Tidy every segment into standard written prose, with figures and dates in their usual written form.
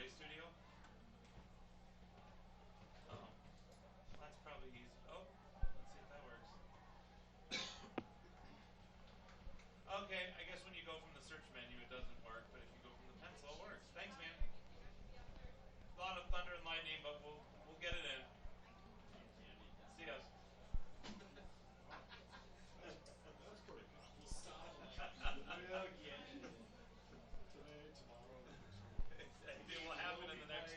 Play Studio? Oh. That's probably easy. Oh, let's see if that works. Okay, I guess when you go from the search menu it doesn't work, but if you go from the pencil it works. Thanks, man. A lot of thunder and lightning, but we'll get it in. See us. That's pretty cool. Stop. Again. Today, tomorrow, next week. It will happen in the next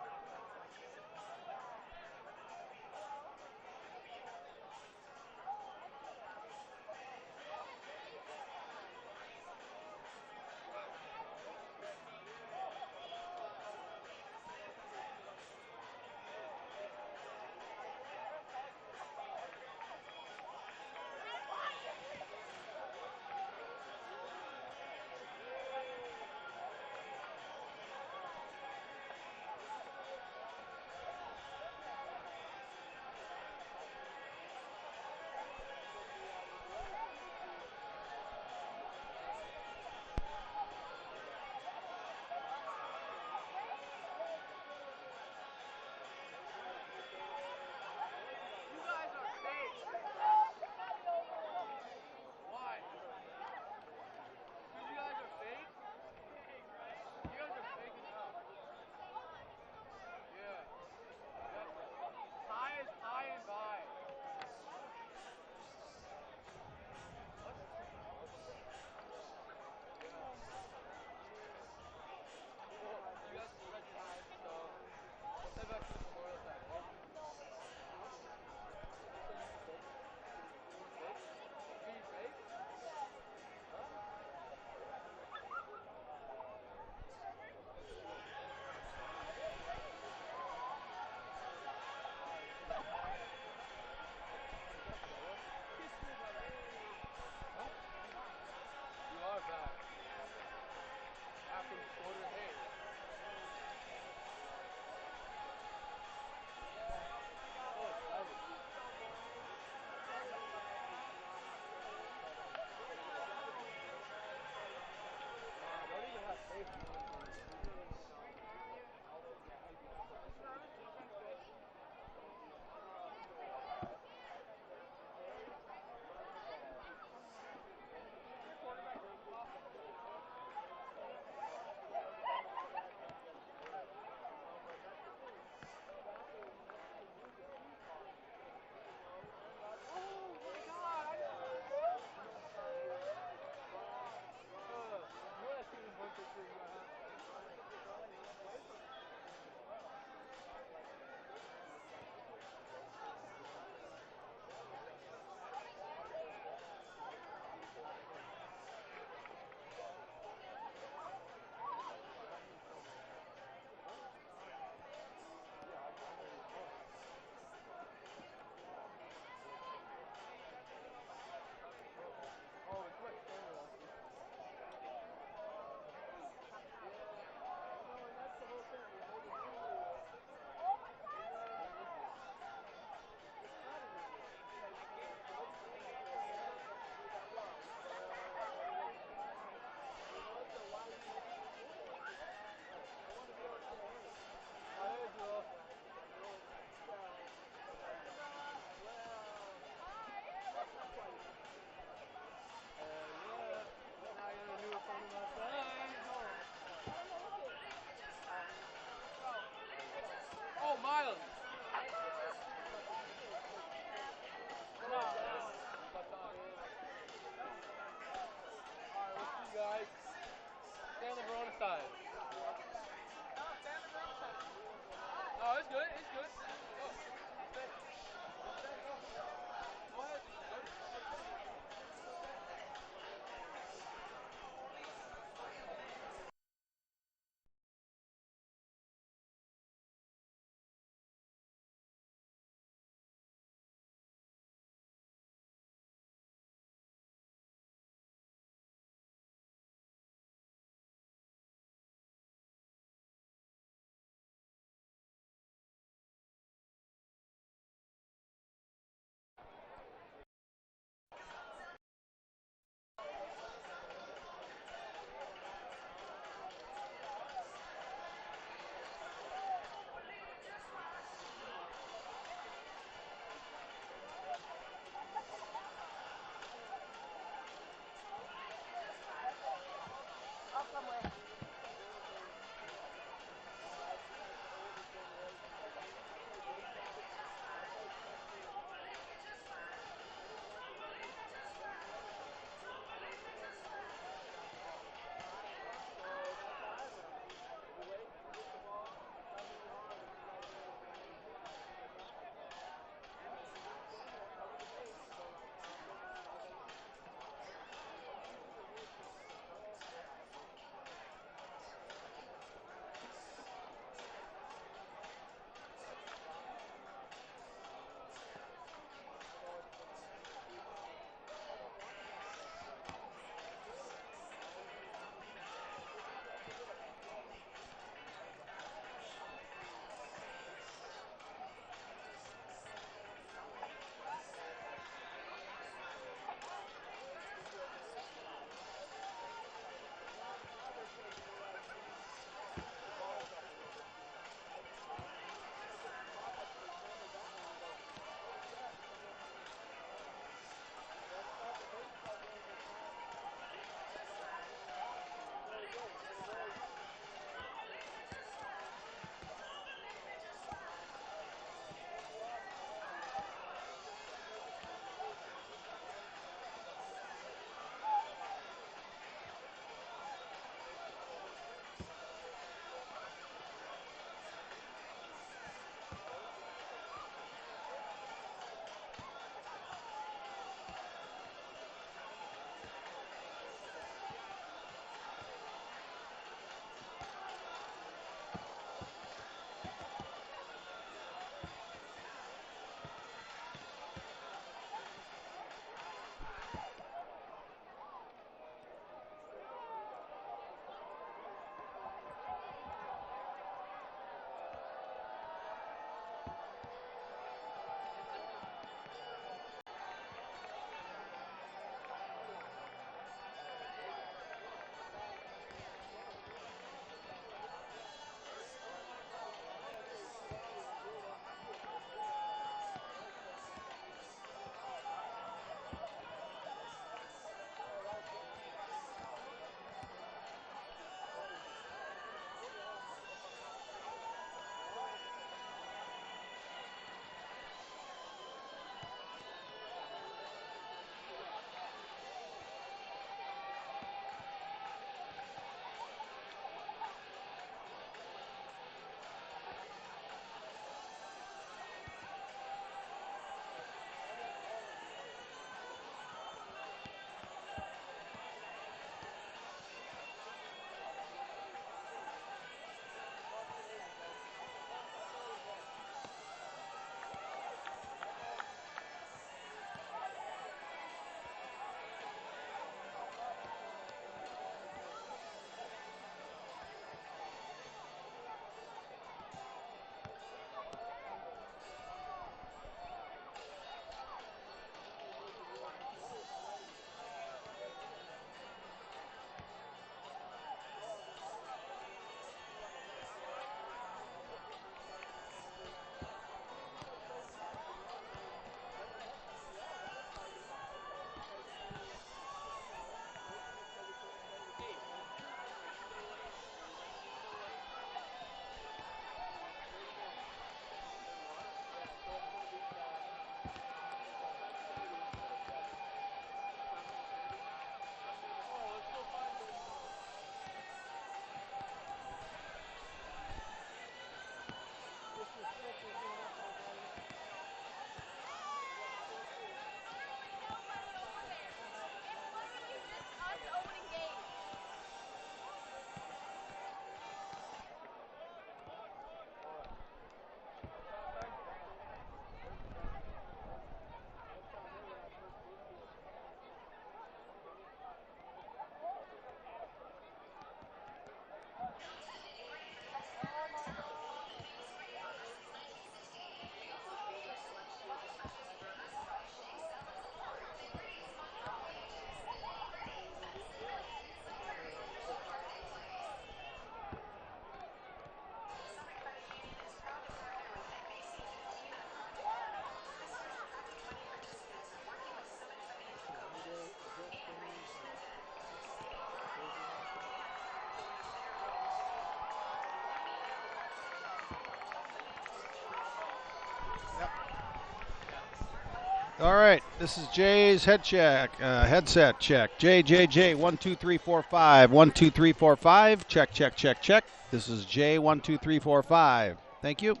All right, this is Jay's headset check. J, 1 2 3 4 5, 1 2 3 4 5. Check, check, check, check. This is J 1 2 3 4 5. Thank you. 2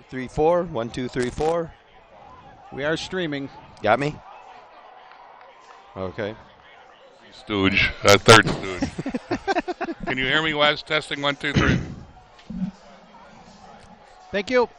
3 4 1 2 3 4. We are streaming. Got me? Okay. Stooge, third stooge. Can you hear me, Wes? Testing 1 2 3. Thank you.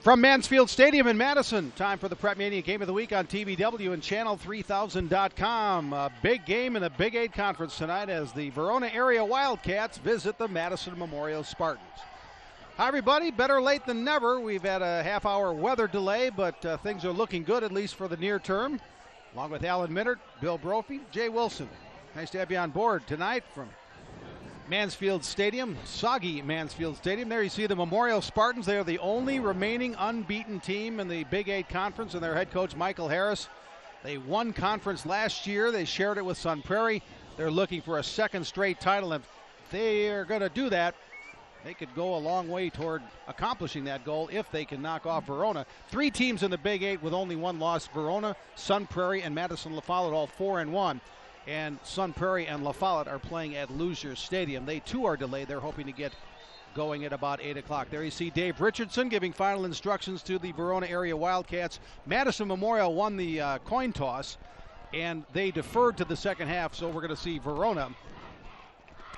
From Mansfield Stadium in Madison, time for the Prep Mania Game of the Week on TBW and Channel3000.com. A big game in the Big 8 Conference tonight as the Verona area Wildcats visit the Madison Memorial Spartans. Hi, everybody. Better late than never. We've had a half-hour weather delay, but things are looking good, at least for the near term. Along with Alan Minnert, Bill Brophy, Jay Wilson. Nice to have you on board tonight from Mansfield Stadium, soggy Mansfield Stadium. There you see the Memorial Spartans. They are the only remaining unbeaten team in the Big 8 Conference, and their head coach, Michael Harris. They won conference last year. They shared it with Sun Prairie. They're looking for a second straight title. If they are going to do that, they could go a long way toward accomplishing that goal if they can knock off Verona. 3 teams in the Big 8 with only one loss: Verona, Sun Prairie, and Madison La Follette, all 4-1. And Sun Prairie and La Follette are playing at Loosier Stadium. They too are delayed. They're hoping to get going at about 8 o'clock. There you see Dave Richardson giving final instructions to the Verona area Wildcats. Madison Memorial won the coin toss, and they deferred to the second half, so we're going to see Verona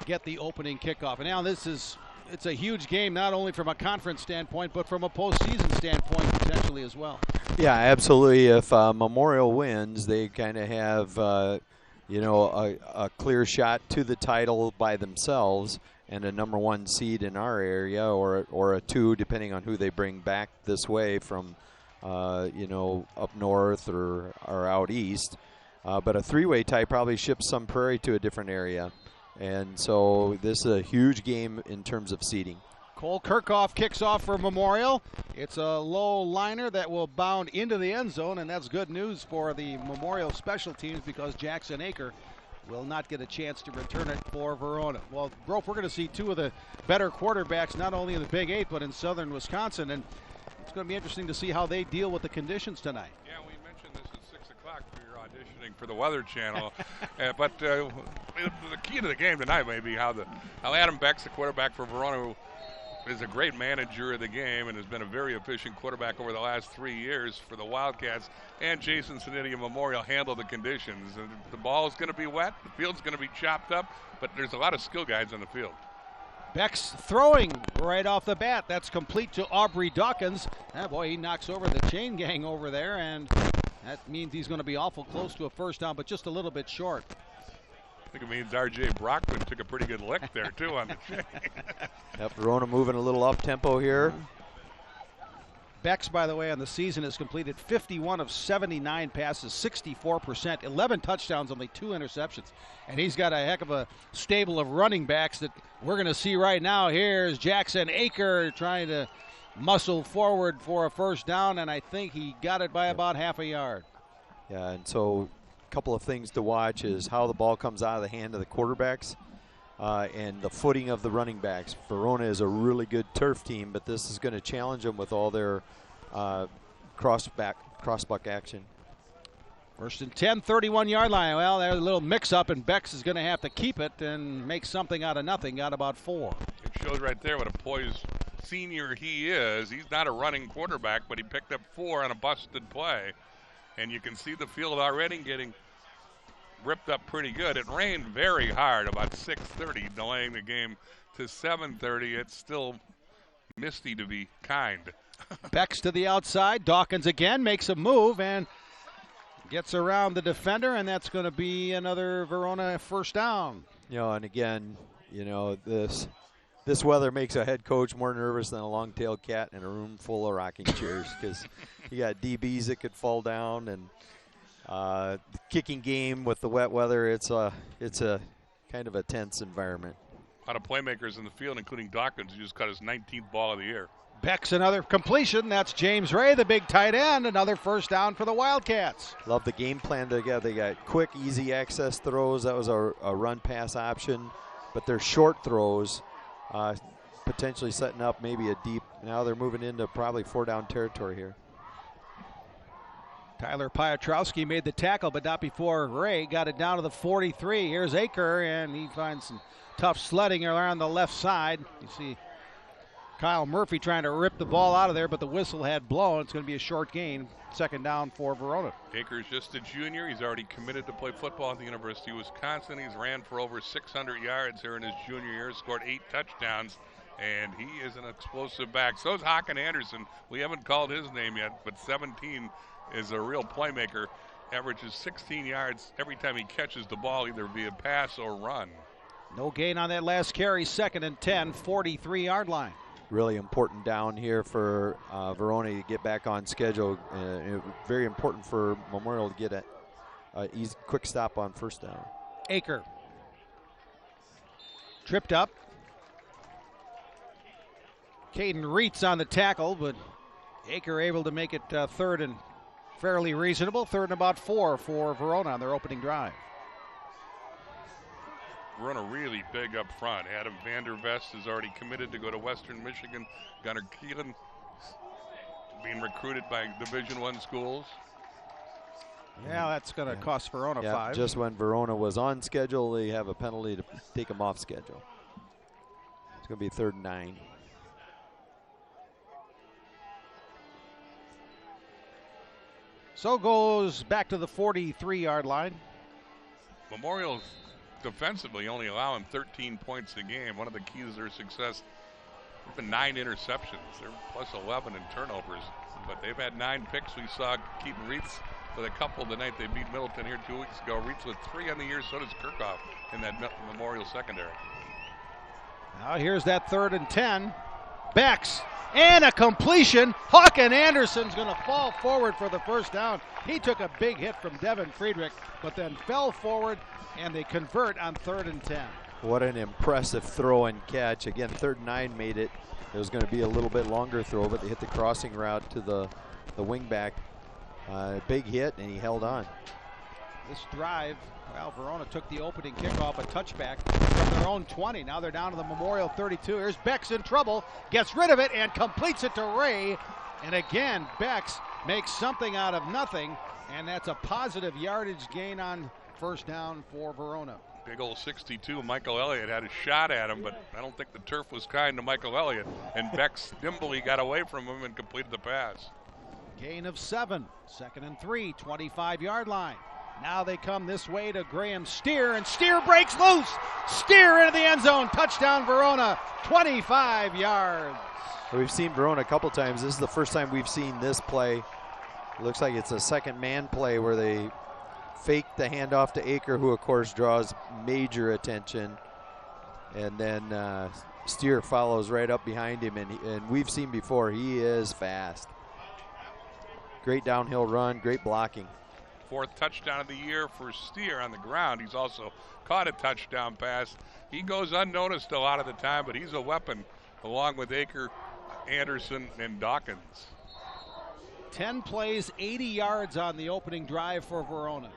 get the opening kickoff. And now it's a huge game, not only from a conference standpoint, but from a postseason standpoint potentially as well. Yeah, absolutely. If Memorial wins, they kind of have a clear shot to the title by themselves and a number 1 seed in our area, or a 2, depending on who they bring back this way from, up north or out east. But a 3-way tie probably ships Sun Prairie to a different area. And so this is a huge game in terms of seeding. Cole Kirchhoff kicks off for Memorial. It's a low liner that will bound into the end zone, and that's good news for the Memorial special teams because Jackson Aker will not get a chance to return it for Verona. Well, Brope, we're going to see 2 of the better quarterbacks, not only in the Big 8, but in southern Wisconsin, and it's going to be interesting to see how they deal with the conditions tonight. Yeah, we mentioned this at 6 o'clock for your auditioning for the Weather Channel. But the key to the game tonight may be how Adam Beck's the quarterback for Verona, who is a great manager of the game and has been a very efficient quarterback over the last 3 years for the Wildcats, and Jason Zanetti of Memorial handle the conditions. And the ball is going to be wet, the field's going to be chopped up, but there's a lot of skill guys on the field. Beck's throwing right off the bat. That's complete to Aubrey Dawkins. Boy, he knocks over the chain gang over there, and that means he's going to be awful close to a first down, but just a little bit short. I think it means R.J. Brockman took a pretty good lick there, too, on the chain. Yep, Verona moving a little up-tempo here. Beck's, by the way, on the season has completed 51 of 79 passes, 64%, 11 touchdowns, only 2 interceptions. And he's got a heck of a stable of running backs that we're going to see right now. Here's Jackson Aker trying to muscle forward for a first down, and I think he got it by about half a yard. Yeah, and so couple of things to watch is how the ball comes out of the hand of the quarterbacks and the footing of the running backs. Verona is a really good turf team, but this is going to challenge them with all their crossbuck action. First and 10, 31-yard line. Well, there's a little mix-up, and Bex is going to have to keep it and make something out of nothing. Got about 4. It shows right there what a poised senior he is. He's not a running quarterback, but he picked up 4 on a busted play. And you can see the field already getting ripped up pretty good. It rained very hard about 6:30, delaying the game to 7:30. It's still misty to be kind. Bex to the outside. Dawkins again makes a move and gets around the defender, and that's going to be another Verona first down. And again, this weather makes a head coach more nervous than a long-tailed cat in a room full of rocking chairs because you got DBs that could fall down, and the kicking game with the wet weather, it's a kind of a tense environment. A lot of playmakers in the field, including Dawkins, who just got his 19th ball of the year. Beck's another completion. That's James Ray, the big tight end. Another first down for the Wildcats. Love the game plan they got. They got quick, easy access throws. That was a run-pass option, but they're short throws. Potentially setting up maybe a deep. Now they're moving into probably 4-down territory here. Tyler Piotrowski made the tackle, but not before Ray got it down to the 43. Here's Aker, and he finds some tough sledding around the left side. You see Kyle Murphy trying to rip the ball out of there, but the whistle had blown. It's going to be a short gain. Second down for Verona. Aker's just a junior. He's already committed to play football at the University of Wisconsin. He's ran for over 600 yards here in his junior year, scored 8 touchdowns and he is an explosive back. So is Hakan Anderson. We haven't called his name yet, but 17 is a real playmaker. Averages 16 yards every time he catches the ball, either via pass or run. No gain on that last carry. 2nd and 10, 43-yard line. Really important down here for Verona to get back on schedule. Very important for Memorial to get a easy, quick stop on first down. Aker tripped up. Caden Reitz on the tackle, but Aker able to make it 3rd and fairly reasonable. 3rd and about 4 for Verona on their opening drive. Verona really big up front. Adam Vandervest is already committed to go to Western Michigan. Gunnar Keelan being recruited by Division I schools. Yeah, that's going to cost Verona 5. Just when Verona was on schedule, they have a penalty to take them off schedule. It's going to be 3rd and 9. So goes back to the 43-yard line. Memorial defensively only allowing 13 points a game. One of the keys to their success, there's been 9 interceptions. They're plus 11 in turnovers, but they've had 9 picks. We saw Keaton Reitz with a couple the night they beat Middleton here 2 weeks ago. Reitz with 3 on the year, so does Kirchhoff in that Memorial secondary. Now here's that 3rd and 10. Becks and a completion. Hakan Anderson's going to fall forward for the first down. He took a big hit from Devin Friedrich, but then fell forward, and they convert on 3rd and 10. What an impressive throw and catch. Again, 3rd and 9 made it. It was going to be a little bit longer throw, but they hit the crossing route to the wingback. Big hit, and he held on. This drive, well, Verona took the opening kickoff, a touchback from their own 20. Now they're down to the Memorial 32. Here's Becks in trouble, gets rid of it and completes it to Ray. And again, Becks makes something out of nothing, and that's a positive yardage gain on first down for Verona. Big old 62, Michael Elliott had a shot at him, but I don't think the turf was kind to Michael Elliott. And Becks nimbly got away from him and completed the pass. Gain of 7, 2nd and 3, 25-yard line. Now they come this way to Graham Steer, and Steer breaks loose. Steer into the end zone. Touchdown Verona, 25 yards. We've seen Verona a couple times. This is the first time we've seen this play. It looks like it's a second man play where they fake the handoff to Aker, who of course draws major attention. And then Steer follows right up behind him, and we've seen before, he is fast. Great downhill run, great blocking. 4th touchdown of the year for Steer on the ground. He's also caught a touchdown pass. He goes unnoticed a lot of the time, but he's a weapon along with Aker, Anderson, and Dawkins. 10 plays, 80 yards on the opening drive for Verona.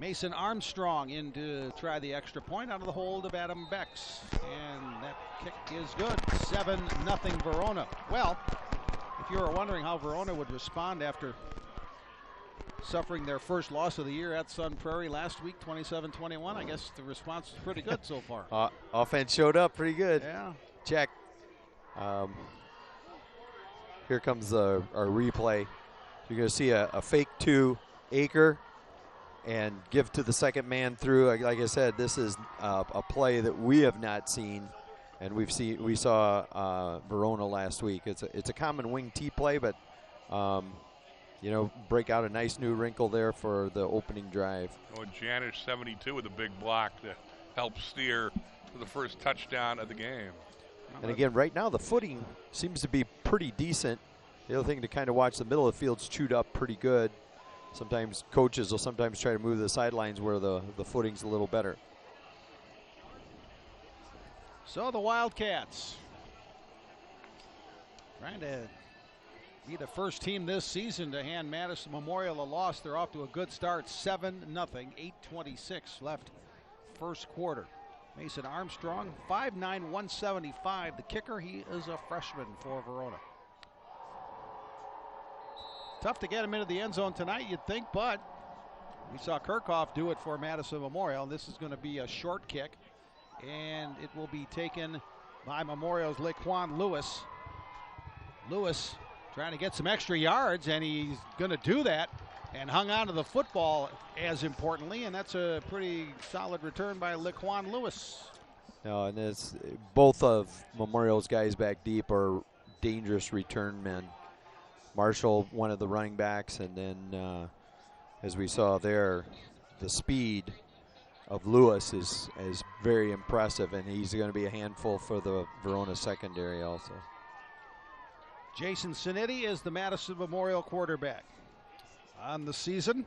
Mason Armstrong in to try the extra point out of the hold of Adam Becks. And that kick is good. 7-0 Verona. Well, if you were wondering how Verona would respond after suffering their first loss of the year at Sun Prairie last week, 27-21, I guess the response is pretty good so far. Offense showed up pretty good. Yeah. Check. Here comes our replay. You're going to see a fake to Aker and give to the second man through. Like I said, this is a play that we have not seen, and we saw Verona last week. It's a common wing T play, but break out a nice new wrinkle there for the opening drive. Oh, Janish 72 with a big block to help Steer for the first touchdown of the game. And again, right now the footing seems to be pretty decent. The other thing to kind of watch, the middle of the field's chewed up pretty good. Sometimes coaches will sometimes try to move the sidelines where the footing's a little better. So the Wildcats trying to be the first team this season to hand Madison Memorial a loss. They're off to a good start, 7-0, 8:26 left first quarter. Mason Armstrong, 5'9", 175. The kicker, he is a freshman for Verona. Tough to get him into the end zone tonight, you'd think, but we saw Kirchhoff do it for Madison Memorial. This is going to be a short kick, and it will be taken by Memorial's Laquan Lewis. Lewis trying to get some extra yards, and he's going to do that and hung on to the football as importantly, and that's a pretty solid return by Laquan Lewis. No, and it's both of Memorial's guys back deep are dangerous return men. Marshall, one of the running backs, and then as we saw there, the speed of Lewis is very impressive, and he's going to be a handful for the Verona secondary also. Jason Sinetti is the Madison Memorial quarterback on the season.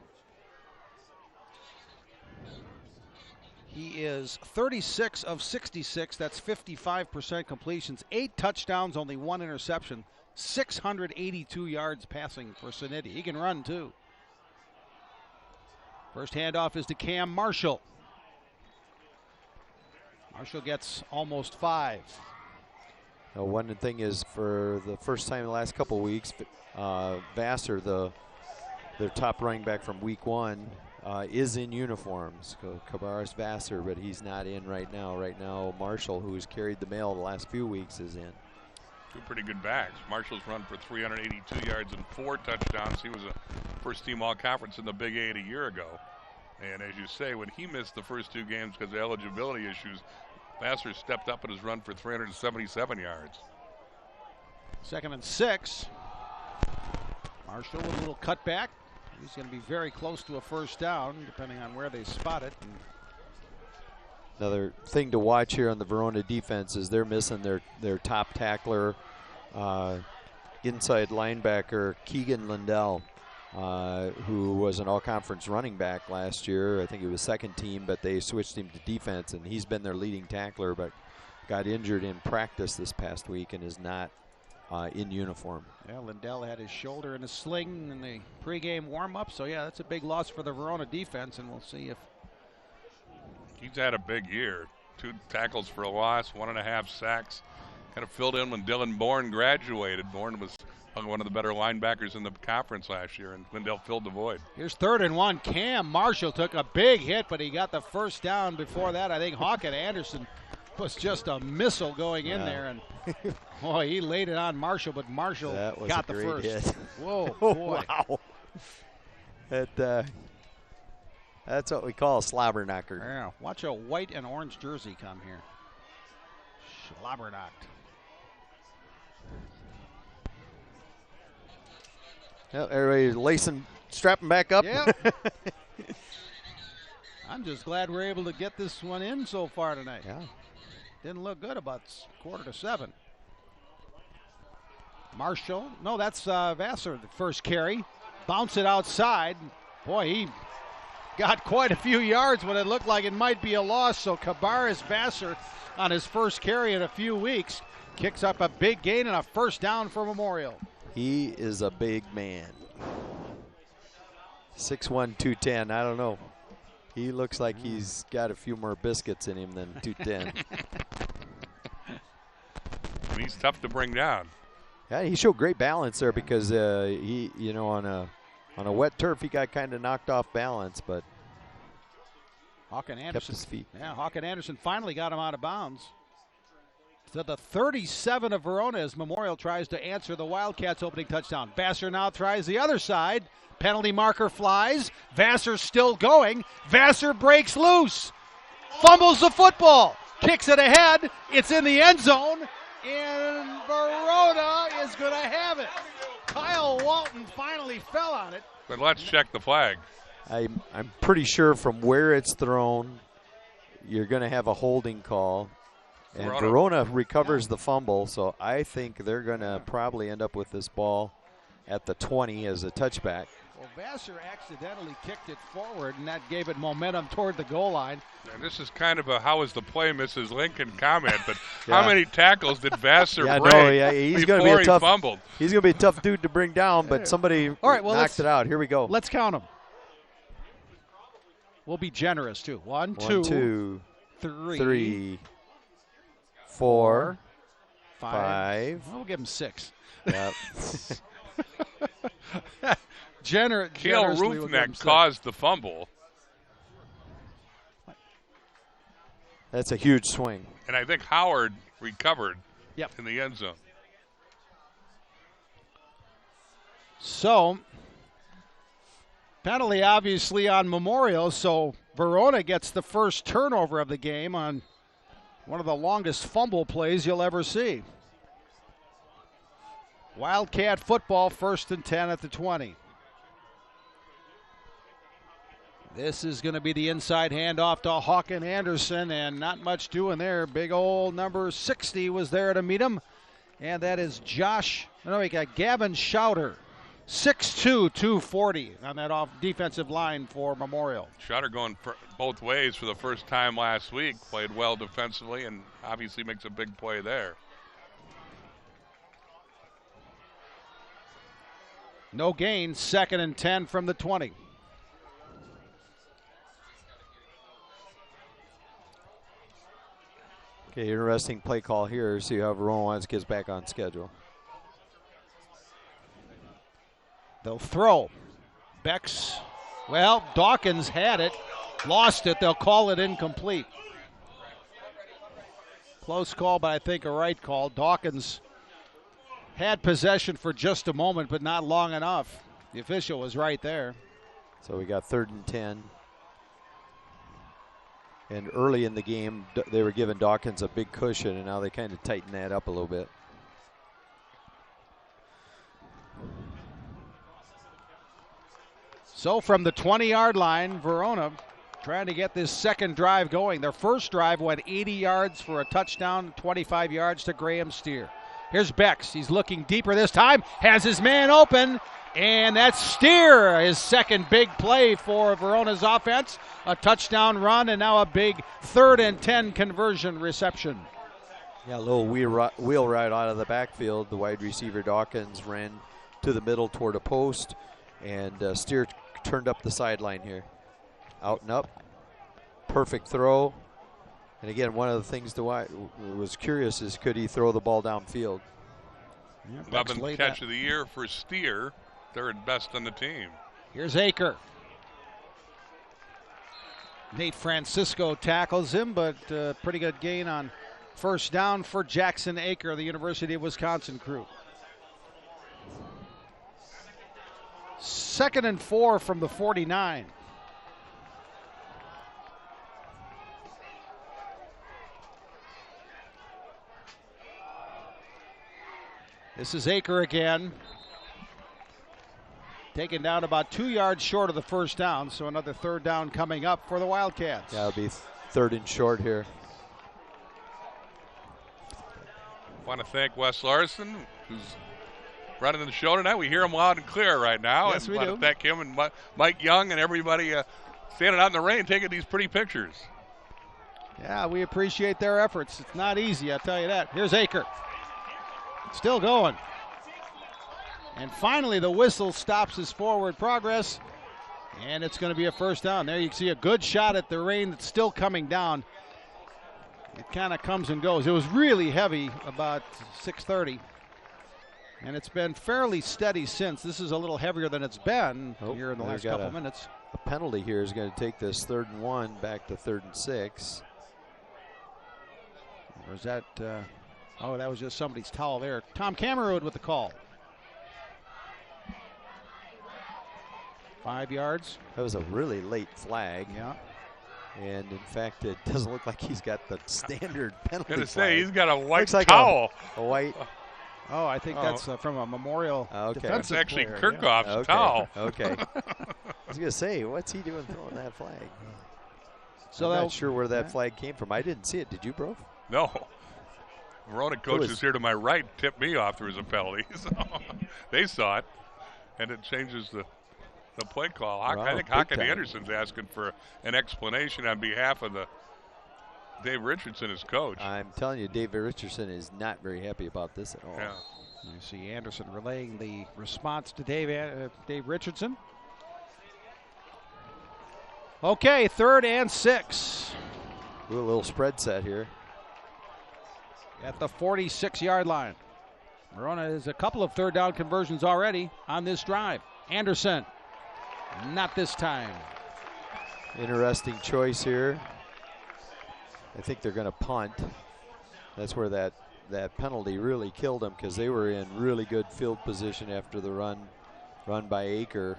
He is 36 of 66. That's 55% completions. 8 touchdowns, only 1 interception. 682 yards passing for Sinetti. He can run too. First handoff is to Cam Marshall. Marshall gets almost 5. One thing is, for the first time in the last couple weeks, Vassar, their top running back from week 1, is in uniforms. Cabarrus Vassar, but he's not in right now. Right now, Marshall, who's carried the mail the last few weeks, is in. 2 pretty good backs. Marshall's run for 382 yards and 4 touchdowns. He was a first-team all-conference in the Big 8 a year ago. And as you say, when he missed the first 2 games because of eligibility issues, Vassar stepped up and has run for 377 yards. 2nd and 6. Marshall with a little cutback. He's going to be very close to a first down, depending on where they spot it. Another thing to watch here on the Verona defense is they're missing their top tackler, inside linebacker Keegan Lindell, who was an all-conference running back last year. I think he was second team, but they switched him to defense, and he's been their leading tackler, but got injured in practice this past week and is not in uniform. Yeah, Lindell had his shoulder in a sling in the pregame warm-up, so yeah, that's a big loss for the Verona defense, and we'll see if... He's had a big year. 2 tackles for a loss, 1.5 sacks. Kind of filled in when Dylan Bourne graduated. Bourne was one of the better linebackers in the conference last year, and Lindell filled the void. Here's 3rd and 1. Cam Marshall took a big hit, but he got the first down. Before that, I think Hawkett Anderson was just a missile going in there, and boy, he laid it on Marshall, but Marshall got the first. Hit. Whoa, boy. Wow. That's what we call a slobber knocker. Yeah, watch a white and orange jersey come here. Slobber knocked. Yep, everybody strapping back up. Yeah. I'm just glad we're able to get this one in so far tonight. Yeah. Didn't look good about 6:45. Marshall, no, that's Vassar, the first carry. Bounce it outside. Boy, he got quite a few yards when it looked like it might be a loss. So Cabarrus Vassar, on his first carry in a few weeks, kicks up a big gain and a first down for Memorial. He is a big man. 6'1", 210. I don't know. He looks like he's got a few more biscuits in him than 210. And he's tough to bring down. Yeah, he showed great balance there because he, on a wet turf, he got kind of knocked off balance, but Hawkett Anderson, kept his feet. Yeah, Hawkett Anderson finally got him out of bounds. To the 37 of Verona as Memorial tries to answer the Wildcats' opening touchdown. Vassar now tries the other side. Penalty marker flies. Vassar still going. Vassar breaks loose. Fumbles the football. Kicks it ahead. It's in the end zone. And Verona is going to have it. Kyle Walton finally fell on it. But let's check the flag. I'm pretty sure from where it's thrown, you're going to have a holding call. And Verona recovers the fumble, so I think they're going to probably end up with this ball at the 20 as a touchback. Well, Vassar accidentally kicked it forward, and that gave it momentum toward the goal line. And this is kind of a how is the play, Mrs. Lincoln comment, but how many tackles did Vassar break he's before gonna be he fumbled? He's going to be a tough dude to bring down, but somebody knocked it out. Here we go. Let's count them. We'll be generous, too. 1, 2, 3, 4, 5. We'll give him 6. Yep. Cale Roofneck caused the fumble. That's a huge swing. And I think Howard recovered in the end zone. So, penalty obviously on Memorial, so Verona gets the first turnover of the game on One of the longest fumble plays you'll ever see. Wildcat football, 1st and 10 at the 20. This is going to be the inside handoff to Hawken Anderson, and not much doing there. Big old number 60 was there to meet him, and that is we got Gavin Schauter, 6'2", 240 on that off defensive line for Memorial. Schauter going both ways for the first time last week. Played well defensively and obviously makes a big play there. No gain, 2nd and 10 from the 20. Okay, interesting play call here. See how Verona wants gets back on schedule. They'll throw. Bex, Dawkins had it, lost it. They'll call it incomplete. Close call, but I think a right call. Dawkins had possession for just a moment, but not long enough. The official was right there. So we got 3rd and 10. And early in the game, they were giving Dawkins a big cushion, and now they kind of tighten that up a little bit. So from the 20-yard line, Verona trying to get this second drive going. Their first drive went 80 yards for a touchdown, 25 yards to Graham Steer. Here's Bex. He's looking deeper this time, has his man open, and that's Steer, his second big play for Verona's offense. A touchdown run, and now a big 3rd and 10 conversion reception. Yeah, a little wheel ride out of the backfield. The wide receiver Dawkins ran to the middle toward a post, and Steer turned up the sideline here. Out and up. Perfect throw. And again, one of the things that was curious is could he throw the ball downfield? Yeah, 11th catch of the year for Steer, 3rd best on the team. Here's Aker. Nate Francisco tackles him, but pretty good gain on first down for Jackson Aker, the University of Wisconsin crew. 2nd and 4 from the 49. This is Aker again. Taken down about 2 yards short of the first down, so another 3rd down coming up for the Wildcats. Yeah, it'll be 3rd and short here. Want to thank Wes Larson, who's running the show tonight. We hear him loud and clear right now. Yes, and we want do. to thank him and Mike Young and everybody standing out in the rain taking these pretty pictures. Yeah, we appreciate their efforts. It's not easy, I'll tell you that. Here's Aker. Still going. And finally, the whistle stops his forward progress, and it's going to be a first down. There you can see a good shot at the rain that's still coming down. It kind of comes and goes. It was really heavy about 6:30, and it's been fairly steady since. This is a little heavier than it's been here in the last couple minutes. A penalty here is going to take this 3rd and 1 back to 3rd and 6. Or is that, that was just somebody's towel there. Tom Cameroon with the call. 5 yards. That was a really late flag. Yeah. And in fact, it doesn't look like he's got the standard penalty. I'm going to flag. say he's got a white Looks like towel. A white. Oh, I think that's from a Memorial Okay. defensive That's actually player, Kirchhoff's Okay. towel. Okay. I was going to say, what's he doing throwing that flag? So I'm not sure where that flag came from. I didn't see it. Did you, bro? No. Verona coaches here to my right tipped me off there was a penalty. So they saw it, and it changes the play call. Wow, I think big Hawken time. Anderson's asking for an explanation on behalf of the Dave Richardson, his coach. I'm telling you, Dave Richardson is not very happy about this at all. Yeah. You see Anderson relaying the response to Dave Richardson. Okay, 3rd and 6. Do a little spread set here. At the 46-yard line. Verona has a couple of 3rd down conversions already on this drive. Anderson, not this time. Interesting choice here. I think they're going to punt. That's where that penalty really killed them, because they were in really good field position after the run by Aker.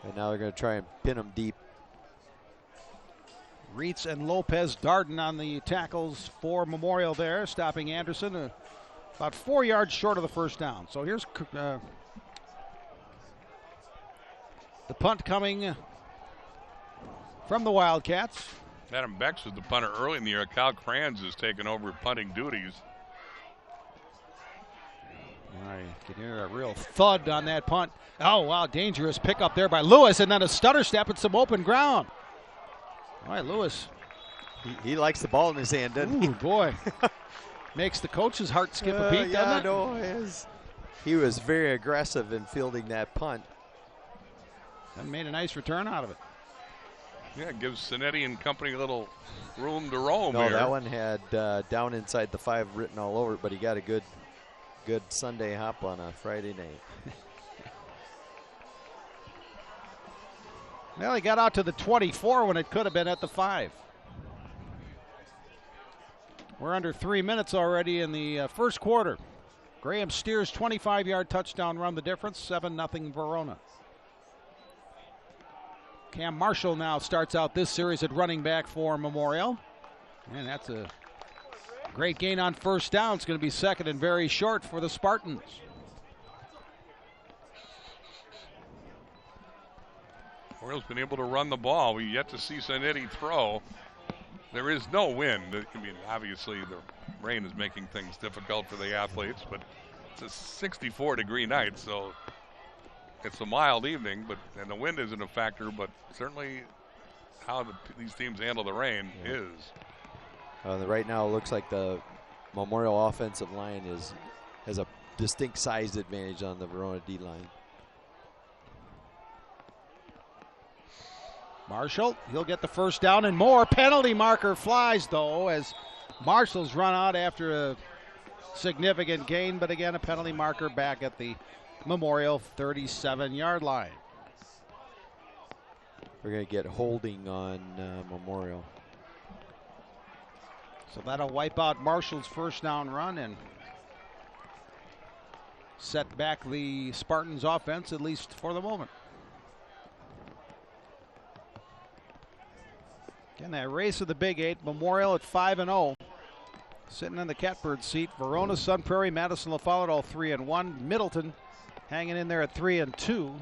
And now they're going to try and pin them deep. Reitz and Lopez Darden on the tackles for Memorial there, stopping Anderson about 4 yards short of the first down. So here's the punt coming from the Wildcats. Adam Bex was the punter early in the year. Cal Kranz has taken over punting duties. All right, can hear a real thud on that punt. Oh, wow, dangerous pickup there by Lewis, and then a stutter step at some open ground. All right, Lewis. He likes the ball in his hand, doesn't he? Ooh, boy. Makes the coach's heart skip a beat, doesn't it? No, he was very aggressive in fielding that punt. And made a nice return out of it. Yeah, it gives Cinetti and company a little room to roam No, here. that one had down inside the 5 written all over it, but he got a good Sunday hop on a Friday night. Well, he got out to the 24 when it could have been at the 5. We're under 3 minutes already in the first quarter. Graham Steers 25-yard touchdown run, the difference, 7-0 Verona. Cam Marshall now starts out this series at running back for Memorial. And that's a great gain on first down. It's going to be second and very short for the Spartans. Memorial's been able to run the ball. We yet to see Cinetti throw. There is no wind. I mean, obviously the rain is making things difficult for the athletes, but it's a 64-degree night, so it's a mild evening, and the wind isn't a factor, but certainly how these teams handle the rain is. Right now it looks like the Memorial offensive line has a distinct size advantage on the Verona D-line. Marshall, he'll get the first down and more. Penalty marker flies, though, as Marshall's run out after a significant gain, but again, a penalty marker back at the Memorial 37-yard line. We're going to get holding on Memorial. So that'll wipe out Marshall's first down run and set back the Spartans' offense, at least for the moment. Again, that race of the Big 8, Memorial at 5-0. Sitting in the catbird seat, Verona, Sun Prairie, Madison, La Follette, all 3-1. Middleton hanging in there at 3-2.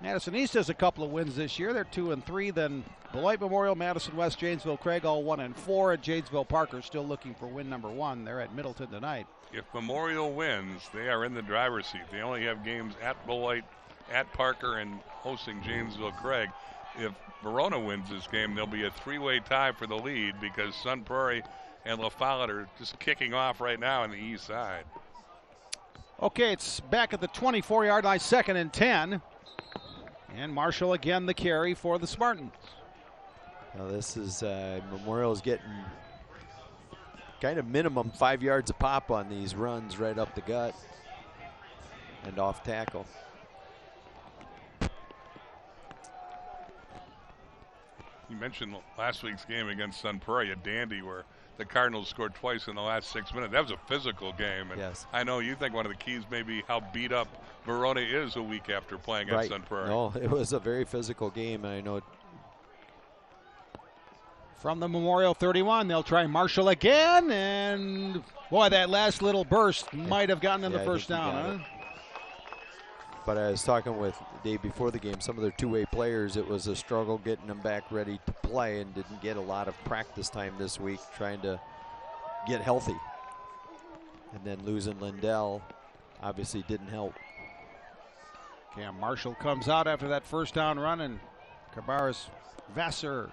Madison East has a couple of wins this year. They're 2-3. Then Beloit Memorial, Madison West, Janesville Craig, all 1-4. And Janesville Parker still looking for win number 1. They're at Middleton tonight. If Memorial wins, they are in the driver's seat. They only have games at Beloit, at Parker, and hosting Janesville Craig. If Verona wins this game, there'll be a 3-way tie for the lead because Sun Prairie and La Follette are just kicking off right now on the east side. Okay, it's back at the 24-yard line, 2nd and 10. And Marshall again the carry for the Spartans. Now this is Memorial's getting kind of minimum 5 yards a pop on these runs right up the gut and off tackle. You mentioned last week's game against Sun Prairie at Dandy where the Cardinals scored twice in the last 6 minutes. That was a physical game. And yes. I know you think one of the keys may be how beat up Verona is a week after playing at Sun Prairie. No, it was a very physical game, and I know. From the Memorial 31, they'll try Marshall again, and boy, that last little burst might have gotten them the first down, huh? But I was talking with Dave before the game, some of their two-way players, it was a struggle getting them back ready to play and didn't get a lot of practice time this week trying to get healthy. And then losing Lindell obviously didn't help. Cam Marshall comes out after that first down run, and Cabarrus Vassar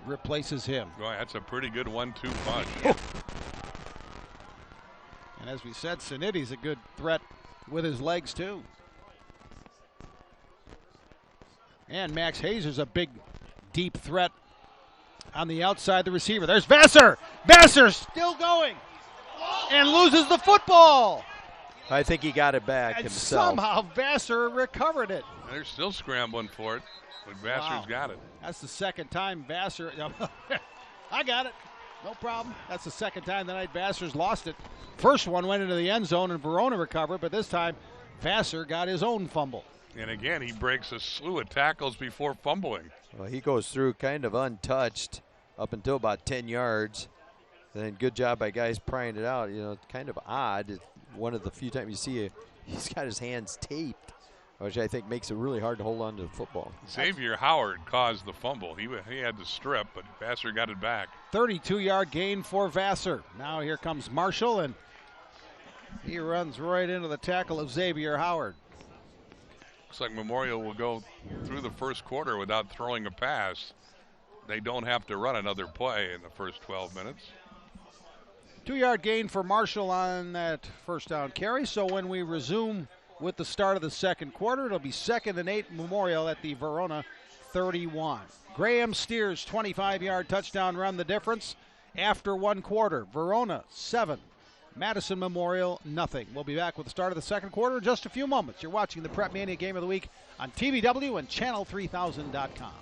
replaces him. Boy, that's a pretty good 1-2 punch. And as we said, Cinetti's a good threat with his legs, too. And Max Hazer's a big, deep threat on the outside, the receiver. There's Vassar. Vassar still going and loses the football. I think he got it back and himself. Somehow Vassar recovered it. They're still scrambling for it, but Vassar's got it. That's the second time Vassar. I got it. No problem. That's the second time tonight Vassar's lost it. First one went into the end zone and Verona recovered, but this time Vassar got his own fumble. And again, he breaks a slew of tackles before fumbling. Well, he goes through kind of untouched up until about 10 yards. Then good job by guys prying it out. You know, it's kind of odd. It's one of the few times you see he's got his hands taped, which I think makes it really hard to hold on to the football. Xavier Howard caused the fumble. He had the strip, but Vassar got it back. 32-yard gain for Vassar. Now here comes Marshall, and he runs right into the tackle of Xavier Howard. Looks like Memorial will go through the first quarter without throwing a pass. They don't have to run another play in the first 12 minutes. 2-yard gain for Marshall on that first down carry. So when we resume with the start of the second quarter, it'll be 2nd and 8 Memorial at the Verona 31. Graham Steers 25-yard touchdown run, the difference after one quarter. Verona 7. Madison Memorial, nothing. We'll be back with the start of the second quarter in just a few moments. You're watching the Prep Mania Game of the Week on TVW and Channel3000.com.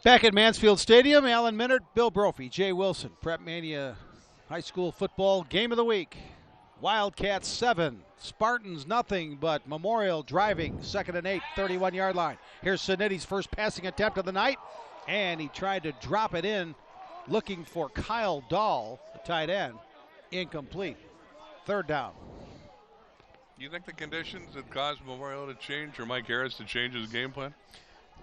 Back at Mansfield Stadium, Alan Minert, Bill Brophy, Jay Wilson, Prep Mania High School Football Game of the Week. Wildcats 7, Spartans nothing, but Memorial driving, 2nd and 8, 31-yard line. Here's Sanetti's first passing attempt of the night, and he tried to drop it in, looking for Kyle Dahl, the tight end, incomplete. 3rd down. You think the conditions had caused Memorial to change or Mike Harris to change his game plan?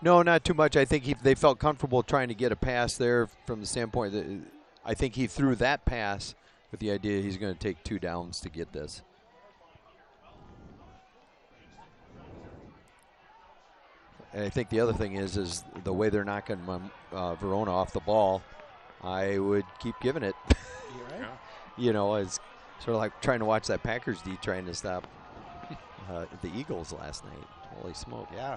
No, not too much. I think they felt comfortable trying to get a pass there from the standpoint that I think he threw that pass with the idea he's going to take 2 downs to get this. And I think the other thing is the way they're knocking Verona off the ball, I would keep giving it. You right? You know, it's sort of like trying to watch that Packers D trying to stop the Eagles last night. Holy smoke. Yeah.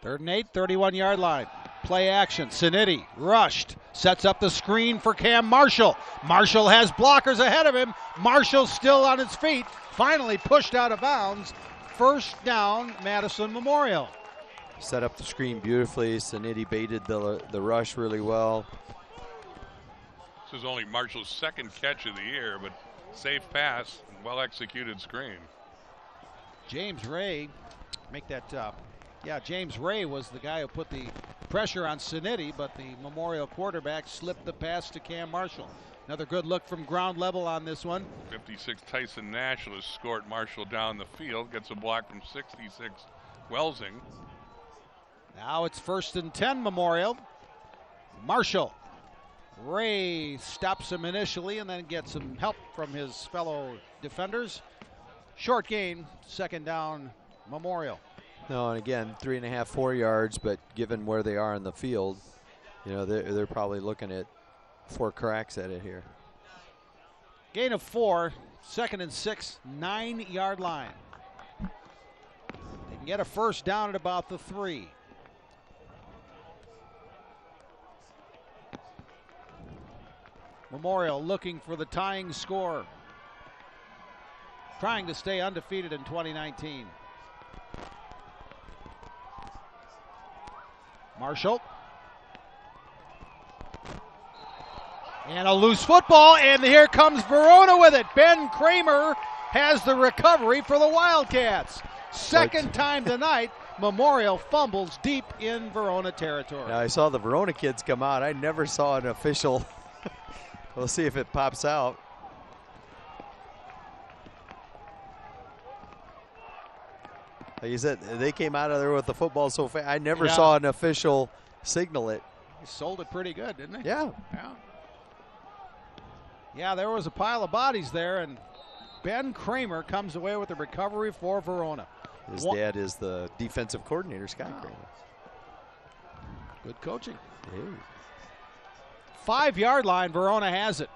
3rd and 8, 31-yard line. Play action. Sanetti rushed. Sets up the screen for Cam Marshall. Marshall has blockers ahead of him. Marshall still on his feet. Finally pushed out of bounds. 1st down, Madison Memorial. Set up the screen beautifully. Sanetti baited the rush really well. This is only Marshall's 2nd catch of the year, but safe pass and well-executed screen. James Ray, make that James Ray was the guy who put the pressure on Sanetti, but the Memorial quarterback slipped the pass to Cam Marshall. Another good look from ground level on this one. 56 Tyson Nash will escort Marshall down the field. Gets a block from 66 Welsing. Now it's 1st and 10 Memorial. Marshall. Ray stops him initially and then gets some help from his fellow defenders. Short gain, 2nd down Memorial. No, and again, 3.5, 4 yards, but given where they are in the field, you know, they're probably looking at 4 cracks at it here. Gain of 4, 2nd and 6, 9-yard line. They can get a 1st down at about the 3. Memorial looking for the tying score. Trying to stay undefeated in 2019. Marshall. And a loose football, and here comes Verona with it. Ben Kramer has the recovery for the Wildcats. Second time tonight, Memorial fumbles deep in Verona territory. Now I saw the Verona kids come out. I never saw an official. We'll see if it pops out. Like you said, they came out of there with the football so fast. I never saw an official signal it. He sold it pretty good, didn't he? Yeah. Yeah, there was a pile of bodies there, and Ben Kramer comes away with the recovery for Verona. His dad is the defensive coordinator, Scott Kramer. Good coaching. Hey. 5-yard line, Verona has it.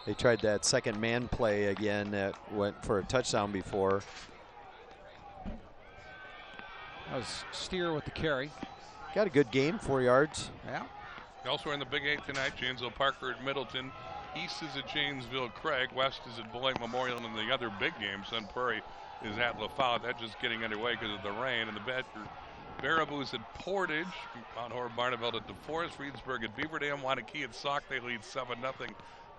They tried that second man play again that went for a touchdown before. That was Steer with the carry. Got a good game, 4 yards. Yeah. Elsewhere in the Big 8 tonight, Janesville Parker at Middleton. East is at Janesville Craig. West is at Beloit Memorial. And the other big game, Sun Prairie, is at LaFollette. That's just getting underway because of the rain. And the Baraboo's at Portage. Mount Horeb Barneveld at DeForest. Reedsburg at Beaver Dam. Wanakee at Sauk. They lead 7-0.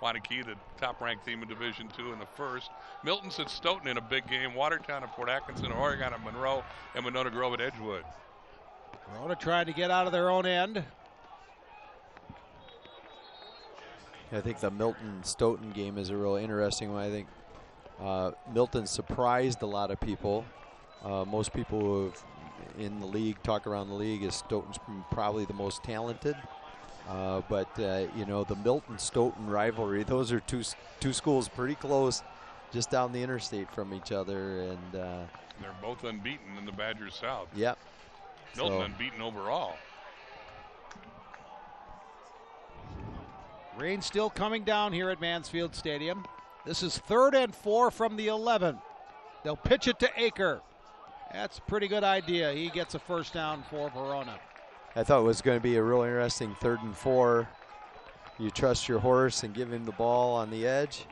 Wanakee, the top-ranked team in Division II in the first. Milton's at Stoughton in a big game. Watertown at Port Atkinson. Oregon at Monroe. And Monona Grove at Edgewood. Verona trying to get out of their own end. I think the Milton-Stoughton game is a real interesting one. I think Milton surprised a lot of people. Most people who have in the league, talk around the league, is Stoughton's probably the most talented. But you know, the Milton-Stoughton rivalry, those are two schools pretty close, just down the interstate from each other. And they're both unbeaten in the Badgers South. Yep. Milton unbeaten overall. Rain still coming down here at Mansfield Stadium. This is 3rd and 4 from the 11. They'll pitch it to Aker. That's a pretty good idea. He gets a first down for Verona. I thought it was going to be a real interesting 3rd and 4. You trust your horse and give him the ball on the edge,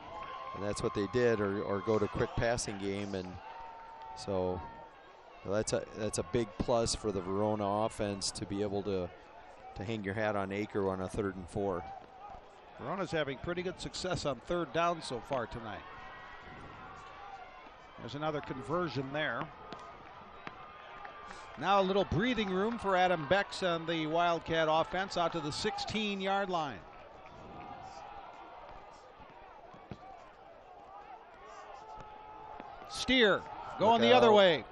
and that's what they did, or go to quick passing game. And so that's a big plus for the Verona offense to be able to hang your hat on Aker on a 3rd and 4. Verona's having pretty good success on 3rd down so far tonight. There's another conversion there. Now a little breathing room for Adam Becks and the Wildcat offense out to the 16-yard line. Steer going the other way.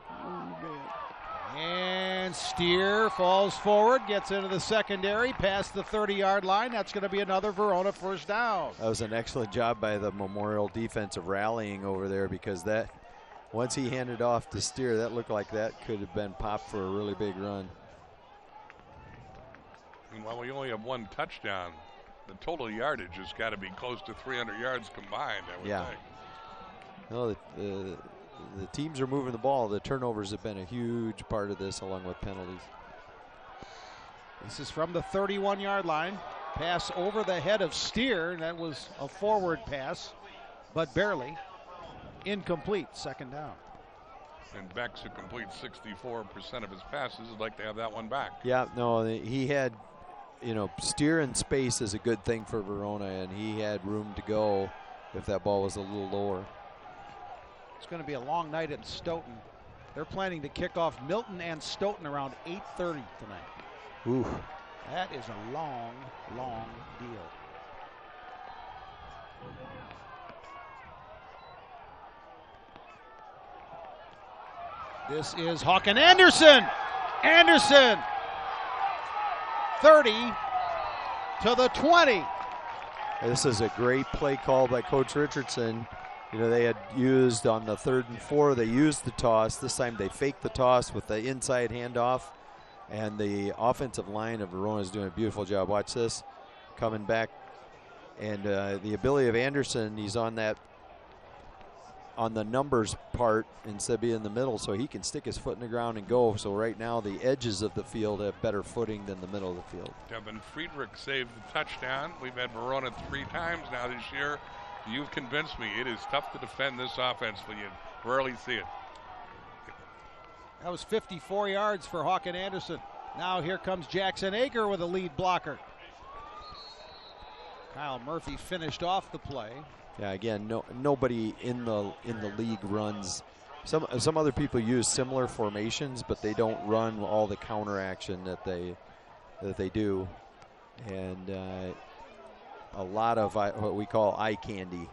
And Steer falls forward, gets into the secondary, past the 30-yard line. That's going to be another Verona first down. That was an excellent job by the Memorial defense of rallying over there, because that once he handed off to Steer, that looked like that could have been popped for a really big run. And while we only have one touchdown, the total yardage has got to be close to 300 yards combined, I would think. No, the teams are moving the ball. The turnovers have been a huge part of this, along with penalties. This is from the 31-yard line. Pass over the head of Steer. That was a forward pass, but barely. Incomplete, second down. And Becks, who completes 64% of his passes, would like to have that one back. Yeah, no, he had, you know, Steer in space is a good thing for Verona, and he had room to go if that ball was a little lower. It's going to be a long night in Stoughton. They're planning to kick off Milton and Stoughton around 8:30 tonight. Ooh. That is a long, long deal. This is Hawken Anderson. Anderson, 30 to the 20. This is a great play call by Coach Richardson. You know, they had used on the 3rd and 4, they used the toss. This time they faked the toss with the inside handoff, and the offensive line of Verona is doing a beautiful job. Watch this, coming back, and the ability of Anderson, he's on that, on the numbers part instead of being in the middle, so he can stick his foot in the ground and go. So right now the edges of the field have better footing than the middle of the field. Devin Friedrich saved the touchdown. We've had Verona 3 times now this year. You've convinced me it is tough to defend this offense when you rarely see it. That was 54 yards for Hawken Anderson. Now here comes Jackson Aker with a lead blocker. Kyle Murphy finished off the play Yeah, again, nobody in the league runs. Some other people use similar formations, but they don't run all the counter action that they do, and a lot of what we call eye candy,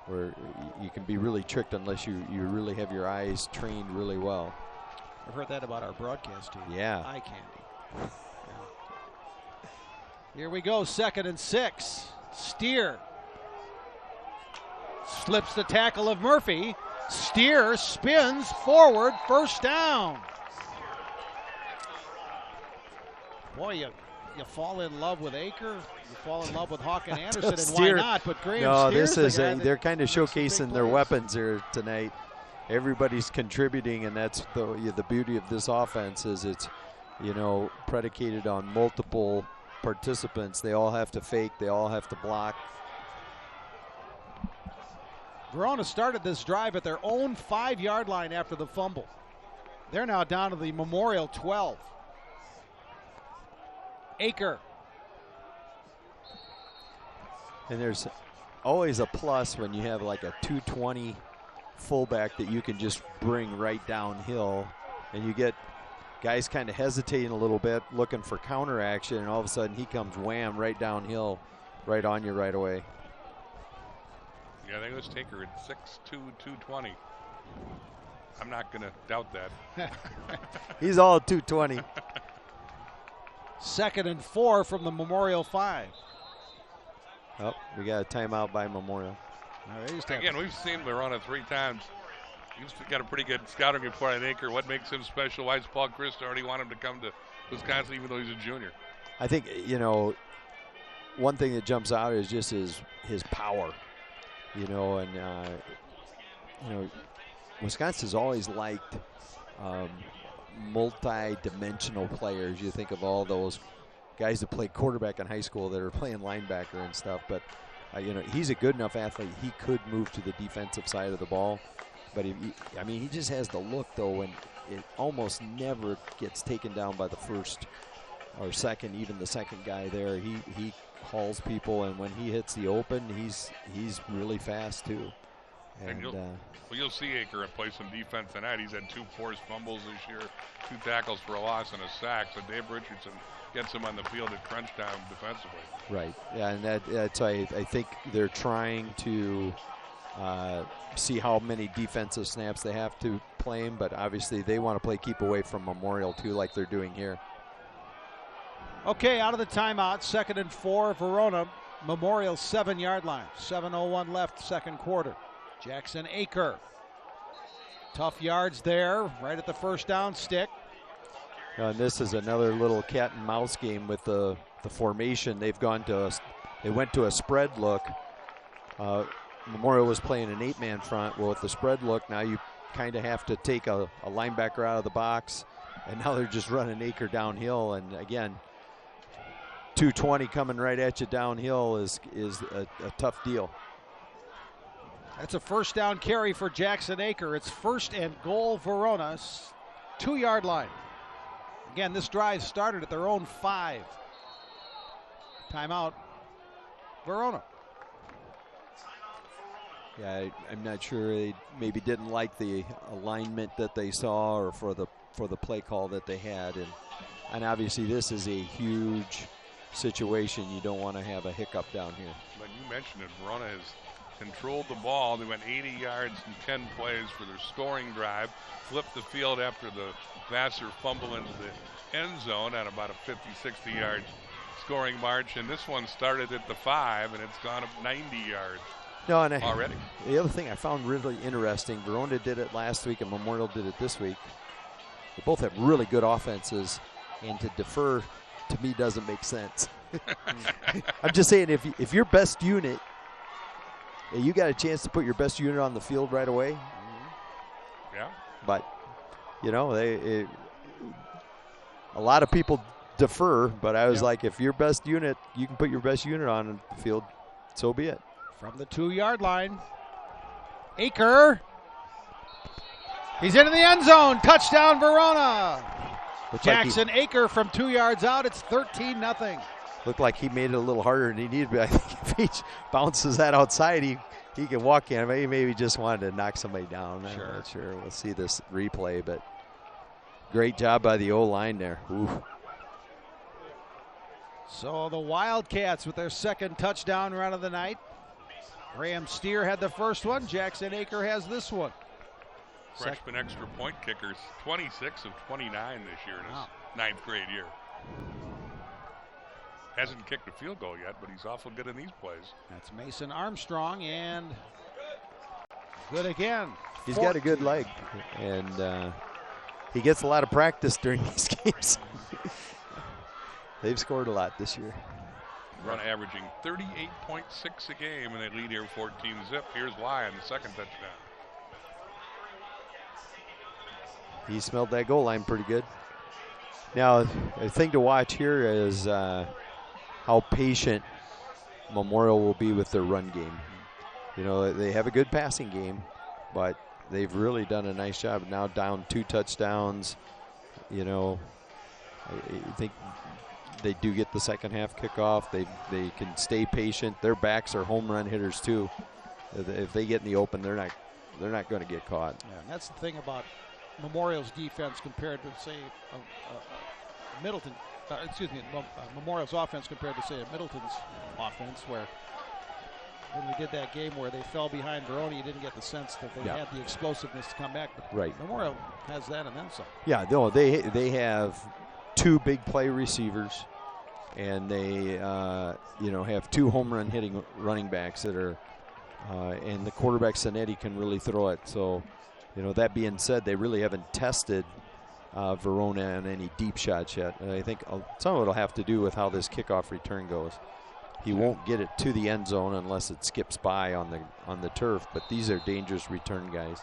where you can be really tricked unless you really have your eyes trained really well. I've heard that about our broadcast team. Yeah. Eye candy. Yeah. Here we go, 2nd and 6. Steer slips the tackle of Murphy. Steer spins forward, first down. Boy, you fall in love with Aker, you fall in love with Hawk and Anderson, and why not? But Graham Steer's this is the guy they're kind of showcasing their weapons here tonight. Everybody's contributing, and that's the beauty of this offense is it's, predicated on multiple participants. They all have to fake, they all have to block. Verona started this drive at their own 5-yard line after the fumble. They're now down to the Memorial 12. Aker. And there's always a plus when you have like a 220 fullback that you can just bring right downhill, and you get guys kind of hesitating a little bit, looking for counter action, and all of a sudden he comes wham right downhill, right on you right away. Yeah, I think let's take her at 6'2", 220. I'm not going to doubt that. He's all 220. 2nd and 4 from the Memorial 5. Oh, we got a timeout by Memorial. Again, we've seen Verona 3 times. He's got a pretty good scouting report on Aker. What makes him special? Why does Paul Christ already want him to come to Wisconsin even though he's a junior? I think, one thing that jumps out is just his power. Wisconsin's always liked multi-dimensional players. You think of all those guys that played quarterback in high school that are playing linebacker and stuff, but he's a good enough athlete. He could move to the defensive side of the ball, but he just has the look though, when it almost never gets taken down by the first or second, even the second guy there. He hauls people, and when he hits the open, he's really fast too. And you'll see Aker play some defense tonight. He's had 2 forced fumbles this year, 2 tackles for a loss and a sack. So Dave Richardson gets him on the field at crunch time defensively. Right. Yeah, and that's I think they're trying to see how many defensive snaps they have to play him, but obviously they want to play keep away from Memorial too, like they're doing here. Okay, out of the timeout, 2nd and 4, Verona. Memorial 7-yard line. 7:01 left, 2nd quarter. Jackson Aker. Tough yards there, right at the first down stick. And this is another little cat and mouse game with the formation. They went to a spread look. Memorial was playing an 8-man front. Well, with the spread look, now you kind of have to take a linebacker out of the box, and now they're just running Aker downhill. And again, 220 coming right at you downhill is a tough deal. That's a first down carry for Jackson Aker. It's 1st and goal, Verona's 2-yard line. Again, this drive started at their own 5. Timeout, Verona. Yeah, I'm not sure they maybe didn't like the alignment that they saw, or for the play call that they had, and obviously this is a huge situation. You don't want to have a hiccup down here. But you mentioned it, Verona has controlled the ball. They went 80 yards in 10 plays for their scoring drive, flipped the field after the Vassar fumble into the end zone at about a 50, 60 yard scoring march, and this one started at the 5 and it's gone up 90 yards. No, and already. The other thing I found really interesting, Verona did it last week and Memorial did it this week. They both have really good offenses, and to defer to me doesn't make sense. I'm just saying, if your best unit, you got a chance to put your best unit on the field right away. Yeah. But a lot of people defer, but I was like, if your best unit, you can put your best unit on the field, so be it. From the 2-yard line, Aker. He's into the end zone. Touchdown, Verona. Jackson Aker from 2 yards out. It's 13-0. Looked like he made it a little harder than he needed, but I think if he bounces that outside, he he can walk in. He maybe just wanted to knock somebody down. Sure. I'm not sure. We'll see this replay, but great job by the O-line there. Ooh. So the Wildcats with their second touchdown run of the night. Graham Steer had the first one. Jackson Aker has this one. Freshman extra point kickers, 26 of 29 this year in his ninth grade year. Hasn't kicked a field goal yet, but he's awful good in these plays. That's Mason Armstrong, and good again. He's got a good leg, and he gets a lot of practice during these games. They've scored a lot this year. Run averaging 38.6 a game, and they lead here 14-zip. Here's why on the second touchdown. He smelled that goal line pretty good. Now, the thing to watch here is how patient Memorial will be with their run game. You know, they have a good passing game, but they've really done a nice job. Now down 2 touchdowns. You know, I think they do get the second half kickoff. They can stay patient. Their backs are home run hitters too. If they get in the open, they're not going to get caught. Yeah, and that's the thing about Memorial's defense compared to, say, Middleton. Memorial's offense compared to, say, Middleton's offense, where when we did that game where they fell behind Verona, you didn't get the sense that they had the explosiveness to come back. But right. Memorial has that and then some. Yeah, no, they have 2 big play receivers, and they have 2 home run hitting running backs that are, and the quarterback Zanetti can really throw it. So, you know, that being said, they really haven't tested Verona on any deep shots yet. And I think some of it will have to do with how this kickoff return goes. He won't get it to the end zone unless it skips by on the turf, but these are dangerous return guys.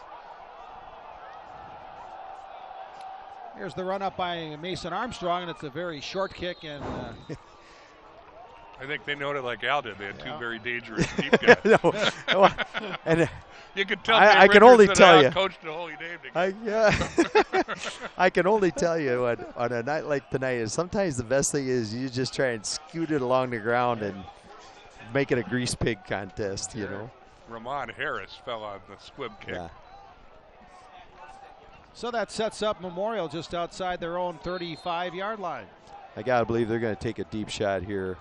Here's the run up by Mason Armstrong, and it's a very short kick. And I think they noted like Al did. They had 2 very dangerous deep guys. And you can tell. I can only tell you. Coached the Holy Name I can only tell you on a night like tonight is sometimes the best thing is you just try and scoot it along the ground and make it a grease pig contest. You know. Ramon Harris fell on the squib kick. Yeah. So that sets up Memorial just outside their own 35-yard line. I got to believe they're going to take a deep shot here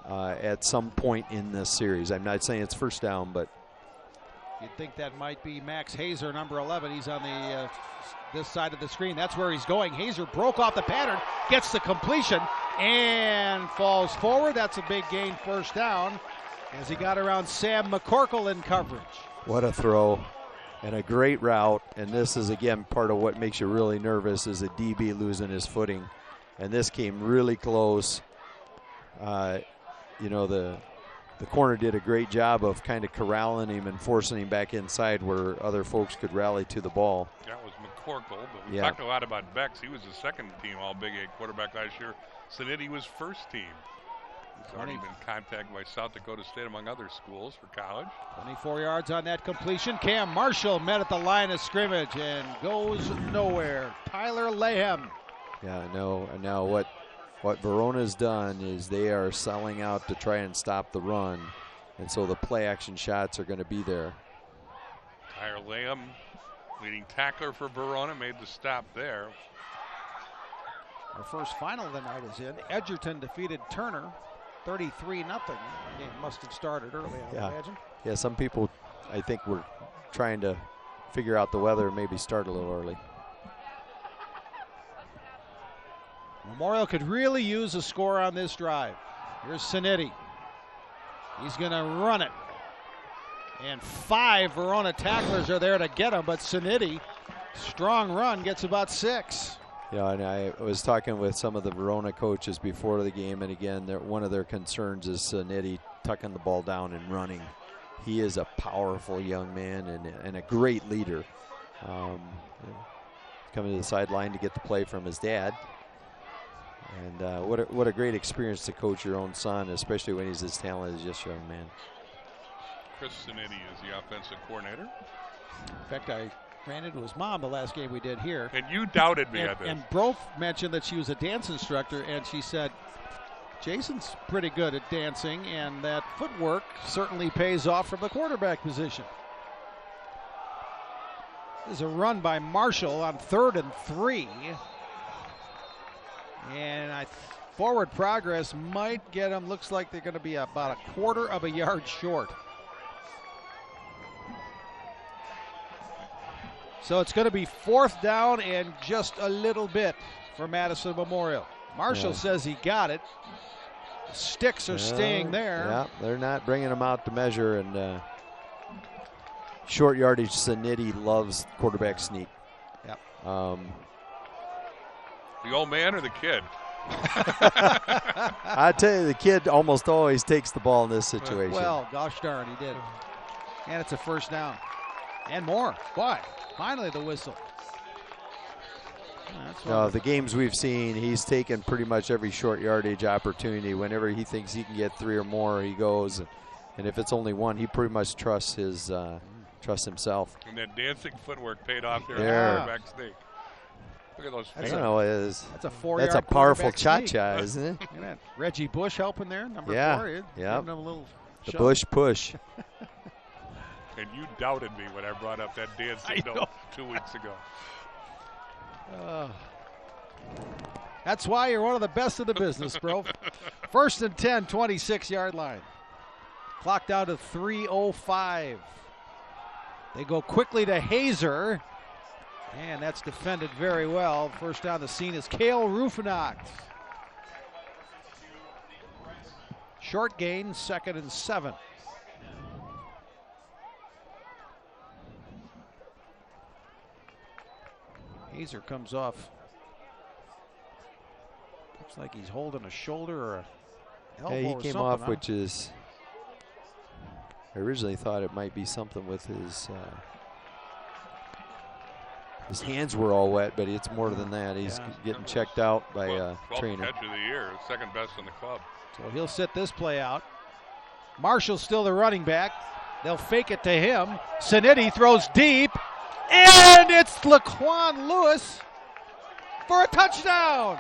at some point in this series. I'm not saying it's first down, but you'd think that might be Max Hazer, number 11. He's on the this side of the screen. That's where he's going. Hazer broke off the pattern, gets the completion, and falls forward. That's a big gain, first down, as he got around Sam McCorkle in coverage. What a throw. And a great route, and this is, again, part of what makes you really nervous is a DB losing his footing. And this came really close. You know, the corner did a great job of kind of corralling him and forcing him back inside where other folks could rally to the ball. That was McCorkle, but we talked a lot about Bex. He was the second-team All-Big 8 quarterback last year. Zanetti was first team. He's already been contacted by South Dakota State, among other schools, for college. 24 yards on that completion. Cam Marshall met at the line of scrimmage and goes nowhere. Tyler Layhem. Yeah, no. And now what Verona's done is they are selling out to try and stop the run. And so the play-action shots are going to be there. Tyler Layhem, leading tackler for Verona, made the stop there. Our first final of the night is in. Edgerton defeated Turner 33-0. Game must have started early, I imagine. Yeah, some people, I think, were trying to figure out the weather and maybe start a little early. Memorial could really use a score on this drive. Here's Zanetti. He's going to run it. And 5 Verona tacklers are there to get him, but Zanetti, strong run, gets about 6. Yeah, and I was talking with some of the Verona coaches before the game, and again, one of their concerns is Zanetti tucking the ball down and running. He is a powerful young man and a great leader. Coming to the sideline to get the play from his dad. And what a great experience to coach your own son, especially when he's as talented as this young man. Chris Zanetti is the offensive coordinator. In fact, I ran into his mom the last game we did here. And you doubted me and, at this. And Brof mentioned that she was a dance instructor, and she said Jason's pretty good at dancing, and that footwork certainly pays off from the quarterback position. There's a run by Marshall on 3rd and 3. And forward progress might get them. Looks like they're going to be about a quarter of a yard short. So it's going to be 4th down and just a little bit for Madison Memorial. Marshall says he got it. Sticks are staying there. Yeah, they're not bringing them out to measure. And short yardage, Sanity loves quarterback sneak. Yep. The old man or the kid? I tell you, the kid almost always takes the ball in this situation. Well, gosh darn, he did. And it's a 1st down. And more. Why? Finally the whistle. No, the games we've seen, he's taken pretty much every short yardage opportunity. Whenever he thinks he can get 3 or more, he goes. And if it's only 1, he pretty much trusts himself. And that dancing footwork paid off there. Yeah. Quarterback sneak. Look at those I feet. don't know. That's a 4-yard. That's a powerful quarterback cha-cha, sneak. isn't it? Look at that. Reggie Bush helping there, number 4. Yeah. Giving him a little The shove. Bush push. And you doubted me when I brought up that dancing note 2 weeks ago. That's why you're one of the best in the business, bro. 1st and 10, 26-yard line. Clock down to 3:05. They go quickly to Hazer, and that's defended very well. First down the scene is Cale Rufinacht. Short gain, 2nd and 7. Hazer comes off. Looks like he's holding a shoulder or a elbow. Yeah, he or came something, off, huh? which is. I originally thought it might be something with his hands were all wet, but it's more than that. He's getting checked out by a 12th trainer. catch of the year, 2nd best in the club. So he'll sit this play out. Marshall's still the running back. They'll fake it to him. Sanity throws deep, and it's Laquan Lewis for a touchdown.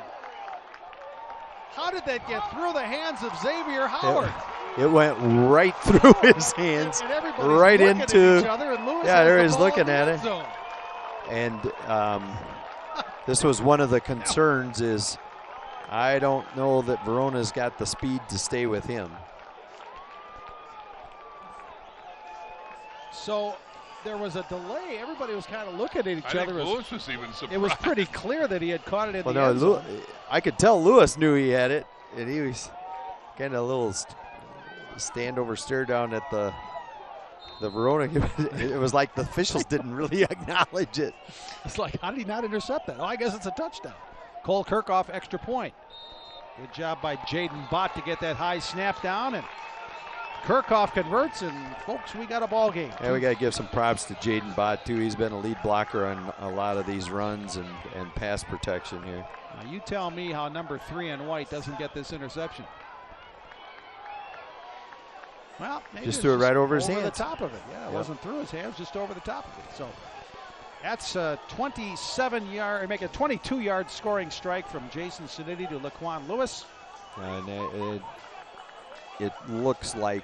How did that get through the hands of Xavier Howard? It went right through his hands, And everybody's right looking into. at each other, and Lewis Yeah, has there the he's ball looking in the at end it. zone. And this was one of the concerns is I don't know that Verona's got the speed to stay with him. So there was a delay. Everybody was kind of looking at each I think other. as- Lewis was even surprised. It was pretty clear that he had caught it in Well, the no, end zone. I could tell Lewis knew he had it, and he was kind of a little standover stare down at the Verona. It was like the officials didn't really acknowledge it. It's like, how did he not intercept that? Oh, I guess it's a touchdown. Cole Kirkhoff, extra point. Good job by Jaden Bott to get that high snap down, and Kirkhoff converts, and folks, we got a ball game. And we got to give some props to Jaden Bott, too. He's been a lead blocker on a lot of these runs and pass protection here. Now you tell me how number 3 in white doesn't get this interception. Well, maybe Just it's threw it right over his Over hands. the top of it. Yeah, it wasn't through his hands, just over the top of it. So that's a 27-yard, make a 22-yard scoring strike from Jason Sanity to Laquan Lewis. And it looks like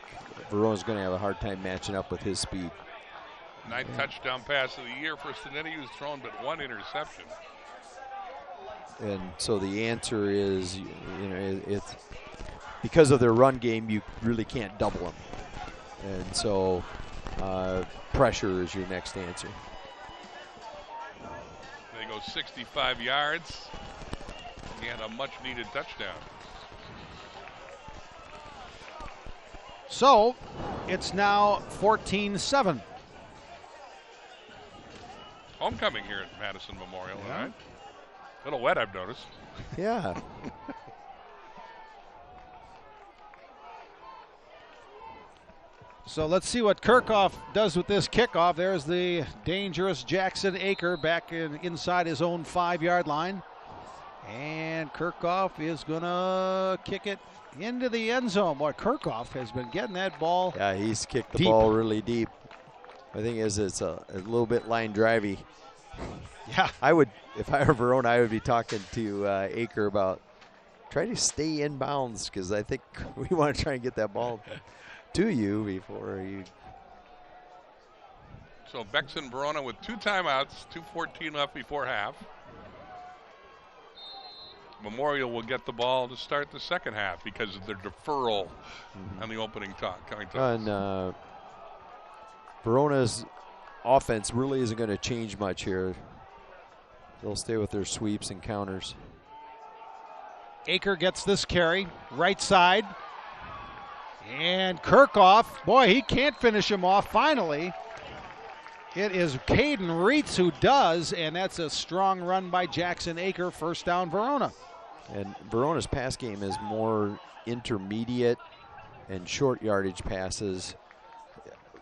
Verona's going to have a hard time matching up with his speed. 9th touchdown pass of the year for Stinetti, who's thrown but 1 interception. And so the answer is, it's because of their run game, you really can't double them. And so pressure is your next answer. They go 65 yards and a much-needed touchdown. So it's now 14-7. Homecoming here at Madison Memorial, all right? A little wet, I've noticed. Yeah. So let's see what Kirkhoff does with this kickoff. There's the dangerous Jackson Aker back inside his own 5-yard line. And Kirkhoff is going to kick it into the end zone. Boy, Kirkhoff has been getting that ball. Yeah, he's kicked the deep. ball really deep. I think it's a little bit line drivey. Yeah. I would, if I were Verona, I would be talking to Aker about try to stay in bounds because I think we want to try and get that ball to you before you. So Bex and Verona with 2 timeouts, 2:14 left before half. Memorial will get the ball to start the second half because of their deferral on the opening coming toss. And Verona's offense really isn't going to change much here. They'll stay with their sweeps and counters. Aker gets this carry, right side. And Kirchhoff, boy, he can't finish him off finally. It is Caden Reitz who does, and that's a strong run by Jackson Aker, first down Verona. And Verona's pass game is more intermediate and short yardage passes.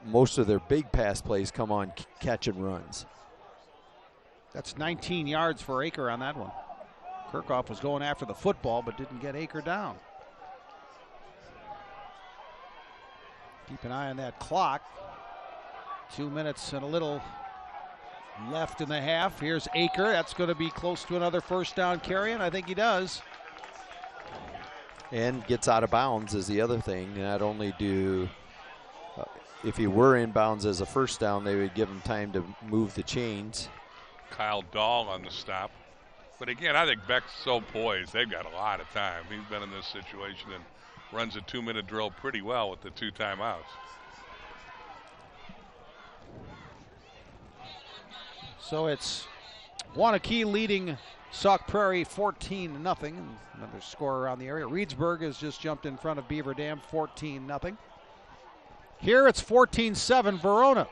Most of their big pass plays come on catch and runs. That's 19 yards for Aker on that one. Kirchhoff was going after the football but didn't get Aker down. Keep an eye on that clock. 2 minutes and a little left in the half. Here's Aker. That's going to be close to another first down carry, and I think he does. And gets out of bounds is the other thing. Not only do, if he were in bounds as a first down, they would give him time to move the chains. Kyle Dahl on the stop. But again, I think Beck's so poised. They've got a lot of time. He's been in this situation and runs a 2-minute drill pretty well with the 2 timeouts. So it's Wanakee leading Sauk Prairie 14-0. Another score around the area. Reedsburg has just jumped in front of Beaver Dam 14-0. Here it's 14-7 Verona.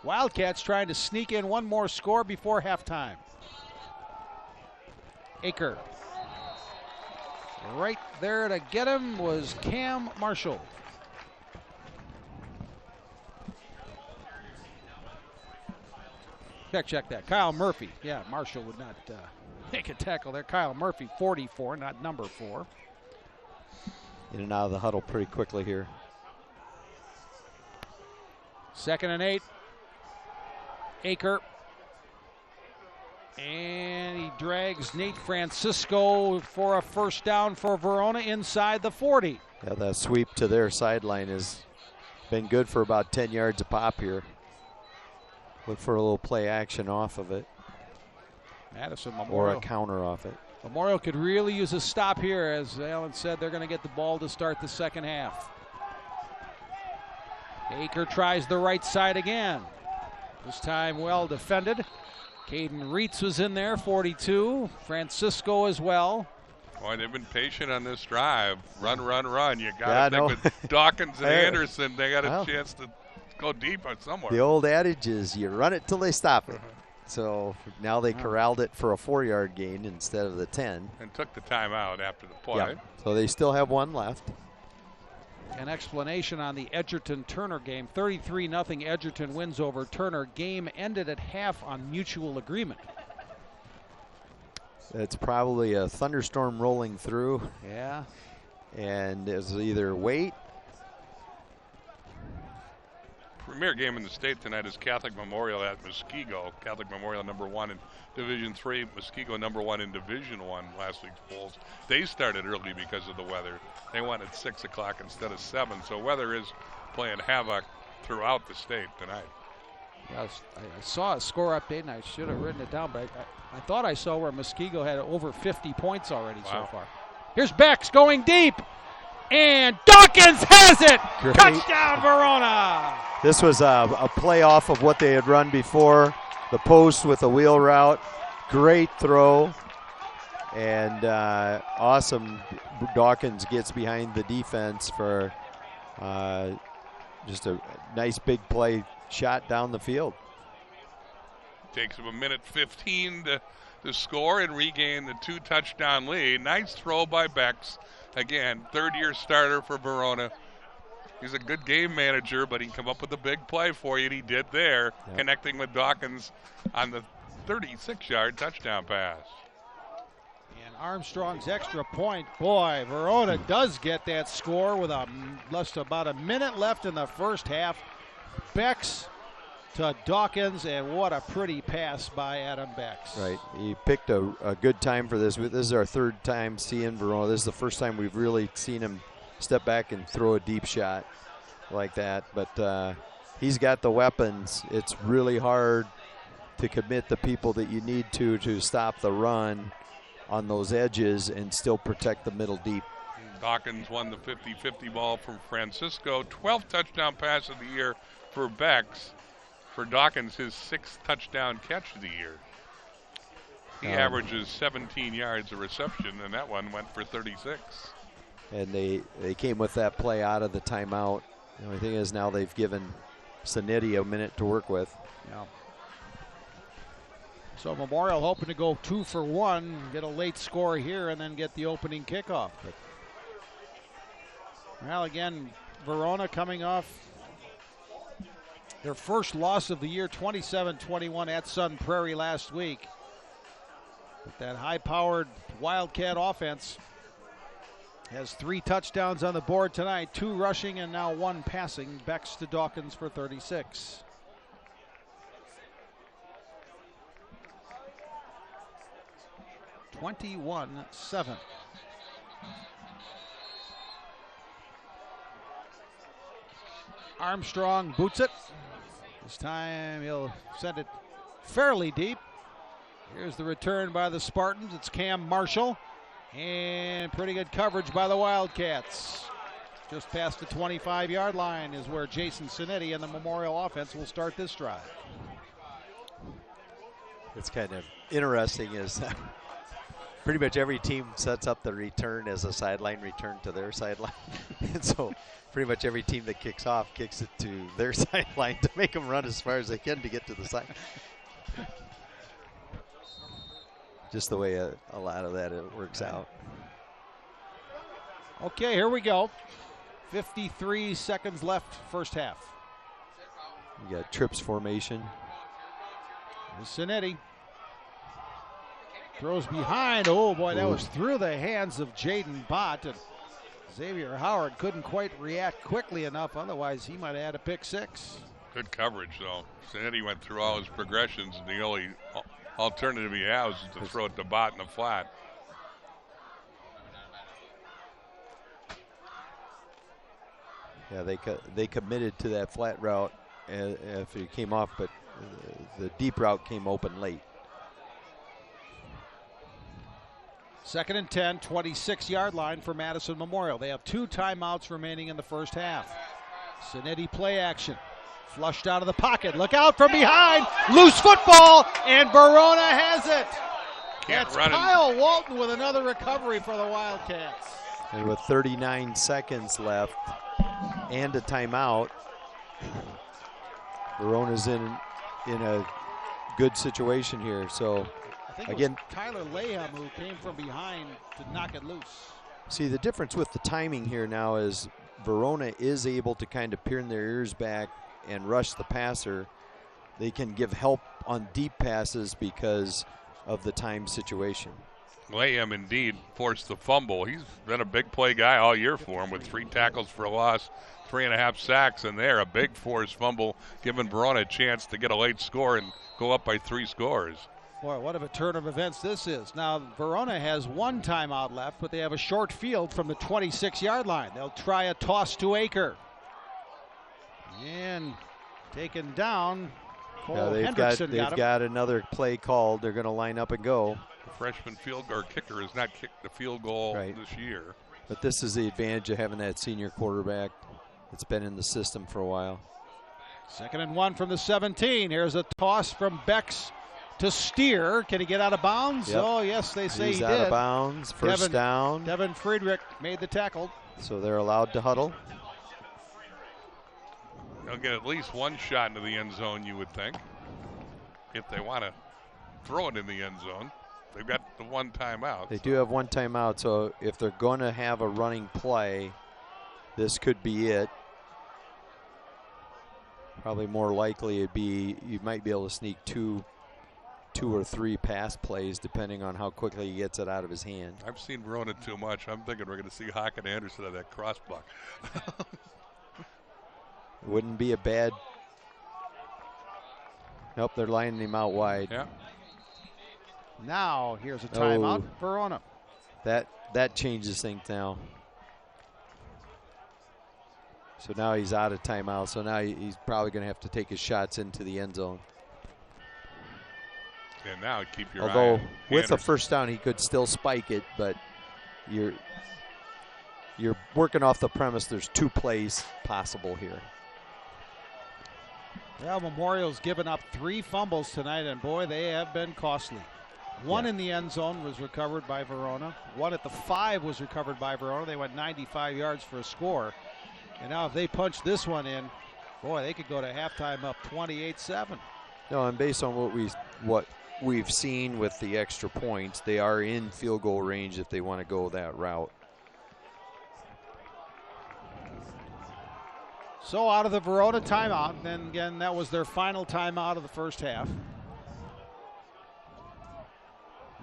Wildcats trying to sneak in one more score before halftime. Aker. Right there to get him was Cam Marshall. Check that. Kyle Murphy. Yeah, Marshall would not make a tackle there. Kyle Murphy, 44, not number 4. In and out of the huddle pretty quickly here. 2nd and 8. Aker. And he drags Nate Francisco for a first down for Verona inside the 40. Yeah, that sweep to their sideline has been good for about 10 yards a pop here. Look for a little play action off of it. Madison Memorial. Or a counter off it. Memorial could really use a stop here. As Alan said, they're going to get the ball to start the second half. Aker tries the right side again. This time well defended. Caden Reitz was in there, 42. Francisco as well. Boy, they've been patient on this drive. Run. You got to think with Dawkins and Anderson, they got a chance to go deep on somewhere. The old adage is you run it till they stop it. So now they corralled it for a 4-yard gain instead of the 10. And took the timeout after the play. Yeah. So they still have one left. An explanation on the Edgerton-Turner game. 33-0 Edgerton wins over Turner. Game ended at half on mutual agreement. It's probably a thunderstorm rolling through. Yeah. And it's either wait. Premier game in the state tonight is Catholic Memorial at Muskego. Catholic Memorial #1 in Division III. Muskego #1 in Division I last week's polls. They started early because of the weather. They went at 6 o'clock instead of 7. So weather is playing havoc throughout the state tonight. I saw a score update, and I should have written it down, but I thought I saw where Muskego had over 50 points already so far. Here's Bex going deep, and Dawkins has it! Great. Touchdown, Verona! This was a play off of what they had run before. The post with a wheel route. Great throw. And awesome. Dawkins gets behind the defense for just a nice big play shot down the field. Takes him 1:15 to score and regain the 2-touchdown lead. Nice throw by Bex. Again, 3rd-year starter for Verona. He's a good game manager, but he can come up with a big play for you, and he did there, connecting with Dawkins on the 36-yard touchdown pass. And Armstrong's extra point. Boy, Verona does get that score with just about a minute left in the first half. Bex to Dawkins, and what a pretty pass by Adam Becks. Right. He picked a good time for this. This is our third time seeing Verona. This is the first time we've really seen him step back and throw a deep shot like that. But he's got the weapons. It's really hard to commit the people that you need to stop the run on those edges and still protect the middle deep. Dawkins won the 50-50 ball from Francisco. 12th touchdown pass of the year for Becks. For Dawkins, his 6th touchdown catch of the year. He averages 17 yards of reception, and that one went for 36. And they came with that play out of the timeout. The only thing is now they've given Zanetti a minute to work with. Yeah. So Memorial hoping to go 2 for 1, get a late score here, and then get the opening kickoff. But, well, again, Verona coming off their first loss of the year, 27-21 at Sun Prairie last week. But that high-powered Wildcat offense has 3 touchdowns on the board tonight, 2 rushing and now 1 passing. Becks to Dawkins for 36. (21-7). Armstrong boots it. This time he'll send it fairly deep. Here's the return by the Spartans. It's Cam Marshall. And pretty good coverage by the Wildcats. Just past the 25-yard line is where Jason Zanetti and the Memorial offense will start this drive. It's kind of interesting is pretty much every team sets up the return as a sideline return to their sideline. And so pretty much every team that kicks off kicks it to their sideline to make them run as far as they can to get to the side. Just the way a lot of that it works out. Okay, here we go. 53 seconds left, first half. You got trips formation. Zanetti throws behind. Oh boy, that was through the hands of Jaden Bott. And Xavier Howard couldn't quite react quickly enough. Otherwise, he might have had a pick 6. Good coverage, though. Zanetti went through all his progressions, and the only alternative he has is to throw it to Bott in the flat. Yeah, they committed to that flat route if it came off, but the deep route came open late. 2nd and 10, 26-yard line for Madison Memorial. They have 2 timeouts remaining in the first half. Zanetti play action. Flushed out of the pocket. Look out from behind. Loose football, and Verona has it. That's Kyle Walton with another recovery for the Wildcats. And with 39 seconds left and a timeout, Verona's in a good situation here. So I think again, it was Tyler Laham who came from behind to knock it loose. See, the difference with the timing here now is Verona is able to kind of pin their ears back and rush the passer. They can give help on deep passes because of the time situation. Laham indeed forced the fumble. He's been a big play guy all year for him with 3 tackles for a loss, 3.5 sacks in there. A big forced fumble, giving Verona a chance to get a late score and go up by 3 scores. Boy, what of a turn of events this is. Now, Verona has 1 timeout left, but they have a short field from the 26-yard line. They'll try a toss to Aker. And taken down. They've got another play called. They're going to line up and go. The freshman field goal kicker has not kicked the field goal this year. But this is the advantage of having that senior quarterback that's been in the system for a while. 2nd and 1 from the 17. Here's a toss from Becks to Steer. Can he get out of bounds? Yep. Oh, yes, they say he did. He's out of bounds. First down. Devin Friedrich made the tackle. So they're allowed to huddle. They'll get at least 1 shot into the end zone, you would think, if they want to throw it in the end zone. They've got the 1 timeout. They do have 1 timeout, so if they're going to have a running play, this could be it. Probably more likely it'd be you might be able to sneak two or 3 pass plays depending on how quickly he gets it out of his hand. I've seen Verona too much. I'm thinking we're going to see Hawk and Anderson on that cross block. It wouldn't be a bad Nope, they're lining him out wide. Yeah. Now here's a timeout, Verona. That changes things now. So now he's out of timeout. So now he's probably going to have to take his shots into the end zone. And now keep your eye Although on with a Anderson. first down, he could still spike it, but you're working off the premise there's 2 plays possible here. Well, Memorial's given up 3 fumbles tonight, and boy, they have been costly. One in the end zone was recovered by Verona. One at the 5 was recovered by Verona. They went 95 yards for a score. And now if they punch this one in, boy, they could go to halftime up 28-7. No, and based on what we've seen with the extra points, they are in field goal range if they want to go that route. So out of the Verona timeout, and then again, that was their final timeout of the first half.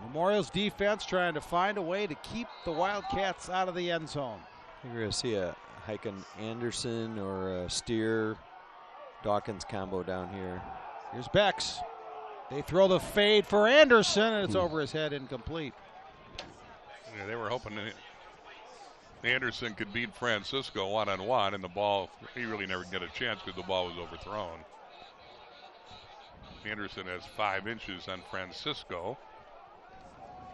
Memorial's defense trying to find a way to keep the Wildcats out of the end zone. I think we're going to see a Heiken Anderson or a Steer Dawkins combo down here. Here's Bex. They throw the fade for Anderson, and it's over his head, incomplete. Yeah, they were hoping that Anderson could beat Francisco one-on-one, and the ball, he really never get a chance because the ball was overthrown. Anderson has 5 inches on Francisco.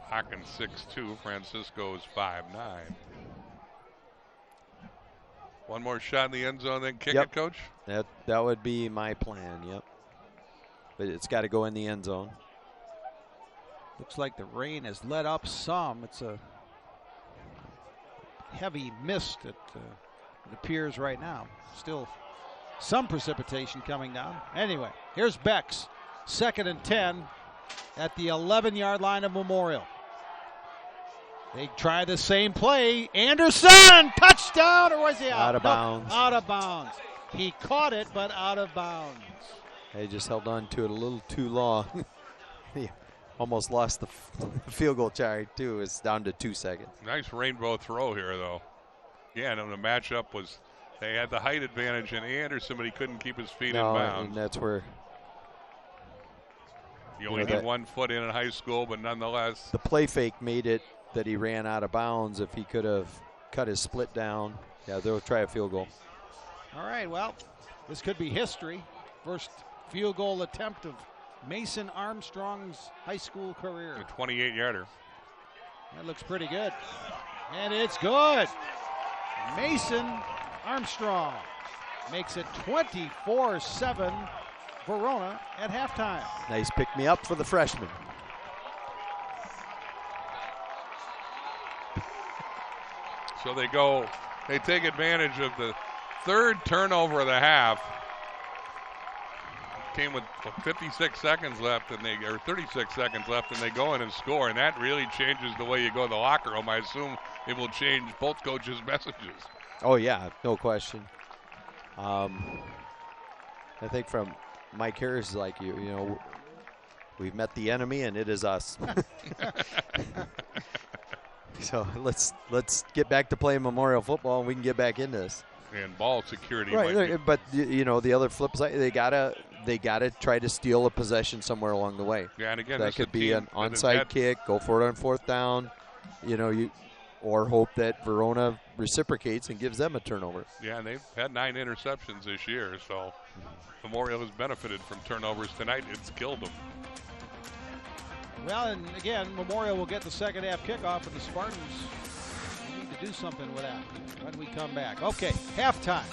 Hawkins 6'2", Francisco is 5'9". One more shot in the end zone, then kick it, Coach? That would be my plan, yep. But it's got to go in the end zone. Looks like the rain has let up some. It's a heavy mist that it appears right now. Still some precipitation coming down. Anyway, here's Bex. 2nd and 10 at the 11-yard line of Memorial. They try the same play. Anderson, touchdown, or was he out? Out of bounds. Out of bounds. He caught it, but out of bounds. They just held on to it a little too long. He almost lost the field goal charge, too. It's down to 2 seconds. Nice rainbow throw here, though. Yeah, and the matchup was, they had the height advantage in Anderson, but he couldn't keep his feet in bounds. And that's where you only need 1 foot in high school, but nonetheless. The play fake made it that he ran out of bounds. If he could have cut his split down, yeah, they'll try a field goal. All right, well, this could be history. First field goal attempt of Mason Armstrong's high school career. A 28-yarder. That looks pretty good. And it's good. Mason Armstrong makes it 24-7 Verona at halftime. Nice pick-me-up for the freshman. So they take advantage of the 3rd turnover of the half. Came with 56 seconds left, or 36 seconds left, and they go in and score, and that really changes the way you go to the locker room. I assume it will change both coaches' messages. Oh yeah, no question. I think from Mike Harris, like you know, we've met the enemy, and it is us. So let's get back to playing Memorial football, and we can get back into this. And ball security, right? But you know, the other flip side, they gotta try to steal a possession somewhere along the way. Yeah, and again, that could be an onside kick, go for it on 4th down, you know, or hope that Verona reciprocates and gives them a turnover. Yeah, and they've had 9 interceptions this year, so Memorial has benefited from turnovers tonight. It's killed them. Well, and again, Memorial will get the second half kickoff, and the Spartans need to do something with that when we come back. Okay, halftime.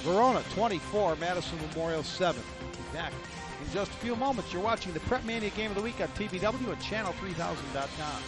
Verona 24, Madison Memorial 7. We'll be back in just a few moments. You're watching the Prep Mania Game of the Week on TBW at channel3000.com.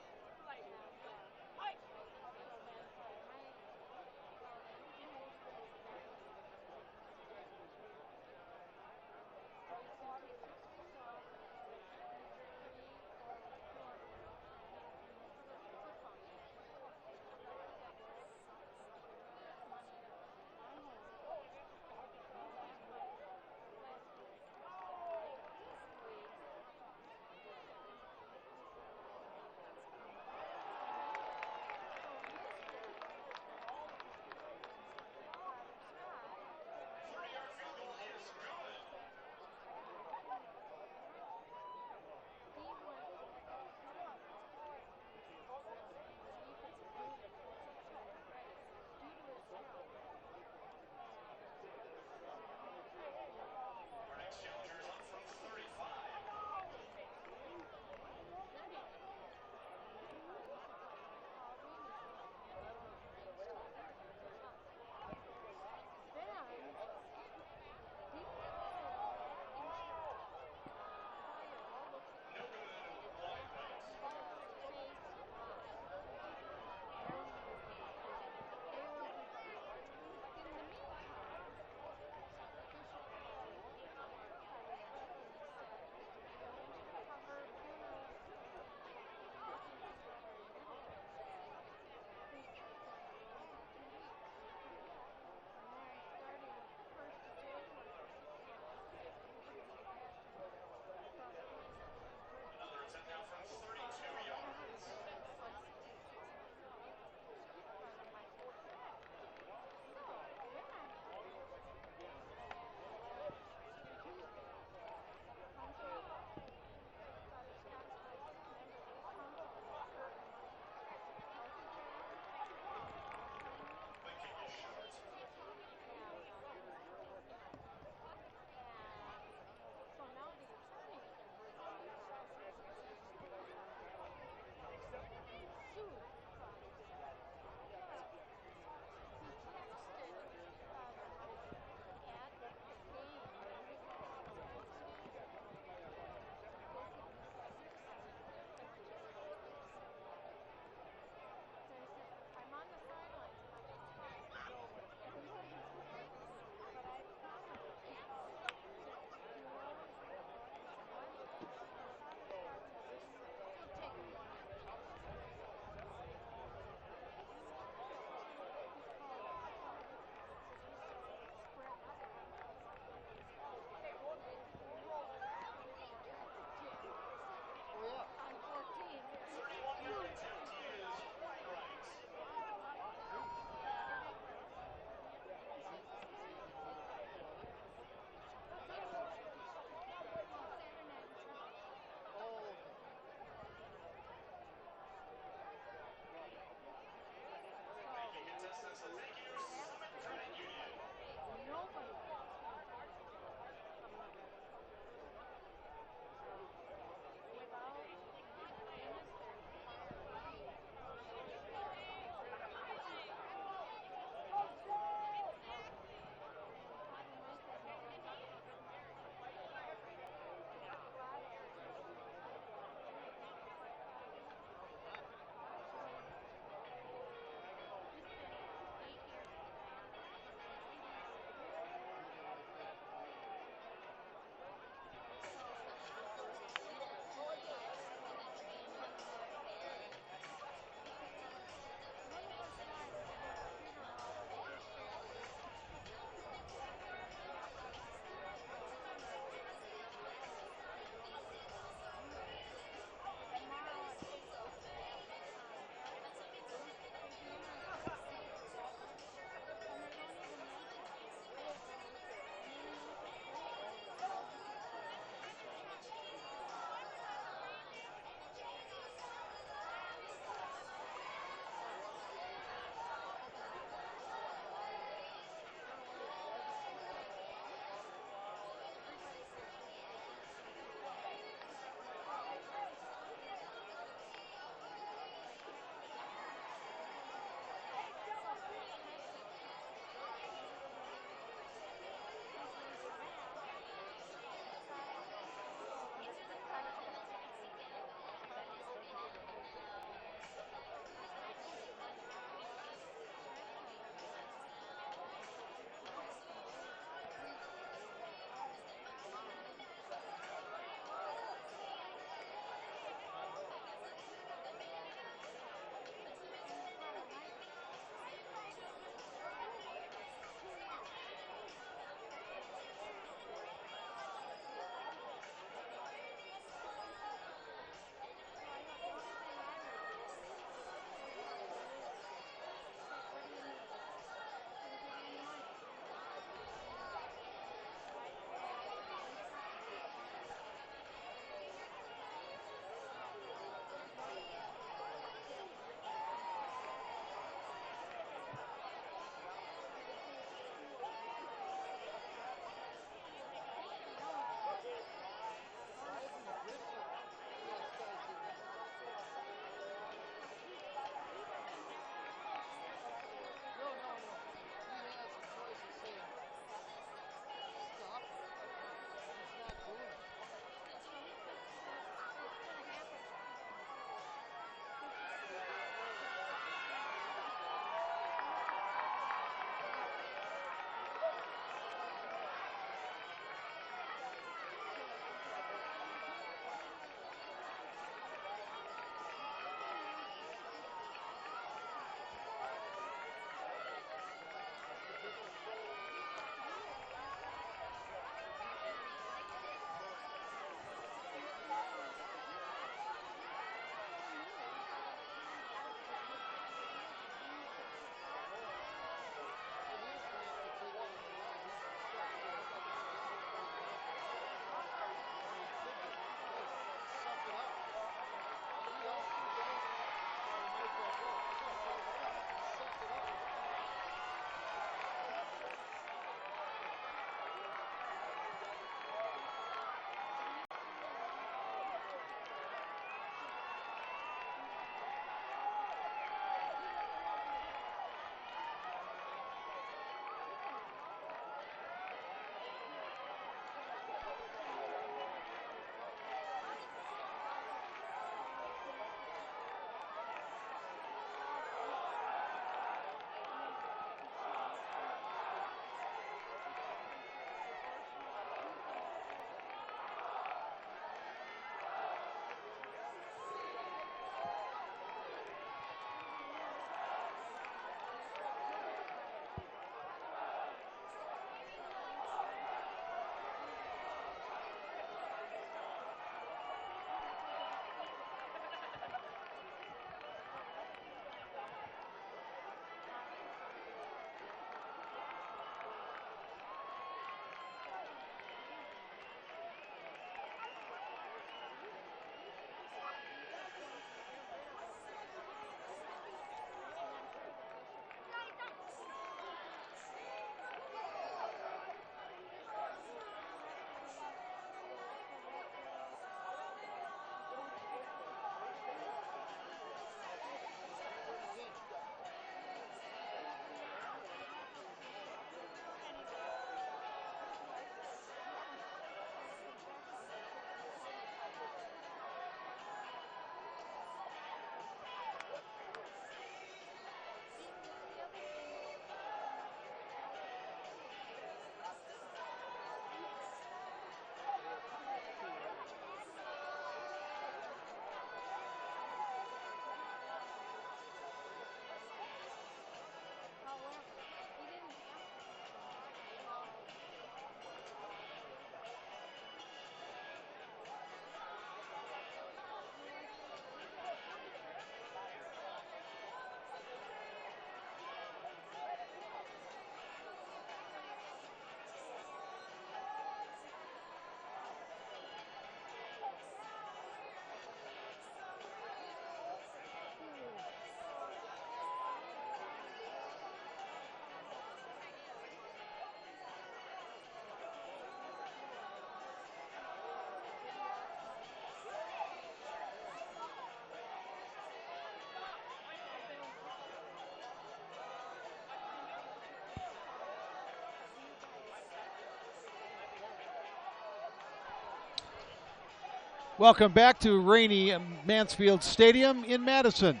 Welcome back to rainy Mansfield Stadium in Madison.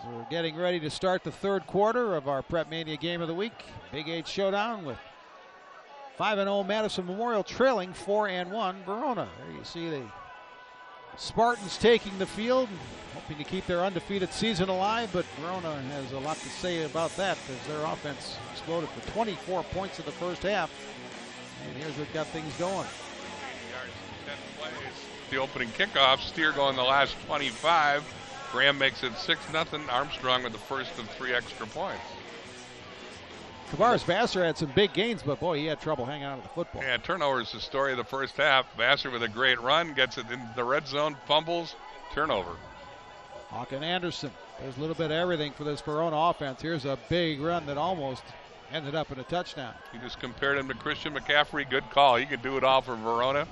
We're getting ready to start the third quarter of our Prep Mania Game of the Week. Big 8 showdown with 5-0 Madison Memorial trailing 4-1 Verona. There you see the Spartans taking the field, hoping to keep their undefeated season alive, but Verona has a lot to say about that as their offense exploded for 24 points in the first half. And here's what got things going. 80 yards in 10 plays. The opening kickoff, Steer going the last 25. Graham makes it 6-0. Armstrong with the first of 3 extra points. Cabarrus Vassar had some big gains, but boy, he had trouble hanging on to the football. Yeah, turnovers the story of the first half. Vassar with a great run, gets it in the red zone, fumbles, turnover. Hawk and Anderson. There's a little bit of everything for this Verona offense. Here's a big run that almost ended up in a touchdown. You just compared him to Christian McCaffrey. Good call. He could do it all for Verona.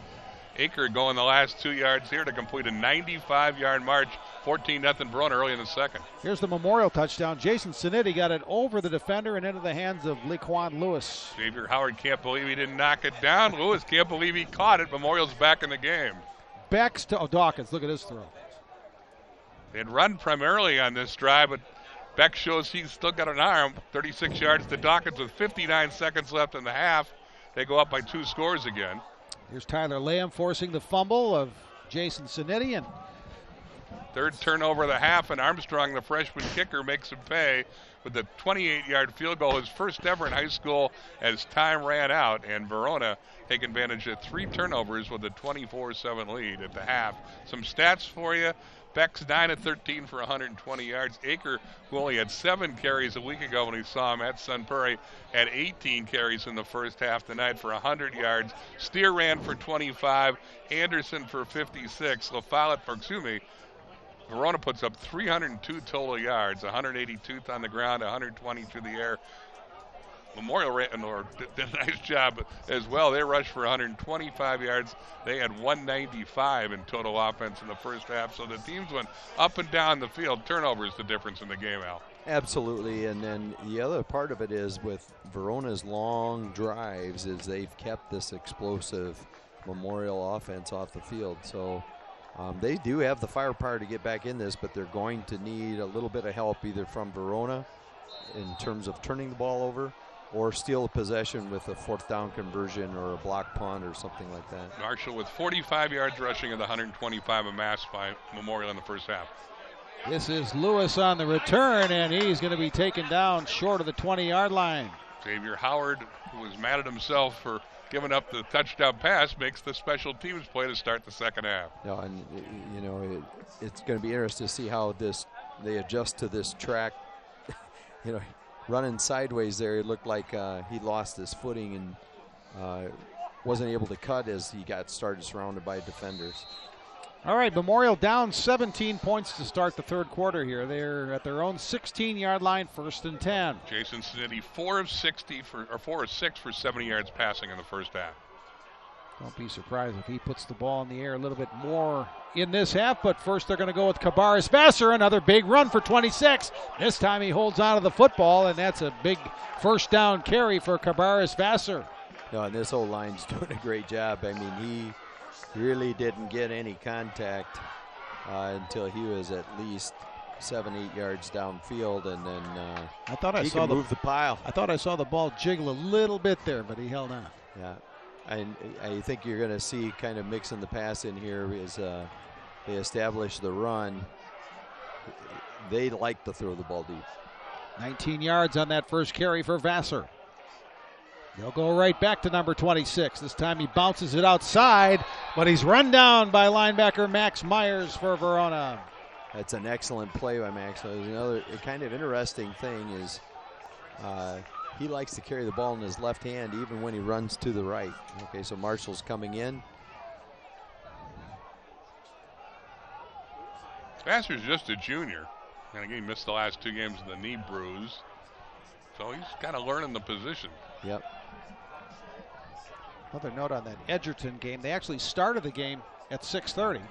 Aker going the last 2 yards here to complete a 95-yard march. 14-0 Verona early in the second. Here's the Memorial touchdown. Jason Sinetti got it over the defender and into the hands of Laquan Lewis. Xavier Howard can't believe he didn't knock it down. Lewis can't believe he caught it. Memorial's back in the game. Backs to Dawkins. Look at his throw. They'd run primarily on this drive, but Beck shows he's still got an arm. 36 yards to Dawkins with 59 seconds left in the half. They go up by 2 scores again. Here's Tyler Lamb forcing the fumble of Jason Sinetti. And third turnover of the half, and Armstrong, the freshman kicker, makes him pay with the 28-yard field goal, his first ever in high school as time ran out, and Verona taking advantage of 3 turnovers with a 24-7 lead at the half. Some stats for you. Beck's 9 of 13 for 120 yards. Aker, who only had 7 carries a week ago when we saw him at Sun Prairie, had 18 carries in the first half tonight for 100 yards. Steer ran for 25. Anderson for 56. Verona puts up 302 total yards, 182 on the ground, 120 through the air. Memorial did a nice job as well. They rushed for 125 yards. They had 195 in total offense in the first half. So the teams went up and down the field. Turnover is the difference in the game, Al. Absolutely, and then the other part of it is with Verona's long drives is they've kept this explosive Memorial offense off the field. So they do have the firepower to get back in this, but they're going to need a little bit of help either from Verona in terms of turning the ball over or steal a possession with a 4th down conversion or a block punt or something like that. Marshall with 45 yards rushing of the 125 amassed by Memorial in the first half. This is Lewis on the return, and he's going to be taken down short of the 20-yard line. Xavier Howard, who was mad at himself for giving up the touchdown pass, makes the special teams play to start the second half. Yeah, and it's going to be interesting to see how they adjust to this track. Running sideways there, it looked like he lost his footing and wasn't able to cut as he got started surrounded by defenders. All right, Memorial down 17 points to start the third quarter here. They're at their own 16-yard line, 1st and 10. Jason Sinetti 4 of 6 for 70 yards passing in the first half. Don't be surprised if he puts the ball in the air a little bit more in this half, but first they're going to go with Cabarrus Vassar, another big run for 26. This time he holds on to the football, and that's a big first down carry for Cabarrus Vassar. No, and this O-line's doing a great job. I mean, he really didn't get any contact until he was at least 7-8 yards downfield, and then I thought I he saw can move the pile. I thought I saw the ball jiggle a little bit there, but he held on. Yeah. And I think you're going to see kind of mixing the pass in here as they establish the run. They like to throw the ball deep. 19 yards on that first carry for Vassar. They'll go right back to number 26. This time he bounces it outside, but he's run down by linebacker Max Myers for Verona. That's an excellent play by Max. Another kind of interesting thing is he likes to carry the ball in his left hand even when he runs to the right. Okay, so Marshall's coming in. Vassar's just a junior. And again, he missed the last 2 games with a knee bruise. So he's kind of learning the position. Yep. Another note on that Edgerton game. They actually started the game at 6:30.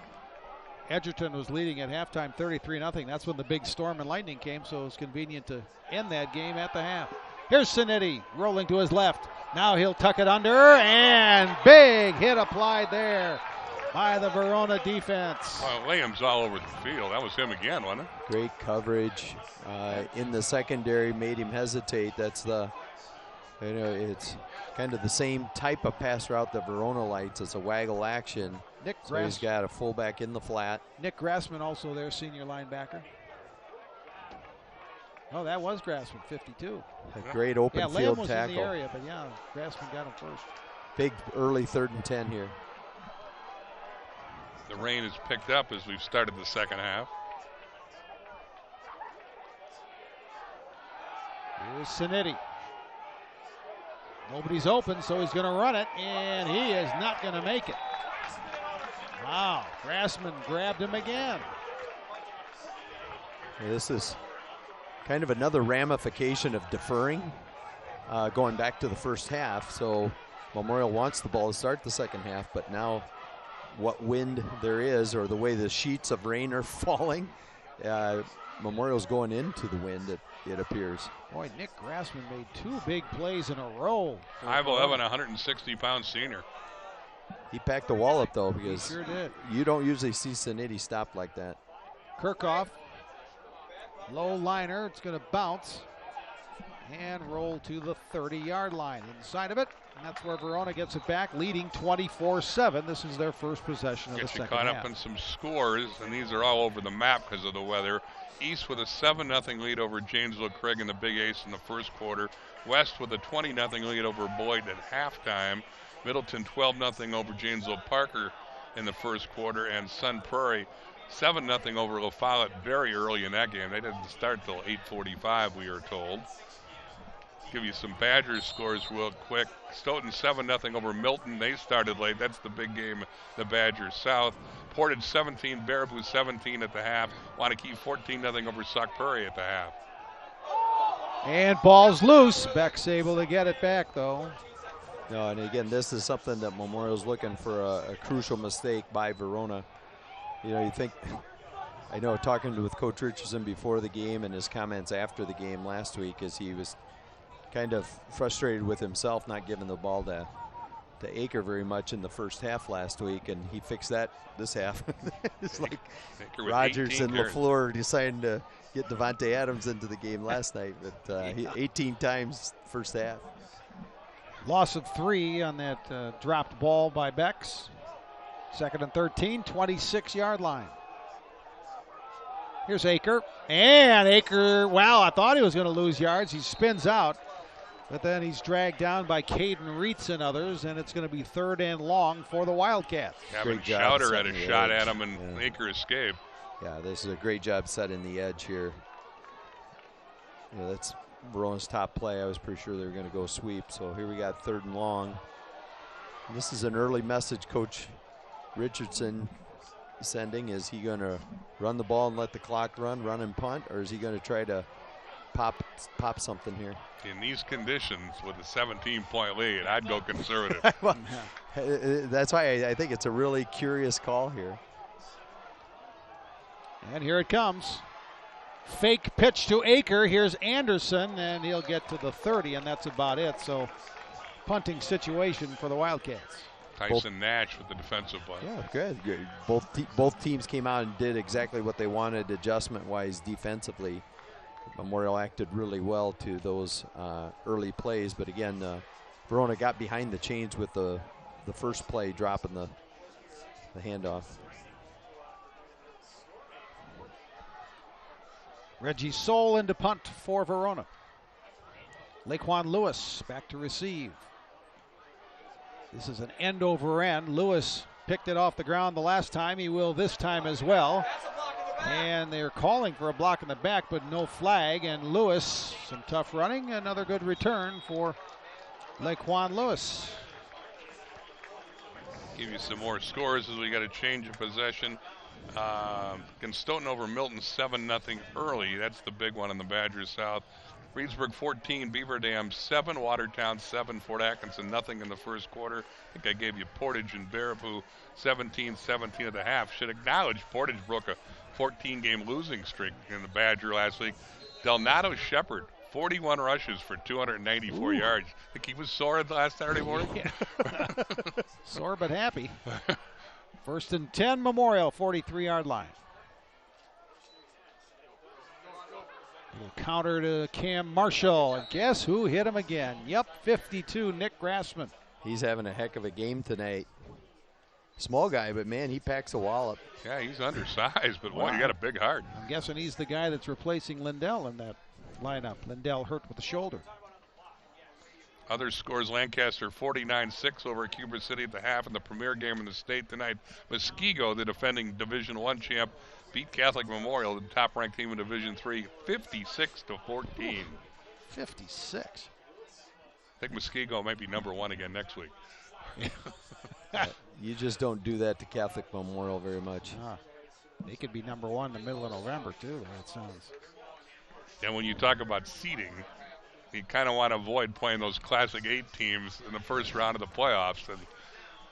Edgerton was leading at halftime 33-0. That's when the big storm and lightning came, so it was convenient to end that game at the half. Here's Sinetti rolling to his left. Now he'll tuck it under, and big hit applied there by the Verona defense. Well, Williams all over the field. That was him again, wasn't it? Great coverage in the secondary made him hesitate. That's it's kind of the same type of pass route that Verona likes. It's a waggle action. So he's got a fullback in the flat. Nick Grassman also there, senior linebacker. Oh, that was Grassman, 52. A great open Lamb field was tackle. in the area, but yeah, Grassman got him first. Big early 3rd and 10 here. The rain has picked up as we've started the second half. Here's Sinetti. Nobody's open, so he's going to run it, and he is not going to make it. Wow, Grassman grabbed him again. This is kind of another ramification of deferring, going back to the first half. So Memorial wants the ball to start the second half, but now what wind there is, or the way the sheets of rain are falling, Memorial's going into the wind, it appears. Boy, Nick Grassman made 2 big plays in a row. 5'11", 160-pound senior. He packed the wall up, though, because he sure did. You don't usually see Sinetti stop like that. Kirchhoff, low liner, it's going to bounce and roll to the 30-yard line. Inside of it, and that's where Verona gets it back, leading 24-7. This is their first possession of the second half. Get you caught up in some scores, and these are all over the map because of the weather. East with a 7-0 lead over Janesville Craig in the Big Ace in the first quarter. West with a 20-0 lead over Boyd at halftime. Middleton 12-0 over Janesville Parker in the first quarter, and Sun Prairie 7-0 over La Follette very early in that game. They didn't start till 8:45, we are told. Give you some Badgers scores real quick. Stoughton 7-0 over Milton. They started late. That's the big game, the Badgers South. Portage 17, Baraboo 17 at the half. Wanakee 14-0 over Sauk Prairie at the half. And ball's loose. Beck's able to get it back, though. No, and again, this is something that Memorial's looking for, a crucial mistake by Verona. You know, you think, I know talking with Coach Richardson before the game and his comments after the game last week, as he was kind of frustrated with himself not giving the ball to Aker very much in the first half last week, and he fixed that this half. It's like Rogers and LaFleur deciding to get Devontae Adams into the game last night, but 18 times first half. Loss of 3 on that dropped ball by Becks. 2nd and 13, 26-yard line. Here's Aker. And Aker, wow, I thought he was going to lose yards. He spins out. But then he's dragged down by Caden Reitz and others, and it's going to be 3rd and long for the Wildcats. Kevin Schauder had a shot at him, and Aker escaped. Yeah, this is a great job setting the edge here. You know, that's Verona's top play. I was pretty sure they were going to go sweep. So here we got 3rd and long. And this is an early message Coach Richardson sending. Is he going to run the ball and let the clock run and punt, or is he going to try to pop something here? In these conditions with a 17-point lead, I'd go conservative. Well, that's why I think it's a really curious call here. And here it comes. Fake pitch to Aker. Here's Anderson, and he'll get to the 30, and that's about it. So punting situation for the Wildcats. Tyson Nash with the defensive play. Yeah, good. Both teams came out and did exactly what they wanted adjustment-wise defensively. Memorial acted really well to those early plays, but again, Verona got behind the chains with the first play, dropping the handoff. Reggie Soul into punt for Verona. Laquan Lewis back to receive. This is an end over end. Lewis picked it off the ground the last time. He will this time as well. And they're calling for a block in the back, but no flag. And Lewis, some tough running. Another good return for Laquan Lewis. Give you some more scores as we got a change of possession. Stoughton over Milton 7-0 early. That's the big one in the Badgers South. Reedsburg 14, Beaver Dam 7, Watertown 7, Fort Atkinson nothing in the first quarter. I think I gave you Portage and Baraboo 17-17 at the half. Should acknowledge Portage broke a 14-game losing streak in the Badger last week. Delnato Shepard, 41 rushes for 294 yards. I think he was sore last Saturday morning. Yeah. Sore but happy. First and 10, Memorial, 43-yard line. Little counter to Cam Marshall, and guess who hit him again? Yep, 52, Nick Grassman. He's having a heck of a game tonight. Small guy, but man, he packs a wallop. Yeah, he's undersized, but boy, Wow. you got a big heart. I'm guessing he's the guy that's replacing Lindell in that lineup. Lindell hurt with the shoulder. Other scores: Lancaster 49-6 over Cuba City at the half in the premier game in the state tonight. Muskego, the defending Division I champ, beat Catholic Memorial, the top-ranked team in Division III, 56-14. 56. I think Muskego might be number one again next week. You just don't do that to Catholic Memorial very much. They could be number one in the middle of November, too, the way it sounds. And when you talk about seeding, you kind of want to avoid playing those Classic 8 teams in the first round of the playoffs. And